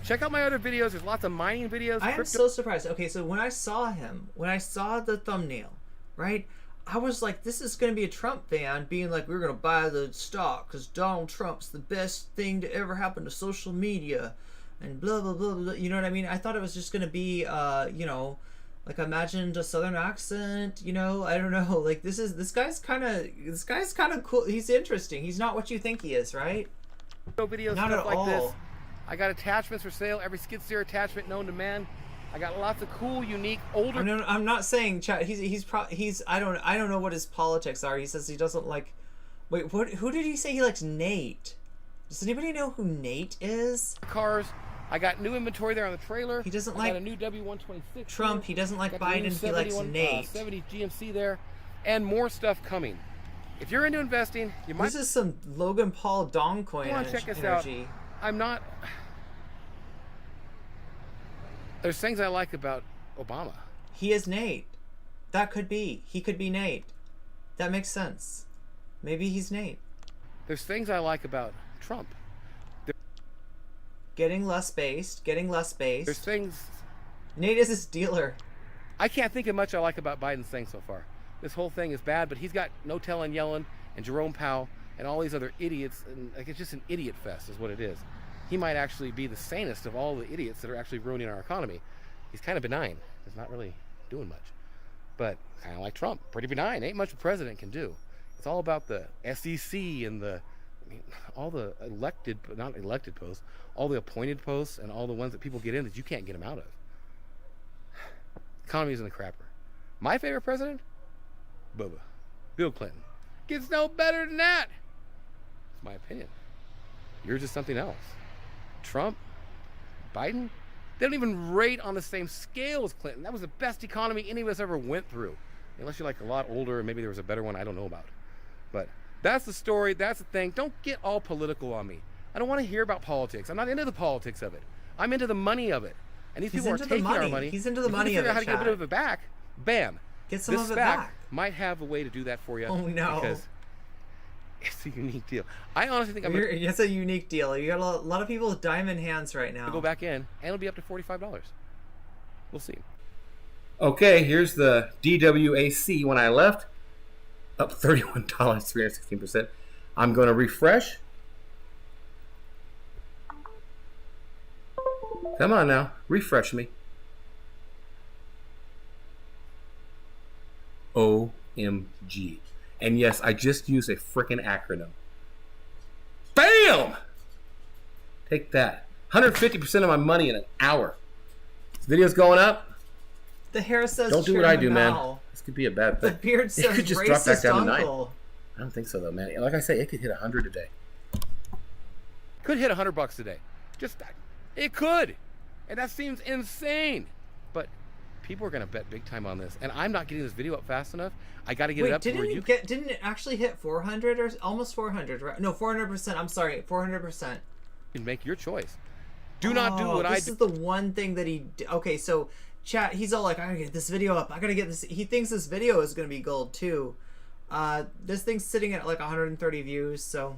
Check out my other videos. There's lots of mining videos. I am so surprised. Okay, so when I saw him, when I saw the thumbnail, right, I was like, this is going to be a Trump fan being like, we're going to buy the stock because Donald Trump's the best thing to ever happen to social media and blah, blah, blah, blah. You know what I mean? I thought it was just going to be, you know, like imagined a Southern accent, you know, I don't know. Like this guy's kind of cool. He's interesting. He's not what you think he is, right? Videos, not stuff at like all. This. I got attachments for sale. Every skid steer attachment known to man. I got lots of cool, unique, older. I'm not saying Chad. He's I don't know what his politics are. He says he doesn't like. Wait, what? Who did he say he likes? Nate. Does anybody know who Nate is? Cars. I got new inventory there on the trailer. He doesn't I like got a new W126. Trump. He doesn't like Biden. He likes Nate. 70 GMC there, and more stuff coming. If you're into investing, you might. This is some Logan Paul Dongcoin Come on, check this energy. out. I'm not. There's things I like about Obama. He is Nate. That could be. He could be Nate. That makes sense. Maybe he's Nate. There's things I like about Trump. Getting less based. There's things. Nate is his dealer. I can't think of much I like about Biden's thing so far. This whole thing is bad, but he's got no telling Yellen and Jerome Powell and all these other idiots, and like it's just an idiot fest is what it is. He might actually be the sanest of all the idiots that are actually ruining our economy. He's kind of benign. He's not really doing much. But kind of like Trump, pretty benign. Ain't much a president can do. It's all about the SEC and all the elected, but not elected posts, all the appointed posts and all the ones that people get in that you can't get them out of. Economy's in the crapper. My favorite president? Bubba. Bill Clinton. Gets no better than that. It's my opinion. Yours is something else. Trump, Biden, they don't even rate on the same scale as Clinton. That was the best economy any of us ever went through. Unless you're like a lot older and maybe there was a better one I don't know about. But that's the story, that's the thing. Don't get all political on me. I don't want to hear about politics. I'm not into the politics of it. I'm into the money of it. And these people are taking our money. He's into the money of it, how to get a bit of it back, bam. Get some of it back. Might have a way to do that for you. Oh no. Because it's a unique deal. I honestly think it's a unique deal. You got a lot of people with diamond hands right now. Go back in, and it'll be up to $45. We'll see. Okay, here's the DWAC when I left. Up $31, 316%. I'm going to refresh. Come on now, refresh me. OMG. And yes, I just used a frickin' acronym. BAM! Take that. 150% of my money in an hour. This video's going up. The hair says don't do what I do, man. This could be a bad thing. The beard says it could just drop back down to 9. I don't think so though, man. Like I say, it could hit 100 a day. Could hit $100 a day. Just it could. And that seems insane. But people are going to bet big time on this. And I'm not getting this video up fast enough. I got to get it up to where didn't it actually hit 400 or almost 400, right? No, 400%. I'm sorry, 400%. You can make your choice. Do not do what I do. This is the one thing that he okay, so chat, he's all like, I gotta get this video up. I gotta get this. He thinks this video is gonna be gold too. This thing's sitting at like 130 views, so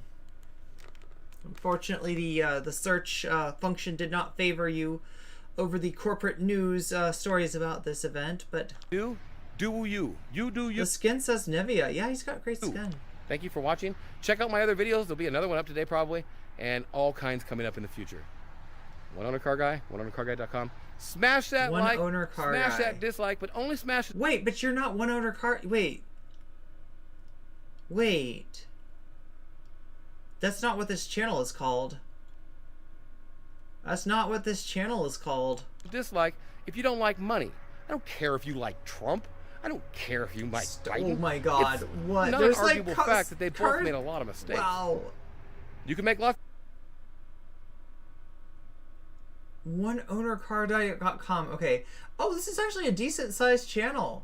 unfortunately the search function did not favor you. over the corporate news stories about this event, but Do you. You do you. the skin says Nivea. Yeah, he's got great skin. Thank you for watching. Check out my other videos. There'll be another one up today probably, and all kinds coming up in the future. One Owner Car Guy, oneownercarguy.com. Smash that One like, Owner Car smash Guy. that dislike, but only smash it. Wait, but you're not One Owner Car. Wait. That's not what this channel is called. That's not what this channel is called. Dislike if you don't like money. I don't care if you like Trump. I don't care if you like Biden. Oh my God! It's What? not There's an arguable like fact that they both made a lot of mistakes. Wow. You can make lots. OneOwnerCarDiet.com. Okay. Oh, this is actually a decent sized channel.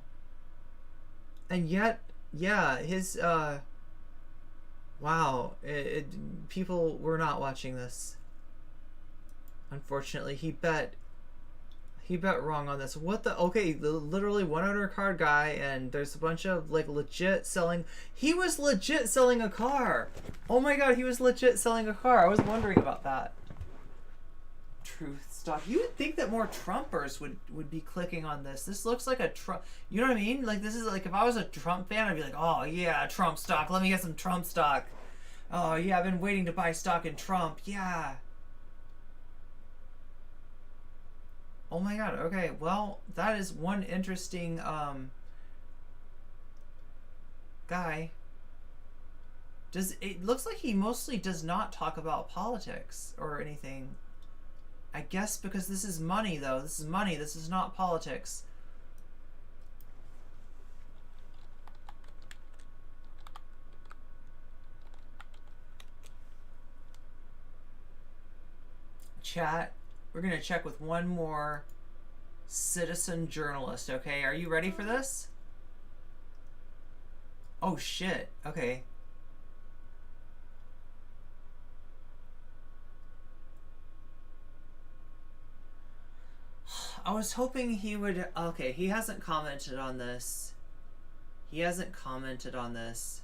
And yet, yeah, his wow, people were not watching this. Unfortunately, he bet wrong on this. What the? Okay, literally One Owner Car Guy, and there's a bunch of like legit selling. He was legit selling a car. Oh my God, he was legit selling a car. I was wondering about that. Truth stuff. You would think that more Trumpers would be clicking on this. This looks like a Trump. You know what I mean? Like, this is like, if I was a Trump fan, I'd be like, oh yeah, Trump stock. Let me get some Trump stock. Oh yeah, I've been waiting to buy stock in Trump. Yeah. Oh my God. Okay. Well, that is one interesting guy. It looks like he mostly does not talk about politics or anything. I guess because this is money, though. This is money. This is not politics. Chat, we're going to check with one more citizen journalist, okay? Are you ready for this? Oh, shit. Okay. I was hoping he would... Okay, he hasn't commented on this. He hasn't commented on this.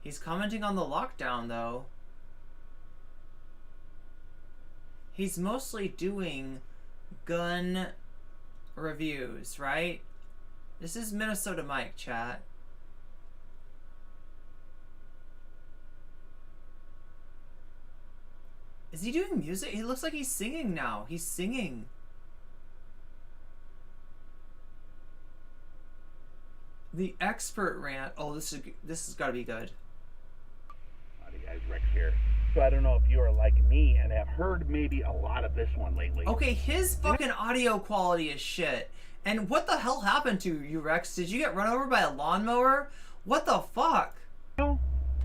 He's commenting on the lockdown, though. He's mostly doing gun reviews, right? This is Minnesota Mike, chat. Is he doing music? He looks like he's singing now. He's singing. The expert rant. Oh, this has got to be good. Howdy guys, Rex here. So I don't know if you are like me and have heard maybe a lot of this one lately. Okay, his fucking audio quality is shit. And what the hell happened to you, Rex? Did you get run over by a lawnmower? What the fuck? No,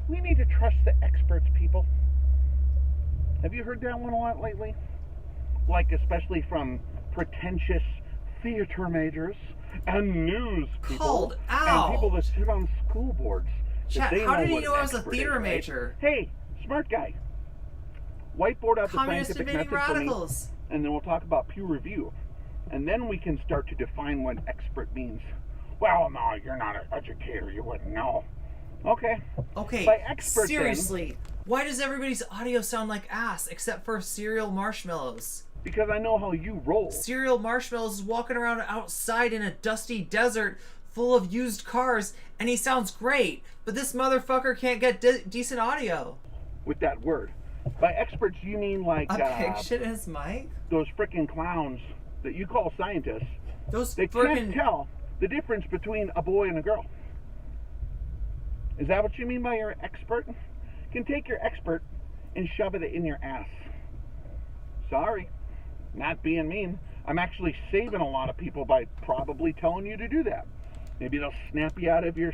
we need to trust the experts, people. Have you heard that one a lot lately? Like, especially from pretentious theater majors and news people. Called out. And people that sit on school boards. Chat, how did he know I was a theater major? Hey, smart guy. Whiteboard out the Communist scientific debating method radicals. for me, and then we'll talk about peer review. And then we can start to define what expert means. Well, no, you're not an educator. You wouldn't know. Okay. Okay, By expert, seriously. then, why does everybody's audio sound like ass except for Cereal Marshmallows? because I know how you roll. Cereal Marshmallows is walking around outside in a dusty desert full of used cars, and he sounds great, but this motherfucker can't get decent audio. With that word. By experts, you mean like A pig shit in his mic? those frickin' clowns that you call scientists. Those They frickin' can't tell the difference between a boy and a girl. Is that what you mean by your expert? You can take your expert and shove it in your ass. Sorry, not being mean. I'm actually saving a lot of people by probably telling you to do that. Maybe they'll snap you out of your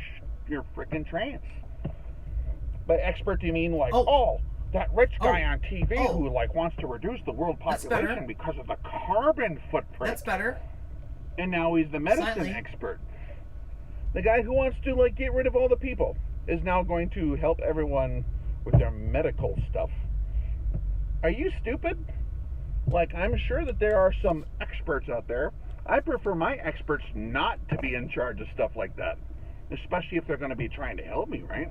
frickin' trance. By expert, do you mean like, oh that rich guy on TV who like wants to reduce the world population because of the carbon footprint? That's better. And now he's the medicine expert. The guy who wants to like get rid of all the people is now going to help everyone with their medical stuff. Are you stupid? Like, I'm sure that there are some experts out there. I prefer my experts not to be in charge of stuff like that, especially if they're going to be trying to help me, right?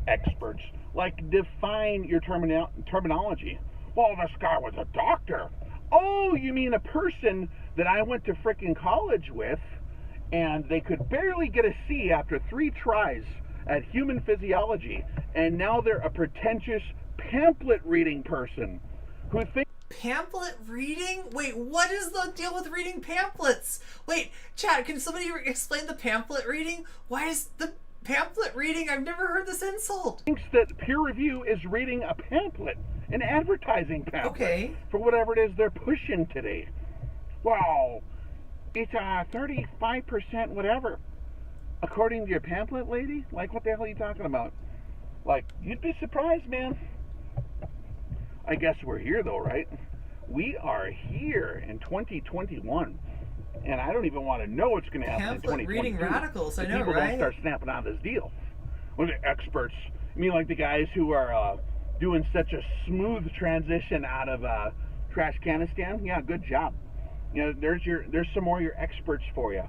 Experts. Like, define your terminology. Well, this guy was a doctor. Oh, you mean a person that I went to frickin' college with, and they could barely get a C after 3 tries at human physiology, and now they're a pretentious pamphlet reading person who thinks... Pamphlet reading? Wait, what is the deal with reading pamphlets? Wait, chat, can somebody explain the pamphlet reading? Why is the pamphlet reading? I've never heard this insult. Thinks that peer review is reading a pamphlet, an advertising pamphlet, for whatever it is they're pushing today. Wow, it's 35% whatever. According to your pamphlet, lady? Like, what the hell are you talking about? Like, you'd be surprised, man. I guess we're here, though, right? We are here in 2021. And I don't even want to know what's going to happen in 2022. Reading radicals, I know, people right? Don't start snapping on this deal. Well, the experts, I mean, like the guys who are doing such a smooth transition out of Trashcanistan. Yeah, good job. You know, there's some more of your experts for you.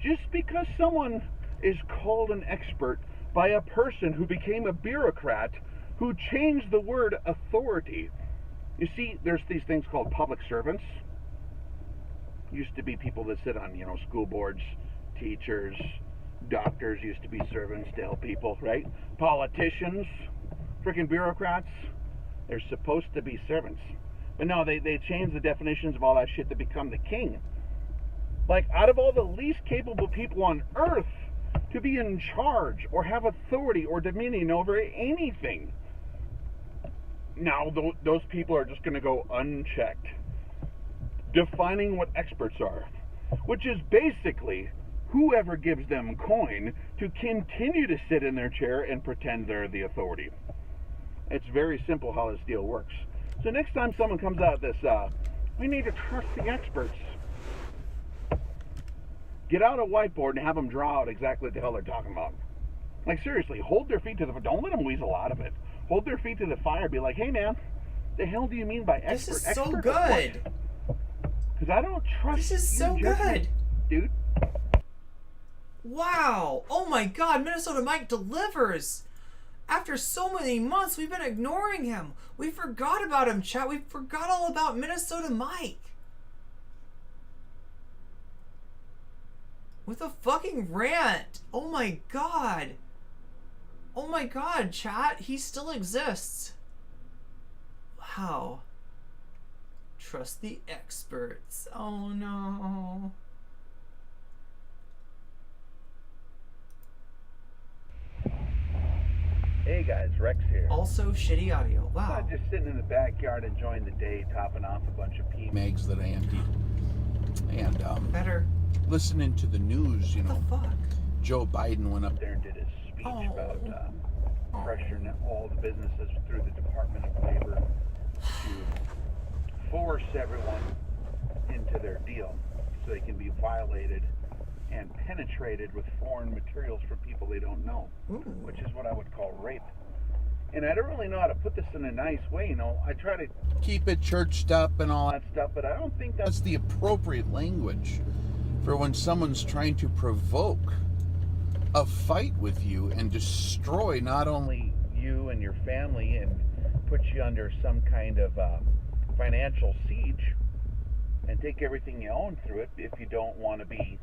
Just because someone is called an expert by a person who became a bureaucrat who changed the word authority. You see, there's these things called public servants. Used to be people that sit on, school boards, teachers, doctors used to be servants to help people, right? Politicians, freaking bureaucrats, they're supposed to be servants. But no, they changed the definitions of all that shit to become the king. Like, out of all the least capable people on earth to be in charge or have authority or dominion over anything, now those people are just going to go unchecked. Defining what experts are, which is basically whoever gives them coin to continue to sit in their chair and pretend they're the authority. It's very simple how this deal works. So next time someone comes out with this, we need to trust the experts. Get out a whiteboard and have them draw out exactly what the hell they're talking about. Like, seriously, hold their feet to the... Don't let them weasel out of it. Hold their feet to the fire. Be like, hey, man, the hell do you mean by expert? This is so good. Because I don't trust... This is so good. Dude. Wow. Oh, my God. Minnesota Mike delivers. After so many months, we've been ignoring him. We forgot about him, chat. We forgot all about Minnesota Mike. With a fucking rant. Oh my god. Oh my god, chat. He still exists. Wow. Trust the experts. Oh no. Hey guys, Rex here. Also shitty audio. Wow. I'm just sitting in the backyard enjoying the day, topping off a bunch of PMEGs that I emptied. And better listening to the news, what the fuck? Joe Biden went up there and did his speech about pressuring all the businesses through the Department of Labor to force everyone into their deal so they can be violated and penetrated with foreign materials from people they don't know, which is what I would call rape. And I don't really know how to put this in a nice way, I try to keep it churched up and all that stuff, but I don't think that's the appropriate language for when someone's trying to provoke a fight with you and destroy not only you and your family and put you under some kind of financial siege and take everything you own through it if you don't want to be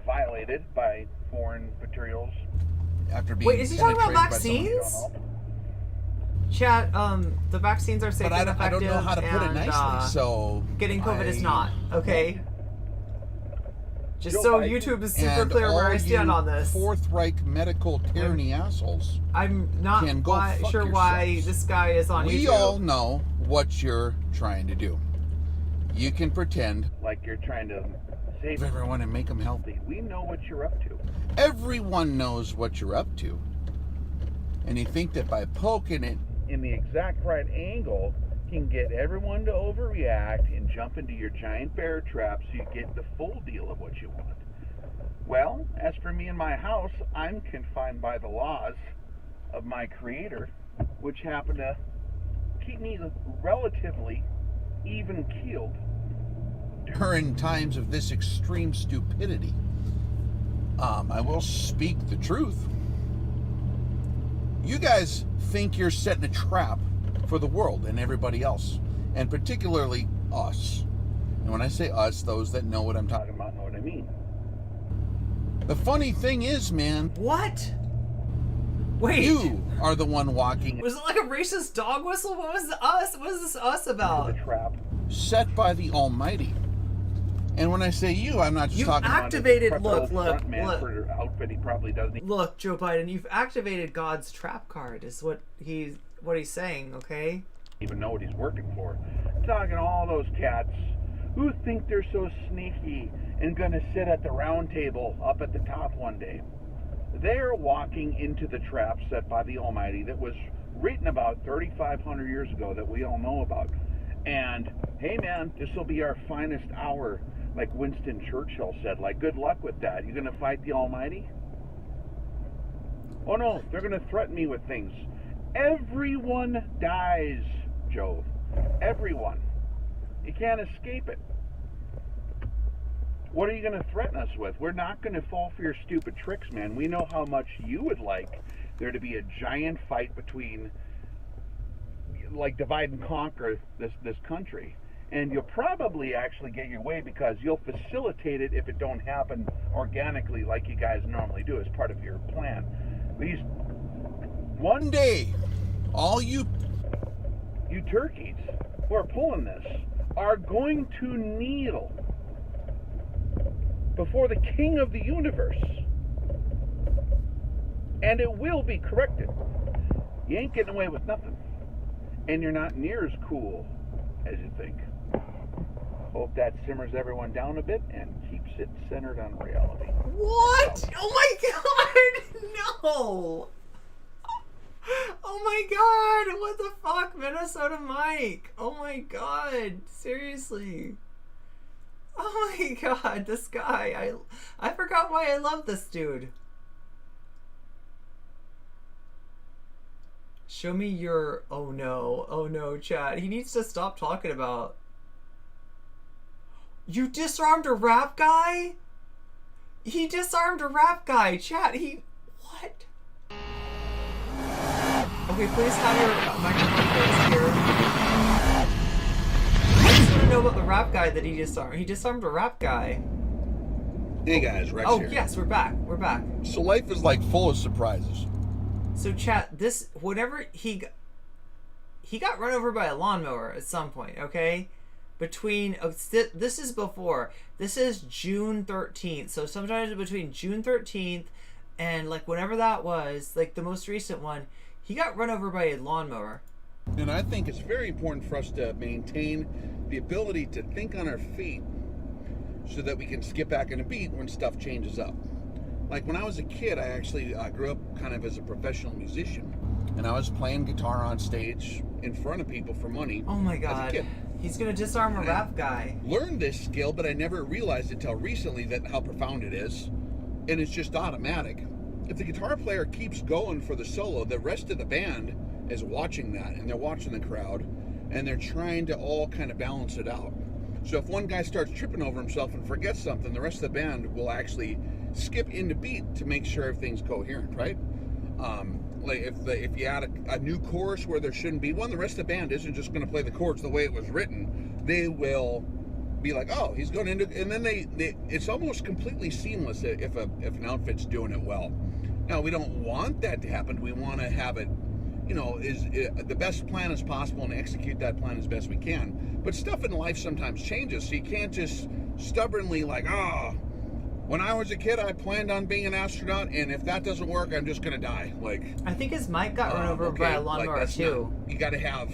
violated by foreign materials. After being Wait, is he talking about vaccines? Chat, the vaccines are safe and effective. I don't know how to put it nicely, so... Getting COVID is not, okay? Just so YouTube is super clear where I stand on this. Fourth Reich medical tyranny assholes. I'm not sure why this guy is on YouTube. We all know what you're trying to do. You can pretend like you're trying to save everyone and make them healthy. We know what you're up to. Everyone knows what you're up to. And you think that by poking it in the exact right angle can get everyone to overreact and jump into your giant bear trap so you get the full deal of what you want. Well, as for me and my house, I'm confined by the laws of my creator, which happen to keep me relatively even-keeled. During times of this extreme stupidity, I will speak the truth. You guys think you're setting a trap for the world and everybody else, and particularly us. And when I say us, those that know what I'm talking about know what I mean. The funny thing is, man. What? Wait. You are the one walking. Was it like a racist dog whistle? What was us? What is this us about? The trap set by the Almighty. And when I say you, I'm not just talking activated, about look. for outfit he probably doesn't. Look, Joe Biden, you've activated God's trap card, is what he's saying, okay? Even know what he's working for. I'm talking all those cats who think they're so sneaky and gonna sit at the round table up at the top one day. They're walking into the trap set by the Almighty that was written about 3,500 years ago that we all know about. And hey man, this will be our finest hour, like Winston Churchill said. Like, good luck with that. You gonna fight the Almighty? Oh no, they're gonna threaten me with things. Everyone dies, Joe. Everyone. You can't escape it. What are you going to threaten us with? We're not going to fall for your stupid tricks, man. We know how much you would like there to be a giant fight between, like, divide and conquer this country. And you'll probably actually get your way because you'll facilitate it if it don't happen organically like you guys normally do as part of your plan. These one day, all you turkeys who are pulling this are going to kneel before the King of the universe, and it will be corrected. You ain't getting away with nothing, and you're not near as cool as you think. Hope that simmers everyone down a bit and keeps it centered on reality. What? Oh my god, no! Oh my god, what the fuck, Minnesota Mike? Oh my god, seriously. Oh my god, this guy, I forgot why I love this dude. Show me your, oh no, chat. He needs to stop talking about. You disarmed a rap guy? He disarmed a rap guy, chat. What? Okay, please have your microphone closed here. I just want to know about the rap guy that he disarmed. He disarmed a rap guy. Hey guys, Rex Oh, here. yes, we're back. We're back. So life is like full of surprises. So chat, whenever he got run over by a lawnmower at some point, okay? This is before. This is June 13th. So sometimes between June 13th and like whenever that was, like the most recent one, he got run over by a lawnmower. And I think it's very important for us to maintain the ability to think on our feet so that we can skip back in a beat when stuff changes up. Like when I was a kid, I actually grew up kind of as a professional musician. And I was playing guitar on stage in front of people for money. Oh my god. As a kid. He's gonna disarm a rap guy. Learned this skill, but I never realized until recently how profound it is. And it's just automatic. If the guitar player keeps going for the solo, the rest of the band is watching that, and they're watching the crowd, and they're trying to all kind of balance it out. So if one guy starts tripping over himself and forgets something, the rest of the band will actually skip into beat to make sure everything's coherent, right? Like if you add a new chorus where there shouldn't be one, the rest of the band isn't just going to play the chords the way it was written. They will be like, oh, he's going into, and then it's almost completely seamless if an outfit's doing it well. Now we don't want that to happen. We want to have it, is the best plan as possible and execute that plan as best we can. But stuff in life sometimes changes, so you can't just stubbornly like, when I was a kid, I planned on being an astronaut, and if that doesn't work, I'm just gonna die. Like, I think his mic got run over by a lawnmower too. You got to have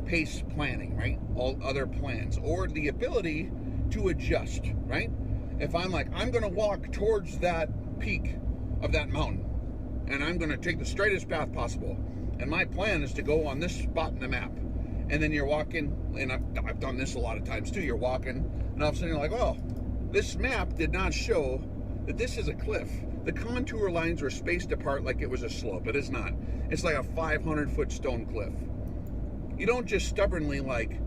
pace planning, right? All other plans, or the ability to adjust, right? If I'm like, I'm gonna walk towards that peak of that mountain, and I'm gonna take the straightest path possible, and my plan is to go on this spot in the map, and then you're walking, and I've done this a lot of times too. You're walking, and all of a sudden you're like, oh. This map did not show that this is a cliff. The contour lines were spaced apart like it was a slope. It is not. It's like a 500-foot stone cliff. You don't just stubbornly like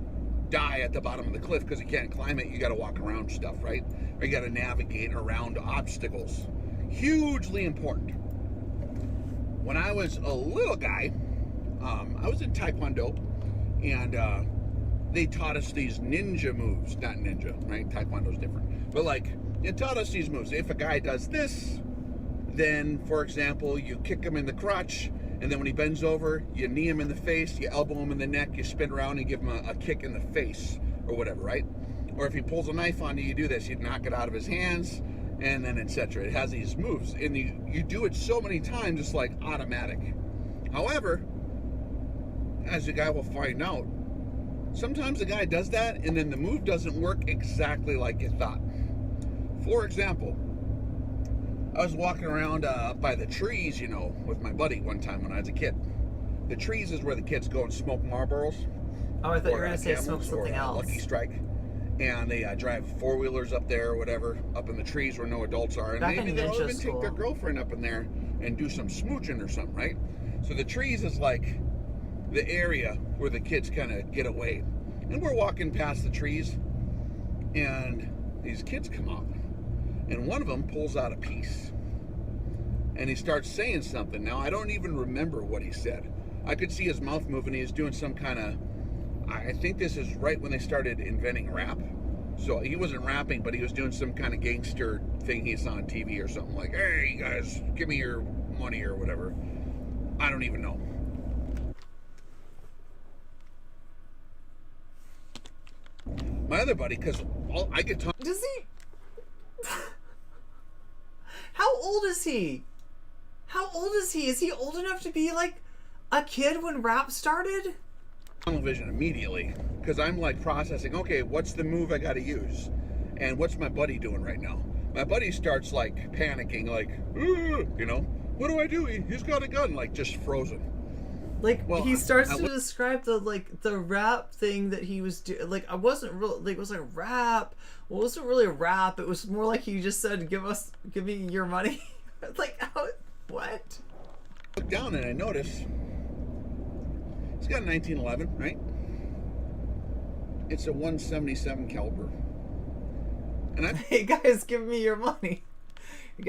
die at the bottom of the cliff because you can't climb it. You got to walk around stuff, right? Or you got to navigate around obstacles. Hugely important. When I was a little guy, I was in Taekwondo, and they taught us these ninja moves. Not ninja, right? Taekwondo's different. But like, it taught us these moves. If a guy does this, then, for example, you kick him in the crotch, and then when he bends over, you knee him in the face, you elbow him in the neck, you spin around and give him a kick in the face, or whatever, right? Or if he pulls a knife on you, you do this. You knock it out of his hands, and then etc. It has these moves, and you do it so many times, it's like automatic. However, as the guy will find out, sometimes the guy does that, and then the move doesn't work exactly like you thought. For example, I was walking around by the trees, you know, with my buddy one time when I was a kid. The trees is where the kids go and smoke Marlboros. Oh, I thought you were going to say smoke something else. Lucky Strike. And they drive four-wheelers up there or whatever, up in the trees where no adults are. And maybe they'll even take their girlfriend up in there and do some smooching or something, right? So the trees is like the area where the kids kind of get away. And we're walking past the trees, and these kids come out. And one of them pulls out a piece. And he starts saying something. Now, I don't even remember what he said. I could see his mouth moving. He was doing some kind of... I think this is right when they started inventing rap. So he wasn't rapping, but he was doing some kind of gangster thing he saw on TV or something like, hey, you guys, give me your money or whatever. I don't even know. My other buddy, because I get talk. Does he? How old is he? How old is he? Is he old enough to be like a kid when rap started? Television immediately, because I'm like processing, okay, what's the move I got to use? And what's my buddy doing right now? My buddy starts like panicking, like, you know, what do I do? He's got a gun, like just frozen. Like, well, he starts to describe the rap thing that he was doing. Like, I wasn't real. Like, it was like rap. Well, it wasn't really a rap. It was more like he just said, "Give me your money." Like, how? What? I look down and I notice he's got a 1911, right? It's a 177 caliber. And hey guys, give me your money.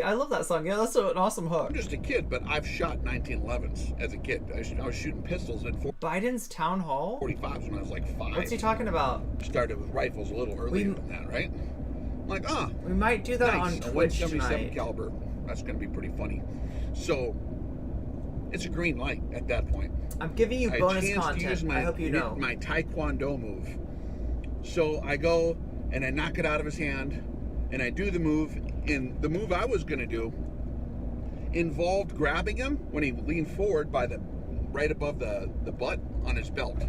I love that song. Yeah, that's an awesome hook. I'm just a kid, but I've shot 1911s as a kid. I was shooting pistols at Biden's town hall? 45s when I was like 5. What's he talking about? Started with rifles a little earlier than that, right? I'm like, we might do that nice. on Twitch a 177 tonight. caliber. That's going to be pretty funny. So, it's a green light at that point. I'm giving you bonus content. I hope you know. My Taekwondo move. So, I go and I knock it out of his hand and I do the move. And the move I was going to do involved grabbing him when he leaned forward by right above the butt on his belt,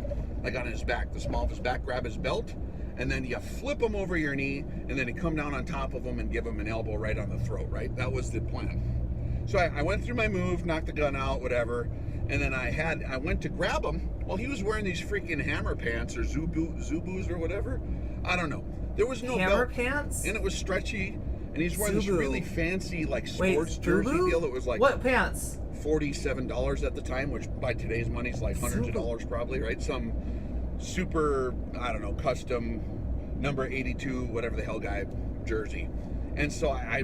like on his back, the small of his back, grab his belt, and then you flip him over your knee, and then you come down on top of him and give him an elbow right on the throat, right? That was the plan. So I went through my move, knocked the gun out, whatever, and then I went to grab him. Well, he was wearing these freaking hammer pants or Zubus or whatever. I don't know. There was no hammer belt, pants, and it was stretchy. And he's wearing this really fancy, like, sports jersey deal that was like... What pants? $47 at the time, which by today's money is like hundreds of dollars probably, right? Some super, I don't know, custom number 82, whatever the hell guy jersey. And so I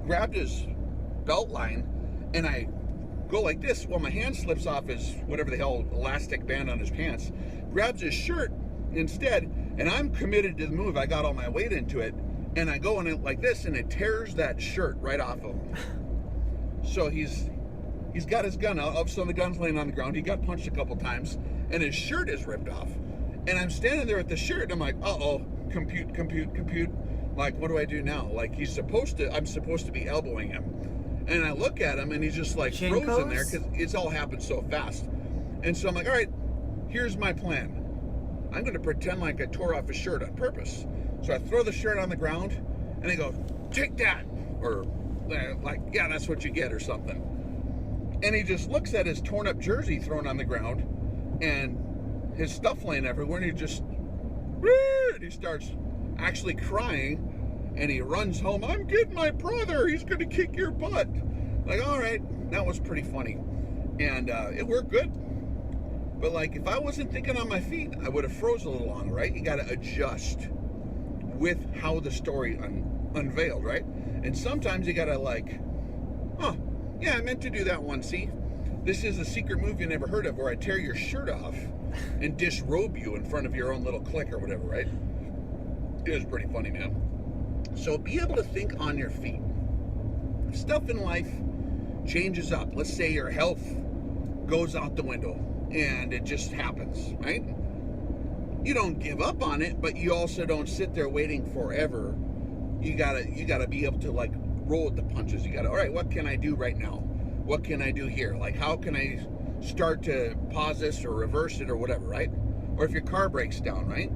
grabbed his belt line and I go like this. Well, my hand slips off his, whatever the hell, elastic band on his pants. Grabs his shirt instead, and I'm committed to the move. I got all my weight into it. And I go in it like this, and it tears that shirt right off of him. So he's got his gun out. So the gun's laying on the ground. He got punched a couple times, and his shirt is ripped off. And I'm standing there with the shirt, and I'm like, uh-oh, compute. Like, what do I do now? Like, I'm supposed to be elbowing him. And I look at him, and he's just like frozen there, because it's all happened so fast. And so I'm like, all right, here's my plan. I'm going to pretend like I tore off his shirt on purpose. So I throw the shirt on the ground, and they go, take that, or like, yeah, that's what you get, or something. And he just looks at his torn up jersey thrown on the ground, and his stuff laying everywhere, and he starts actually crying, and he runs home. I'm getting my brother. He's going to kick your butt. Like, all right, that was pretty funny, and it worked good. But like, if I wasn't thinking on my feet, I would have froze a little longer, right? You got to adjust with how the story unveiled, right? And sometimes you gotta like, yeah, I meant to do that one, see? This is a secret move you never heard of where I tear your shirt off and disrobe you in front of your own little clique or whatever, right? It was pretty funny, man. So be able to think on your feet. If stuff in life changes up, let's say your health goes out the window and it just happens, right? You don't give up on it, but you also don't sit there waiting forever. You gotta be able to like roll with the punches. You gotta, all right, what can I do right now? What can I do here? Like, how can I start to pause this or reverse it or whatever, right? Or if your car breaks down, right?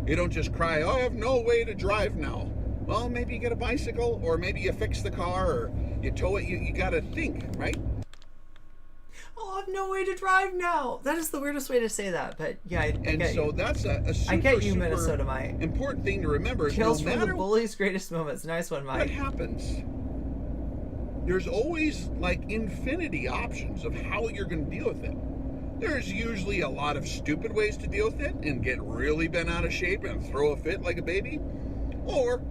You don't just cry, oh, I have no way to drive now. Well, maybe you get a bicycle, or maybe you fix the car, or you tow it. You gotta think, right? Oh, I have no way to drive now. That is the weirdest way to say that, but yeah, I And get so you. that's a super, I get you, super Minnesota Mike. important thing to remember. Is Tales no from the matter bully's greatest moments. Nice one, Mike. what happens, there's always like infinity options of how you're going to deal with it. There's usually a lot of stupid ways to deal with it and get really bent out of shape and throw a fit like a baby. Or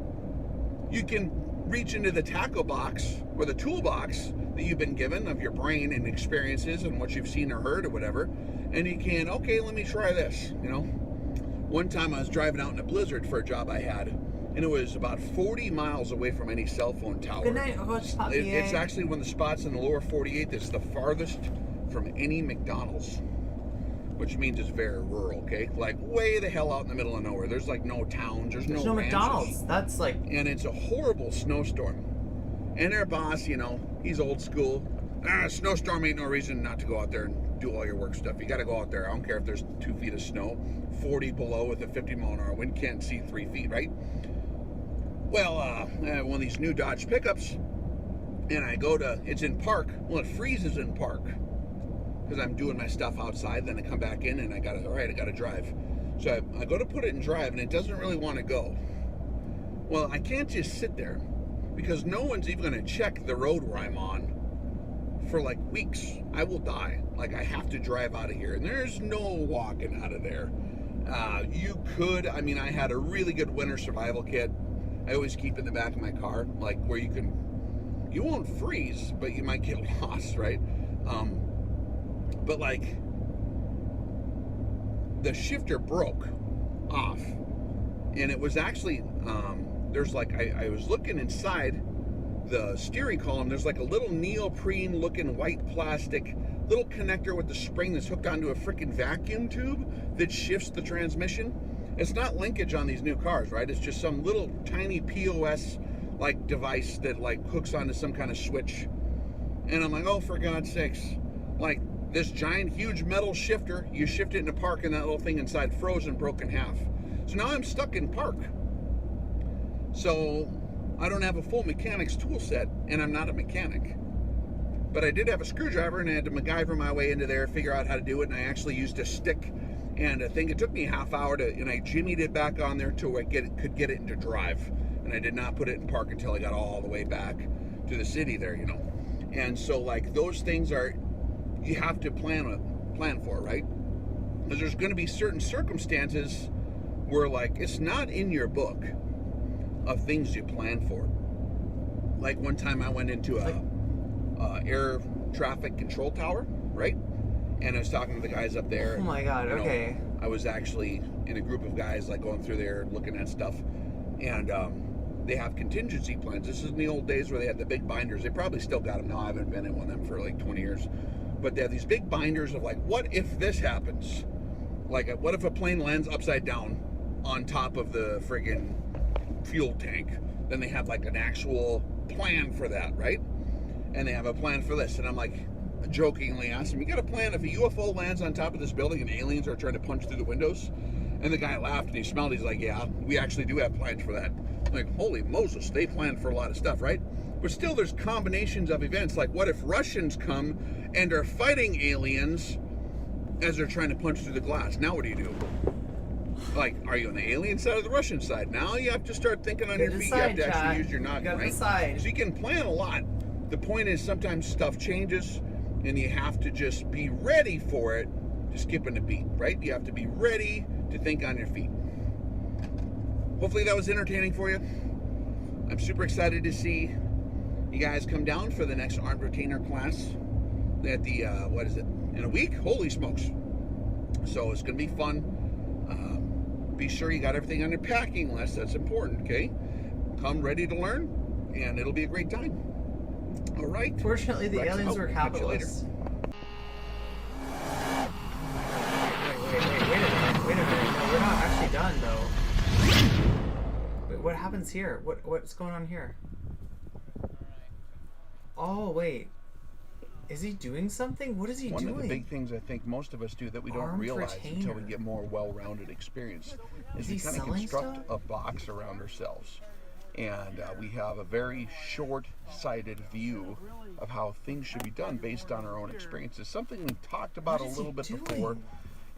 you can reach into the tackle box or the toolbox that you've been given of your brain and experiences and what you've seen or heard or whatever, and you can, okay, let me try this. You know, one time I was driving out in a blizzard for a job I had, and it was about 40 miles away from any cell phone tower. Good night, Coach Papier. It's actually one of the spots in the lower 48 that's the farthest from any McDonald's, which means it's very rural, okay? Like way the hell out in the middle of nowhere. There's like no towns, there's no ranches. McDonald's. That's like... And it's a horrible snowstorm. And our boss, you know, he's old school. Snowstorm ain't no reason not to go out there and do all your work stuff. You got to go out there. I don't care if there's 2 feet of snow, 40 below with a 50-mile-an-hour wind, can't see 3 feet, right? Well, one of these new Dodge pickups, and I go to, it's in park. Well, it freezes in park because I'm doing my stuff outside. Then I come back in and I got to drive. So I go to put it in drive, and it doesn't really want to go. Well, I can't just sit there, because no one's even going to check the road where I'm on for like weeks. I will die. Like, I have to drive out of here, and there's no walking out of there. You could, I mean, I had a really good winter survival kit. I always keep in the back of my car, like where you won't freeze, but you might get lost, right? But like, the shifter broke off, and it was actually, there's like, I was looking inside the steering column, there's like a little neoprene looking white plastic little connector with the spring that's hooked onto a freaking vacuum tube that shifts the transmission. It's not linkage on these new cars, right? It's just some little tiny POS like device that like hooks onto some kind of switch. And I'm like, oh, for God's sakes, like this giant, huge metal shifter, you shift it into park and that little thing inside froze and broke in half. So now I'm stuck in park. So I don't have a full mechanic's tool set, and I'm not a mechanic. But I did have a screwdriver, and I had to MacGyver my way into there, figure out how to do it, and I actually used a stick. And I think it took me a half hour and I jimmied it back on there till I could get it into drive. And I did not put it in park until I got all the way back to the city there, you know. And so like those things are, you have to plan for, right? Because there's going to be certain circumstances where like it's not in your book of things you plan for. Like one time I went into a air traffic control tower, right? And I was talking to the guys up there. Oh my God, and, okay. I was actually in a group of guys like going through there looking at stuff. And they have contingency plans. This is in the old days where they had the big binders. They probably still got them now. I haven't been in one of them for like 20 years. But they have these big binders of like, what if this happens? Like, what if a plane lands upside down on top of the friggin' fuel tank? Then they have like an actual plan for that, right? And they have a plan for this. And I'm like, jokingly asked him, you got a plan if a UFO lands on top of this building and aliens are trying to punch through the windows? And the guy laughed and he smiled. He's like, yeah, we actually do have plans for that. I'm like, holy Moses, they plan for a lot of stuff, right? But still, there's combinations of events. Like, what if Russians come and are fighting aliens as they're trying to punch through the glass? Now what do you do? Like, are you on the alien side or the Russian side? Now you have to start thinking on your feet. You have to actually use your noggin, right? So you can plan a lot. The point is sometimes stuff changes and you have to just be ready for it to skip in a beat, right? You have to be ready to think on your feet. Hopefully that was entertaining for you. I'm super excited to see you guys come down for the next armed retainer class at the, what is it, in a week? Holy smokes. So it's going to be fun. Be sure you got everything on your packing list. That's important, okay? Come ready to learn, and it'll be a great time. All right? Fortunately, the Rex aliens out. were Catch you later. capitalists. Wait a minute. No, we're not actually done, though. Wait, what happens here? What's going on here? Oh, wait. Is he doing something? What is he doing? One of the big things I think most of us do that we don't Armed realize retainer. until we get more well-rounded experience is we he kind of selling construct stuff? a box around ourselves. And we have a very short-sighted view of how things should be done based on our own experiences. Something we talked about a little bit before.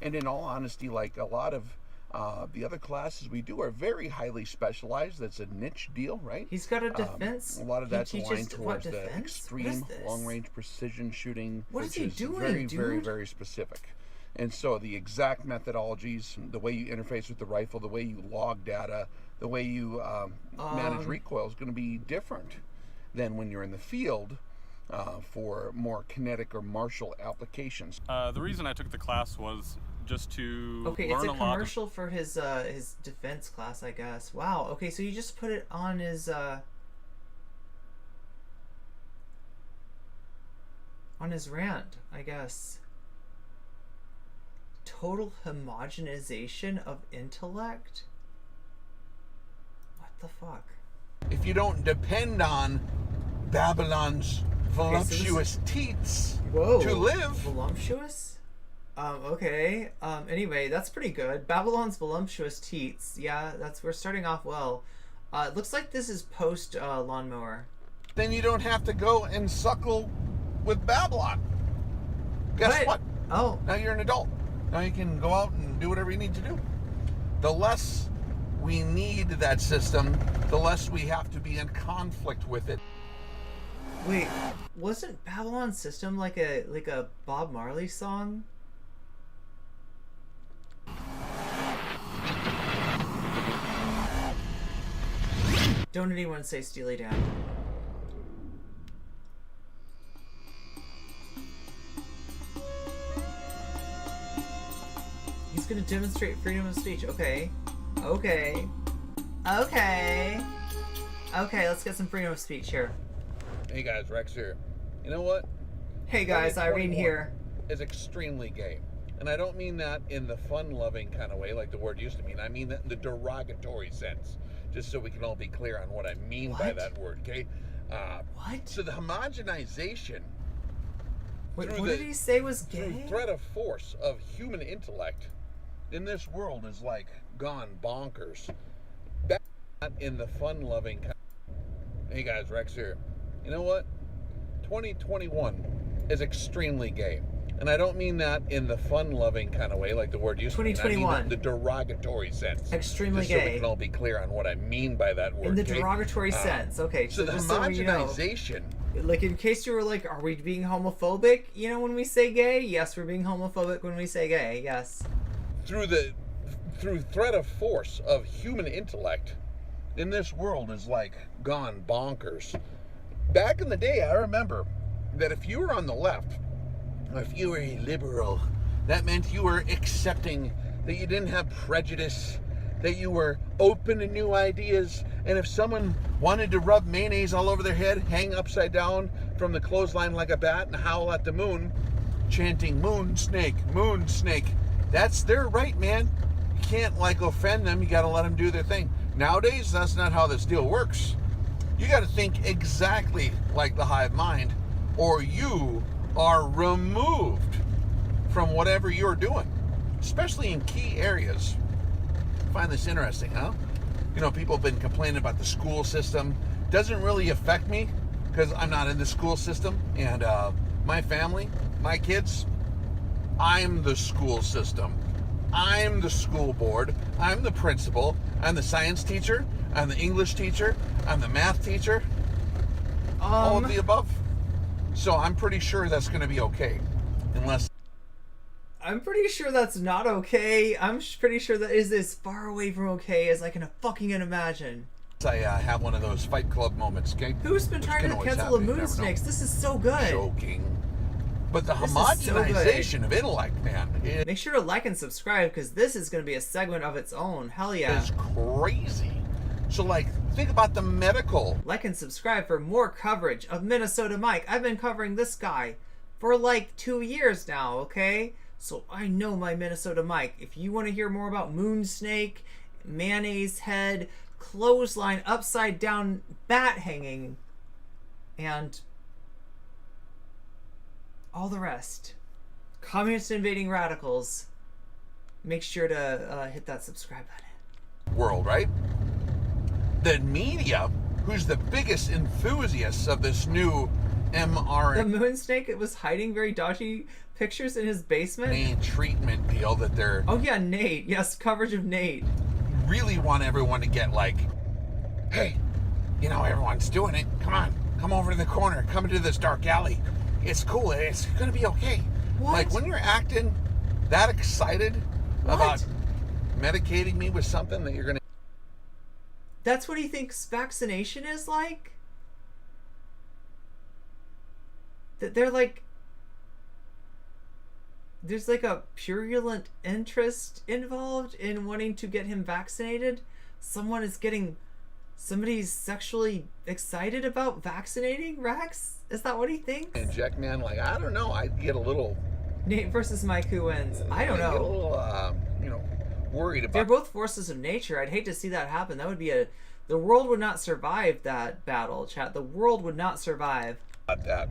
And in all honesty, like a lot of the other classes we do are very highly specialized. That's a niche deal, right? He's got a defense. A lot of He that's teaches aligned what towards the defense? What is extreme this? long-range precision shooting, What is which he is doing, very, dude? very, very specific. And so the exact methodologies, the way you interface with the rifle, the way you log data, the way you manage recoil is going to be different than when you're in the field for more kinetic or martial applications. The reason I took the class was just to Okay, learn it's a a lot of commercial for his defense class, I guess. Wow. Okay, so you just put it on his rant, I guess. Total homogenization of intellect? What the fuck? If you don't depend on Babylon's voluptuous teats to live. Voluptuous? Okay. Anyway, that's pretty good. Babylon's voluptuous teats. Yeah, we're starting off well. It looks like this is post lawnmower. Then you don't have to go and suckle with Babylon. Guess what? Oh. Now you're an adult. Now you can go out and do whatever you need to do. The less we need that system, the less we have to be in conflict with it. Wait, wasn't Babylon's System like a Bob Marley song? Don't anyone say Steely Dan. He's gonna demonstrate freedom of speech. Okay. Okay. Okay. Okay, let's get some freedom of speech here. Hey guys, Rex here. You know what? Hey guys, Irene here. Is extremely gay. And I don't mean that in the fun-loving kind of way like the word used to mean. I mean that in the derogatory sense. Just so we can all be clear on what I mean by that word, okay? What? So the homogenization. Wait, what did he say was gay? Through threat of force of human intellect in this world is like gone bonkers. Back in the fun-loving kind. Hey guys, Rex here. You know what? 2021 is extremely gay. And I don't mean that in the fun-loving kind of way, like the word used to mean. 2021. I mean the derogatory sense. Extremely just gay. So we can all be clear on what I mean by that word. In the okay? derogatory sense. Okay, So the just so you know, homogenization. like in case you were like, are we being homophobic? You know, when we say gay, yes, we're being homophobic when we say gay. Yes. Through threat of force of human intellect in this world is like gone bonkers. Back in the day, I remember that if you were on the left, if you were a liberal, that meant you were accepting, that you didn't have prejudice, that you were open to new ideas, and if someone wanted to rub mayonnaise all over their head, hang upside down from the clothesline like a bat and howl at the moon, chanting moon snake, that's their right, man. You can't like offend them, you gotta let them do their thing. Nowadays, that's not how this deal works. You gotta think exactly like the hive mind, or you are removed from whatever you're doing, especially in key areas. I find this interesting, huh? You know, people have been complaining about the school system. Doesn't really affect me because I'm not in the school system, and my family, my kids, I'm the school system. I'm the school board. I'm the principal. I'm the science teacher. I'm the English teacher. I'm the math teacher. All of the above. So I'm pretty sure that's going to be okay, unless. I'm pretty sure that's not okay. I'm pretty sure that is as far away from okay as I can fucking imagine. I have one of those Fight Club moments, okay? Who's been trying to cancel the moon snakes? This is so good. Joking. But the homogenization of intellect, man, make sure to like and subscribe, because this is going to be a segment of its own. Hell yeah. It's crazy. So, like, think about the medical. Like and subscribe for more coverage of Minnesota Mike. I've been covering this guy for like 2 years now, okay? So I know my Minnesota Mike. If you want to hear more about moon snake, mayonnaise head, clothesline, upside down bat hanging, and all the rest, communist invading radicals, make sure to hit that subscribe button. World, right? The media, who's the biggest enthusiasts of this new mRNA. The moon snake, it was hiding very dodgy pictures in his basement. Treatment deal that they're... Oh yeah, Nate. Yes, coverage of Nate. Really want everyone to get like, hey, you know, everyone's doing it. Come on, come over to the corner. Come into this dark alley. It's cool. It's going to be okay. What? Like, when you're acting that excited about medicating me with something that you're going to... That's what he thinks vaccination is like? That they're like... There's like a purulent interest involved in wanting to get him vaccinated? Somebody's sexually excited about vaccinating Rex? Is that what he thinks? Inject, man, like, I don't know. I'd get a little... Nate versus Mike, who wins? I don't know. Get a little, worried about... They're both forces of nature. I'd hate to see that happen. That would be the world would not survive that battle, chat. The world would not survive. About that.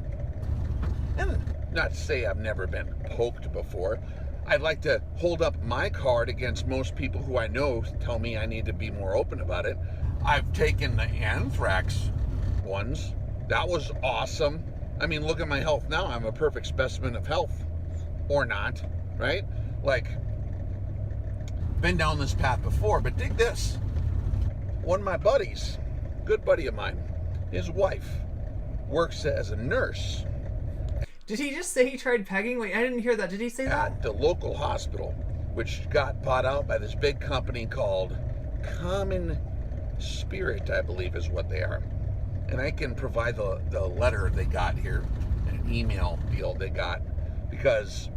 And not to say I've never been poked before. I'd like to hold up my card against most people who I know tell me I need to be more open about it. I've taken the anthrax ones. That was awesome. I mean, look at my health now. I'm a perfect specimen of health. Or not, right? Like, been down this path before, but dig this. One of my buddies, good buddy of mine, his wife works as a nurse. Did he just say he tried pegging? Wait, I didn't hear that. Did he say that? At the local hospital, which got bought out by this big company called Common Spirit, I believe is what they are. And I can provide the letter they got here, an email deal they got, because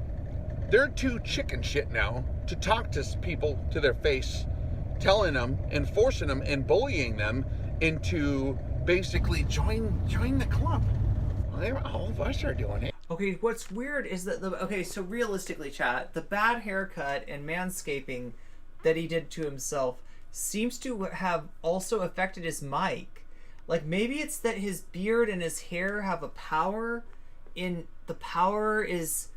they're too chicken shit now to talk to people to their face, telling them and forcing them and bullying them into basically join the club. All of us are doing it. Okay, what's weird is that so realistically, chat, the bad haircut and manscaping that he did to himself seems to have also affected his mic. Like, maybe it's that his beard and his hair have a power, the power is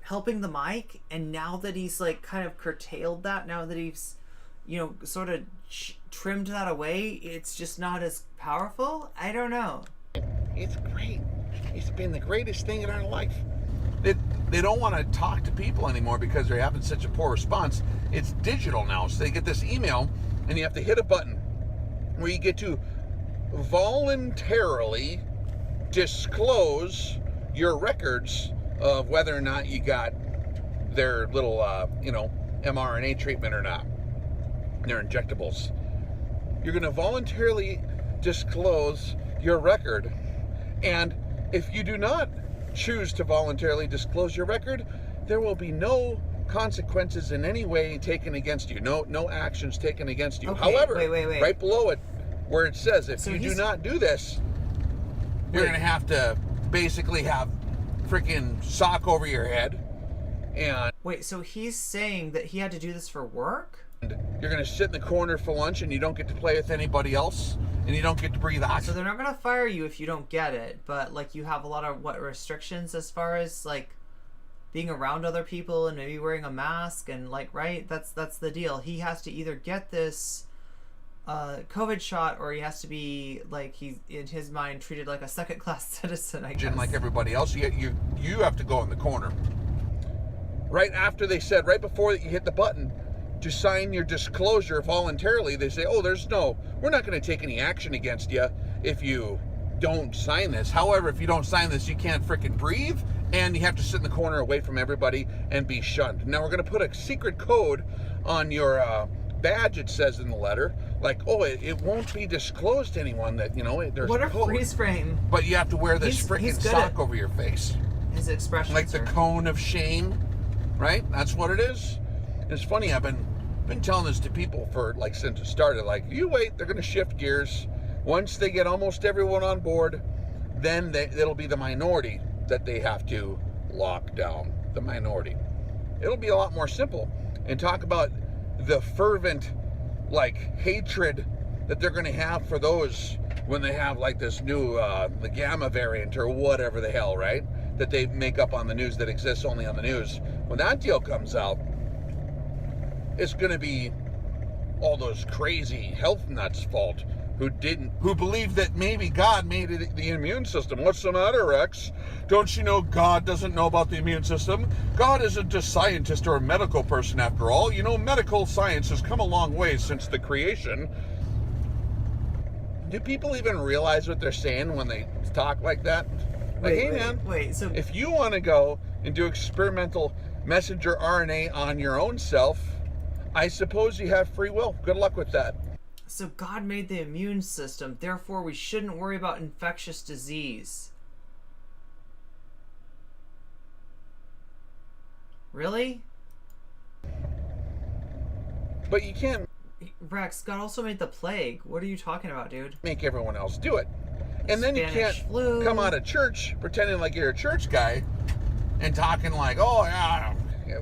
helping the mic, and now that he's like kind of curtailed that, now that he's, sort of trimmed that away, it's just not as powerful. I don't know. It's great. It's been the greatest thing in our life. They don't want to talk to people anymore because they're having such a poor response. It's digital now, so they get this email, and you have to hit a button where you get to voluntarily disclose your records of whether or not you got their little, mRNA treatment or not, their injectables. You're going to voluntarily disclose your record, and if you do not choose to voluntarily disclose your record, there will be no consequences in any way taken against you. No actions taken against you. Okay, However, wait. right below it, where it says if you do not do this, you're going to have to basically have freaking sock over your head. And wait, so he's saying that he had to do this for work? You're going to sit in the corner for lunch, and you don't get to play with anybody else, and you don't get to breathe oxygen. So they're not going to fire you if you don't get it, but like you have a lot of restrictions as far as like being around other people and maybe wearing a mask and like, right? That's the deal. He has to either get this COVID shot, or he has to be like, he's in his mind treated like a second-class citizen, I guess. Like everybody else, you have to go in the corner. Right after they said, right before you hit the button to sign your disclosure voluntarily, they say, we're not going to take any action against you if you don't sign this. However, if you don't sign this, you can't freaking breathe, and you have to sit in the corner away from everybody and be shunned. Now we're going to put a secret code on your badge, it says in the letter, like, it won't be disclosed to anyone that, there's what a code. Freeze frame. But you have to wear this freaking sock over your face. His expressions. Like the cone of shame, right? That's what it is. It's funny, I've been telling this to people for like since it started. Like, you wait, they're going to shift gears. Once they get almost everyone on board, then it'll be the minority that they have to lock down. The minority. It'll be a lot more simple. And talk about the fervent, like, hatred that they're going to have for those when they have like this new the gamma variant or whatever the hell, right? That they make up on the news that exists only on the news. When that deal comes out, it's going to be all those crazy health nuts' fault who believe that maybe God made the immune system. What's the matter, Rex? Don't you know God doesn't know about the immune system? God isn't a scientist or a medical person after all. You know, medical science has come a long way since the creation. Do people even realize what they're saying when they talk like that? Like, hey man, so if you want to go and do experimental messenger RNA on your own self, I suppose you have free will. Good luck with that. So God made the immune system, therefore we shouldn't worry about infectious disease. Really? But you can't... Rex, God also made the plague. What are you talking about, dude? Make everyone else do it. And then Spanish you can't flu. Come out of church pretending like you're a church guy and talking like, oh yeah,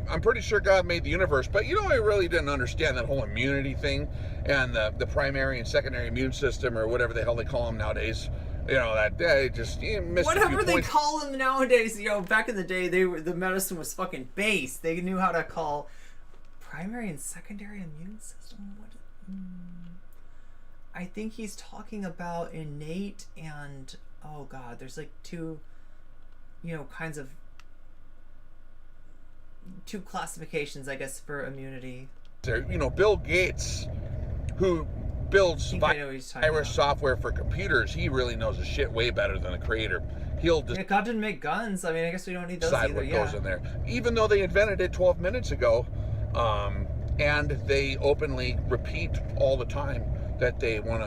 I'm pretty sure God made the universe, but you know, I really didn't understand that whole immunity thing and the primary and secondary immune system or whatever the hell they call them nowadays. You know, that they just missed whatever they points. call them nowadays. You know, back in the day, the medicine was fucking base. They knew how to call primary and secondary immune system. I think he's talking about innate and oh god, there's like two kinds of two classifications, I guess, for immunity. You know, Bill Gates, who builds virus software for computers, he really knows his shit way better than the creator. He'll just God didn't make guns. I mean, I guess we don't need those either. What goes in there, even though they invented it 12 minutes ago, and they openly repeat all the time that they want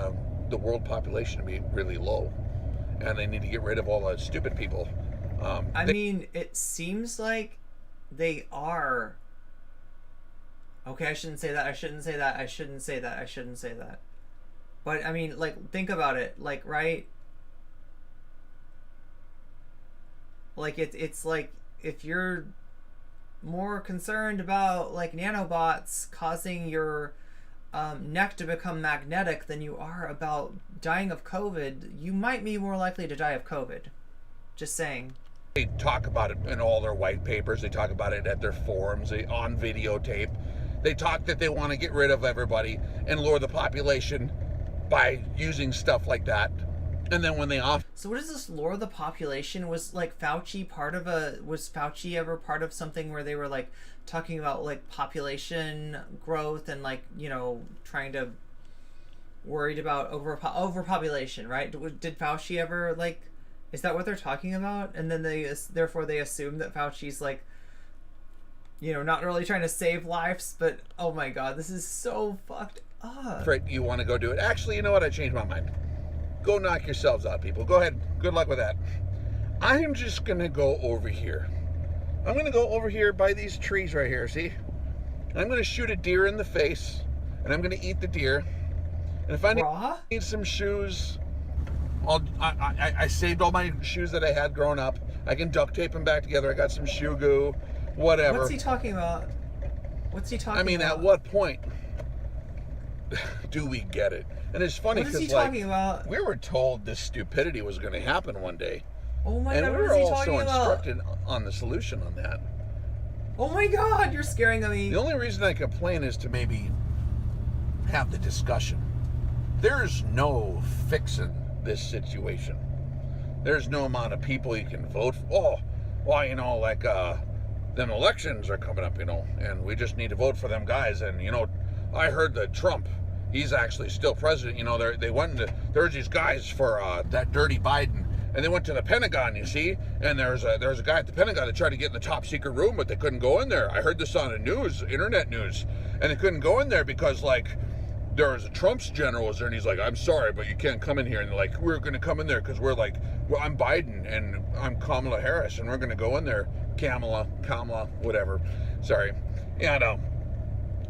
the world population to be really low, and they need to get rid of all the stupid people. I mean, it seems like they are. Okay, I shouldn't say that. I shouldn't say that. I shouldn't say that. I shouldn't say that. But I mean, like, think about it. Like, right? Like, it's like if you're more concerned about like nanobots causing your neck to become magnetic than you are about dying of COVID, you might be more likely to die of COVID. Just saying. They talk about it in all their white papers. They talk about it at their forums, on videotape. They talk that they want to get rid of everybody and lower the population by using stuff like that. And then when they So what is this lower the population? Was like Fauci was Fauci ever part of something where they were like talking about like population growth and like, you know, trying to worried about overpopulation, right? Did Fauci ever like, is that what they're talking about? And then therefore they assume that Fauci's like, you know, not really trying to save lives, but oh my god, this is so fucked up. Fred, you want to go do it? Actually, you know what? I changed my mind. Go knock yourselves out, people. Go ahead. Good luck with that. I'm just going to go over here. I'm going to go over here by these trees right here, see? I'm going to shoot a deer in the face, and I'm going to eat the deer. And if I need some shoes, I saved all my shoes that I had growing up. I can duct tape them back together. I got some shoe goo, whatever. What's he talking about? I mean, at what point do we get it? And it's funny because like we were told this stupidity was going to happen one day. Oh my god, and we were also instructed on the solution on that. Oh my god, you're scaring me. The only reason I complain is to maybe have the discussion. There's no fixing this situation. There's no amount of people you can vote for. Oh, well, you know, like them elections are coming up, you know, and we just need to vote for them guys. And you know, I heard that Trump, he's actually still president. You know, they went into, there's these guys for that dirty Biden, and they went to the Pentagon, you see, and there's a guy at the Pentagon that tried to get in the top secret room, but they couldn't go in there. I heard this on the news, internet news, and they couldn't go in there because like there's a Trump's general was there, and he's like, I'm sorry, but you can't come in here. And they're like, we're going to come in there because we're like, well, I'm Biden and I'm Kamala Harris, and we're going to go in there. Kamala, whatever. Sorry. And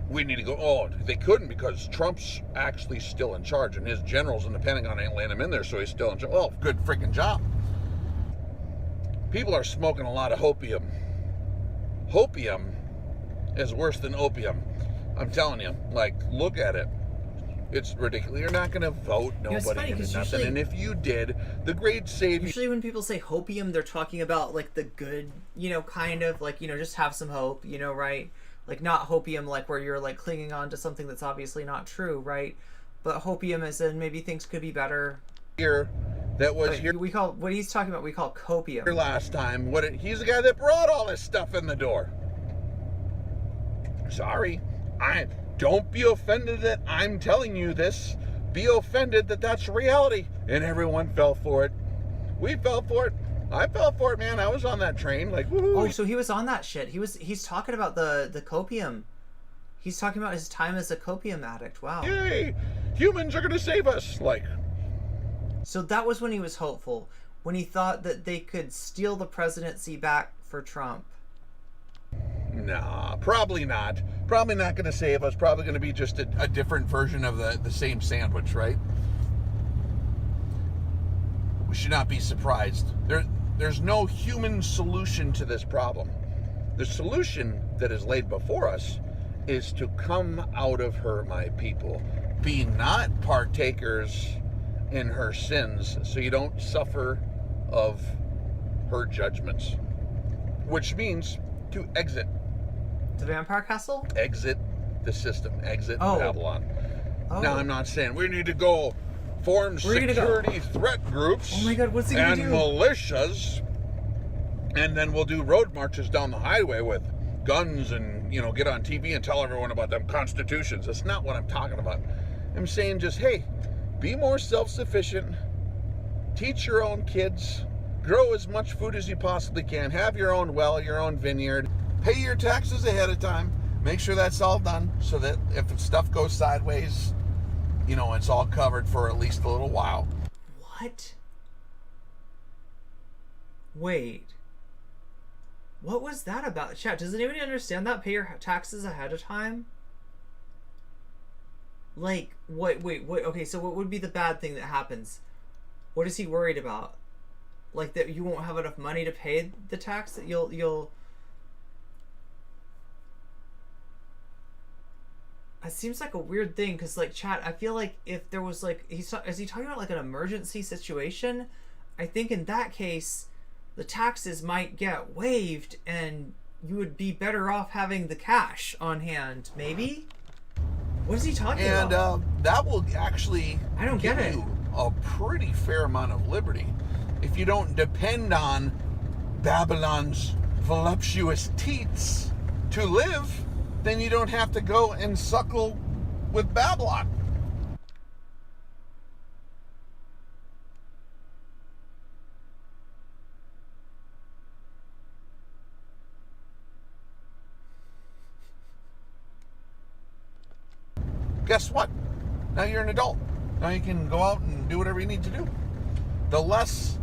we need to go. Oh, they couldn't because Trump's actually still in charge, and his generals in the Pentagon ain't letting him in there, so he's still in charge. Oh, good freaking job. People are smoking a lot of hopium. Hopium is worse than opium. I'm telling you, like, look at it. It's ridiculous. You're not going to vote nobody into nothing. Usually, and if you did, the great savior... Usually when people say hopium, they're talking about, like, the good, you know, kind of, like, you know, just have some hope, you know, right? Like, not hopium, like, where you're, like, clinging on to something that's obviously not true, right? But hopium as in maybe things could be better. Here, that was here... We call, what he's talking about, we call copium. Last time, he's the guy that brought all this stuff in the door. Sorry. Don't be offended that I'm telling you this. Be offended that that's reality. And everyone fell for it. We fell for it. I fell for it, man. I was on that train. Like, woohoo. Oh, so he was on that shit. He's talking about the copium. He's talking about his time as a copium addict. Wow. Yay! Humans are gonna save us. Like. So that was when he was hopeful. When he thought that they could steal the presidency back for Trump. Nah, probably not. Probably not going to save us. Probably going to be just a different version of the same sandwich, right? We should not be surprised. There's no human solution to this problem. The solution that is laid before us is to come out of her, my people. Be not partakers in her sins, so you don't suffer of her judgments. Which means to exit. The vampire castle? Exit the system. Exit Oh. Babylon. Oh. Now, I'm not saying we need to go form security threat groups. Oh my God, what's he gonna do? And militias. And then we'll do road marches down the highway with guns and, you know, get on TV and tell everyone about them constitutions. That's not what I'm talking about. I'm saying just, hey, be more self-sufficient. Teach your own kids. Grow as much food as you possibly can. Have your own well, your own vineyard. Pay your taxes ahead of time. Make sure that's all done so that if stuff goes sideways, you know, it's all covered for at least a little while. What? Wait. What was that about? Chat, does anybody understand that? Pay your taxes ahead of time? Like, wait, okay, so what would be the bad thing that happens? What is he worried about? Like that you won't have enough money to pay the tax? That you'll... It seems like a weird thing, because, like, chat, I feel like if there was, like, is he talking about, like, an emergency situation? I think in that case, the taxes might get waived, and you would be better off having the cash on hand, maybe? What is he talking about? And that will actually I don't give get it. you a pretty fair amount of liberty. If you don't depend on Babylon's voluptuous teats to live, then you don't have to go and suckle with Babylon. Guess what? Now you're an adult. Now you can go out and do whatever you need to do. The less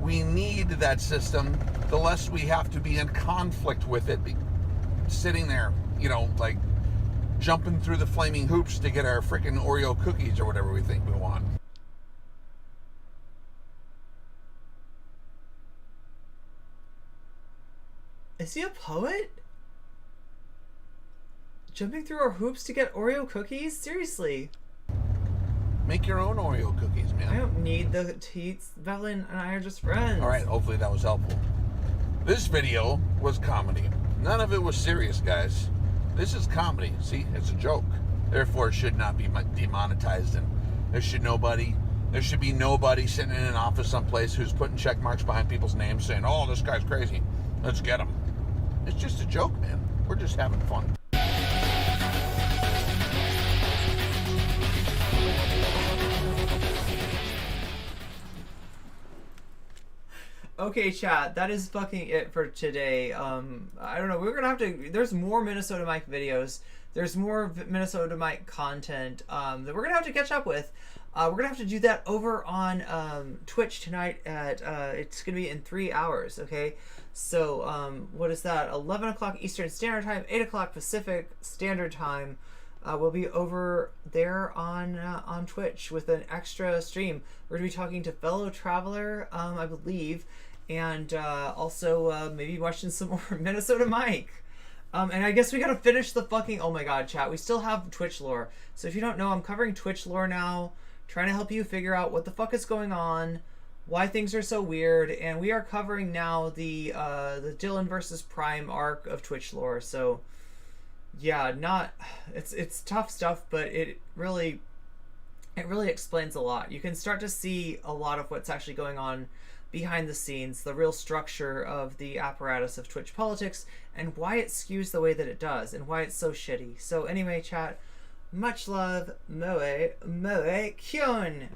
we need that system, the less we have to be in conflict with it. Sitting there, you know, like jumping through the flaming hoops to get our freaking Oreo cookies or whatever we think we want. Is he a poet? Jumping through our hoops to get Oreo cookies? Seriously. Make your own Oreo cookies, man. I don't need the teats. Bevelin and I are just friends. All right, hopefully that was helpful. This video was comedy. None of it was serious, guys. This is comedy. See, it's a joke. Therefore, it should not be demonetized, and there should be nobody sitting in an office someplace who's putting check marks behind people's names saying, "Oh, this guy's crazy. Let's get him." It's just a joke, man. We're just having fun. Okay, chat, that is fucking it for today. I don't know, we're gonna have to, there's more Minnesota Mike videos. there's more Minnesota Mike content that we're gonna have to catch up with. We're gonna have to do that over on Twitch tonight at it's gonna be in 3 hours. Okay, so what is that? 11 o'clock Eastern Standard Time, 8 o'clock Pacific Standard Time. We'll be over there on Twitch with an extra stream. We're gonna be talking to fellow traveler, I believe, and also maybe watching some more Minnesota Mike. And I guess we gotta finish the fucking, oh my god, chat, we still have Twitch lore. So if you don't know, I'm covering Twitch lore now, trying to help you figure out what the fuck is going on, why things are so weird, and we are covering now the Dylan versus Prime arc of Twitch lore. So yeah, it's tough stuff, but it really explains a lot. You can start to see a lot of what's actually going on behind the scenes, the real structure of the apparatus of Twitch politics, and why it skews the way that it does, and why it's so shitty. So anyway, chat, much love, moe kyun.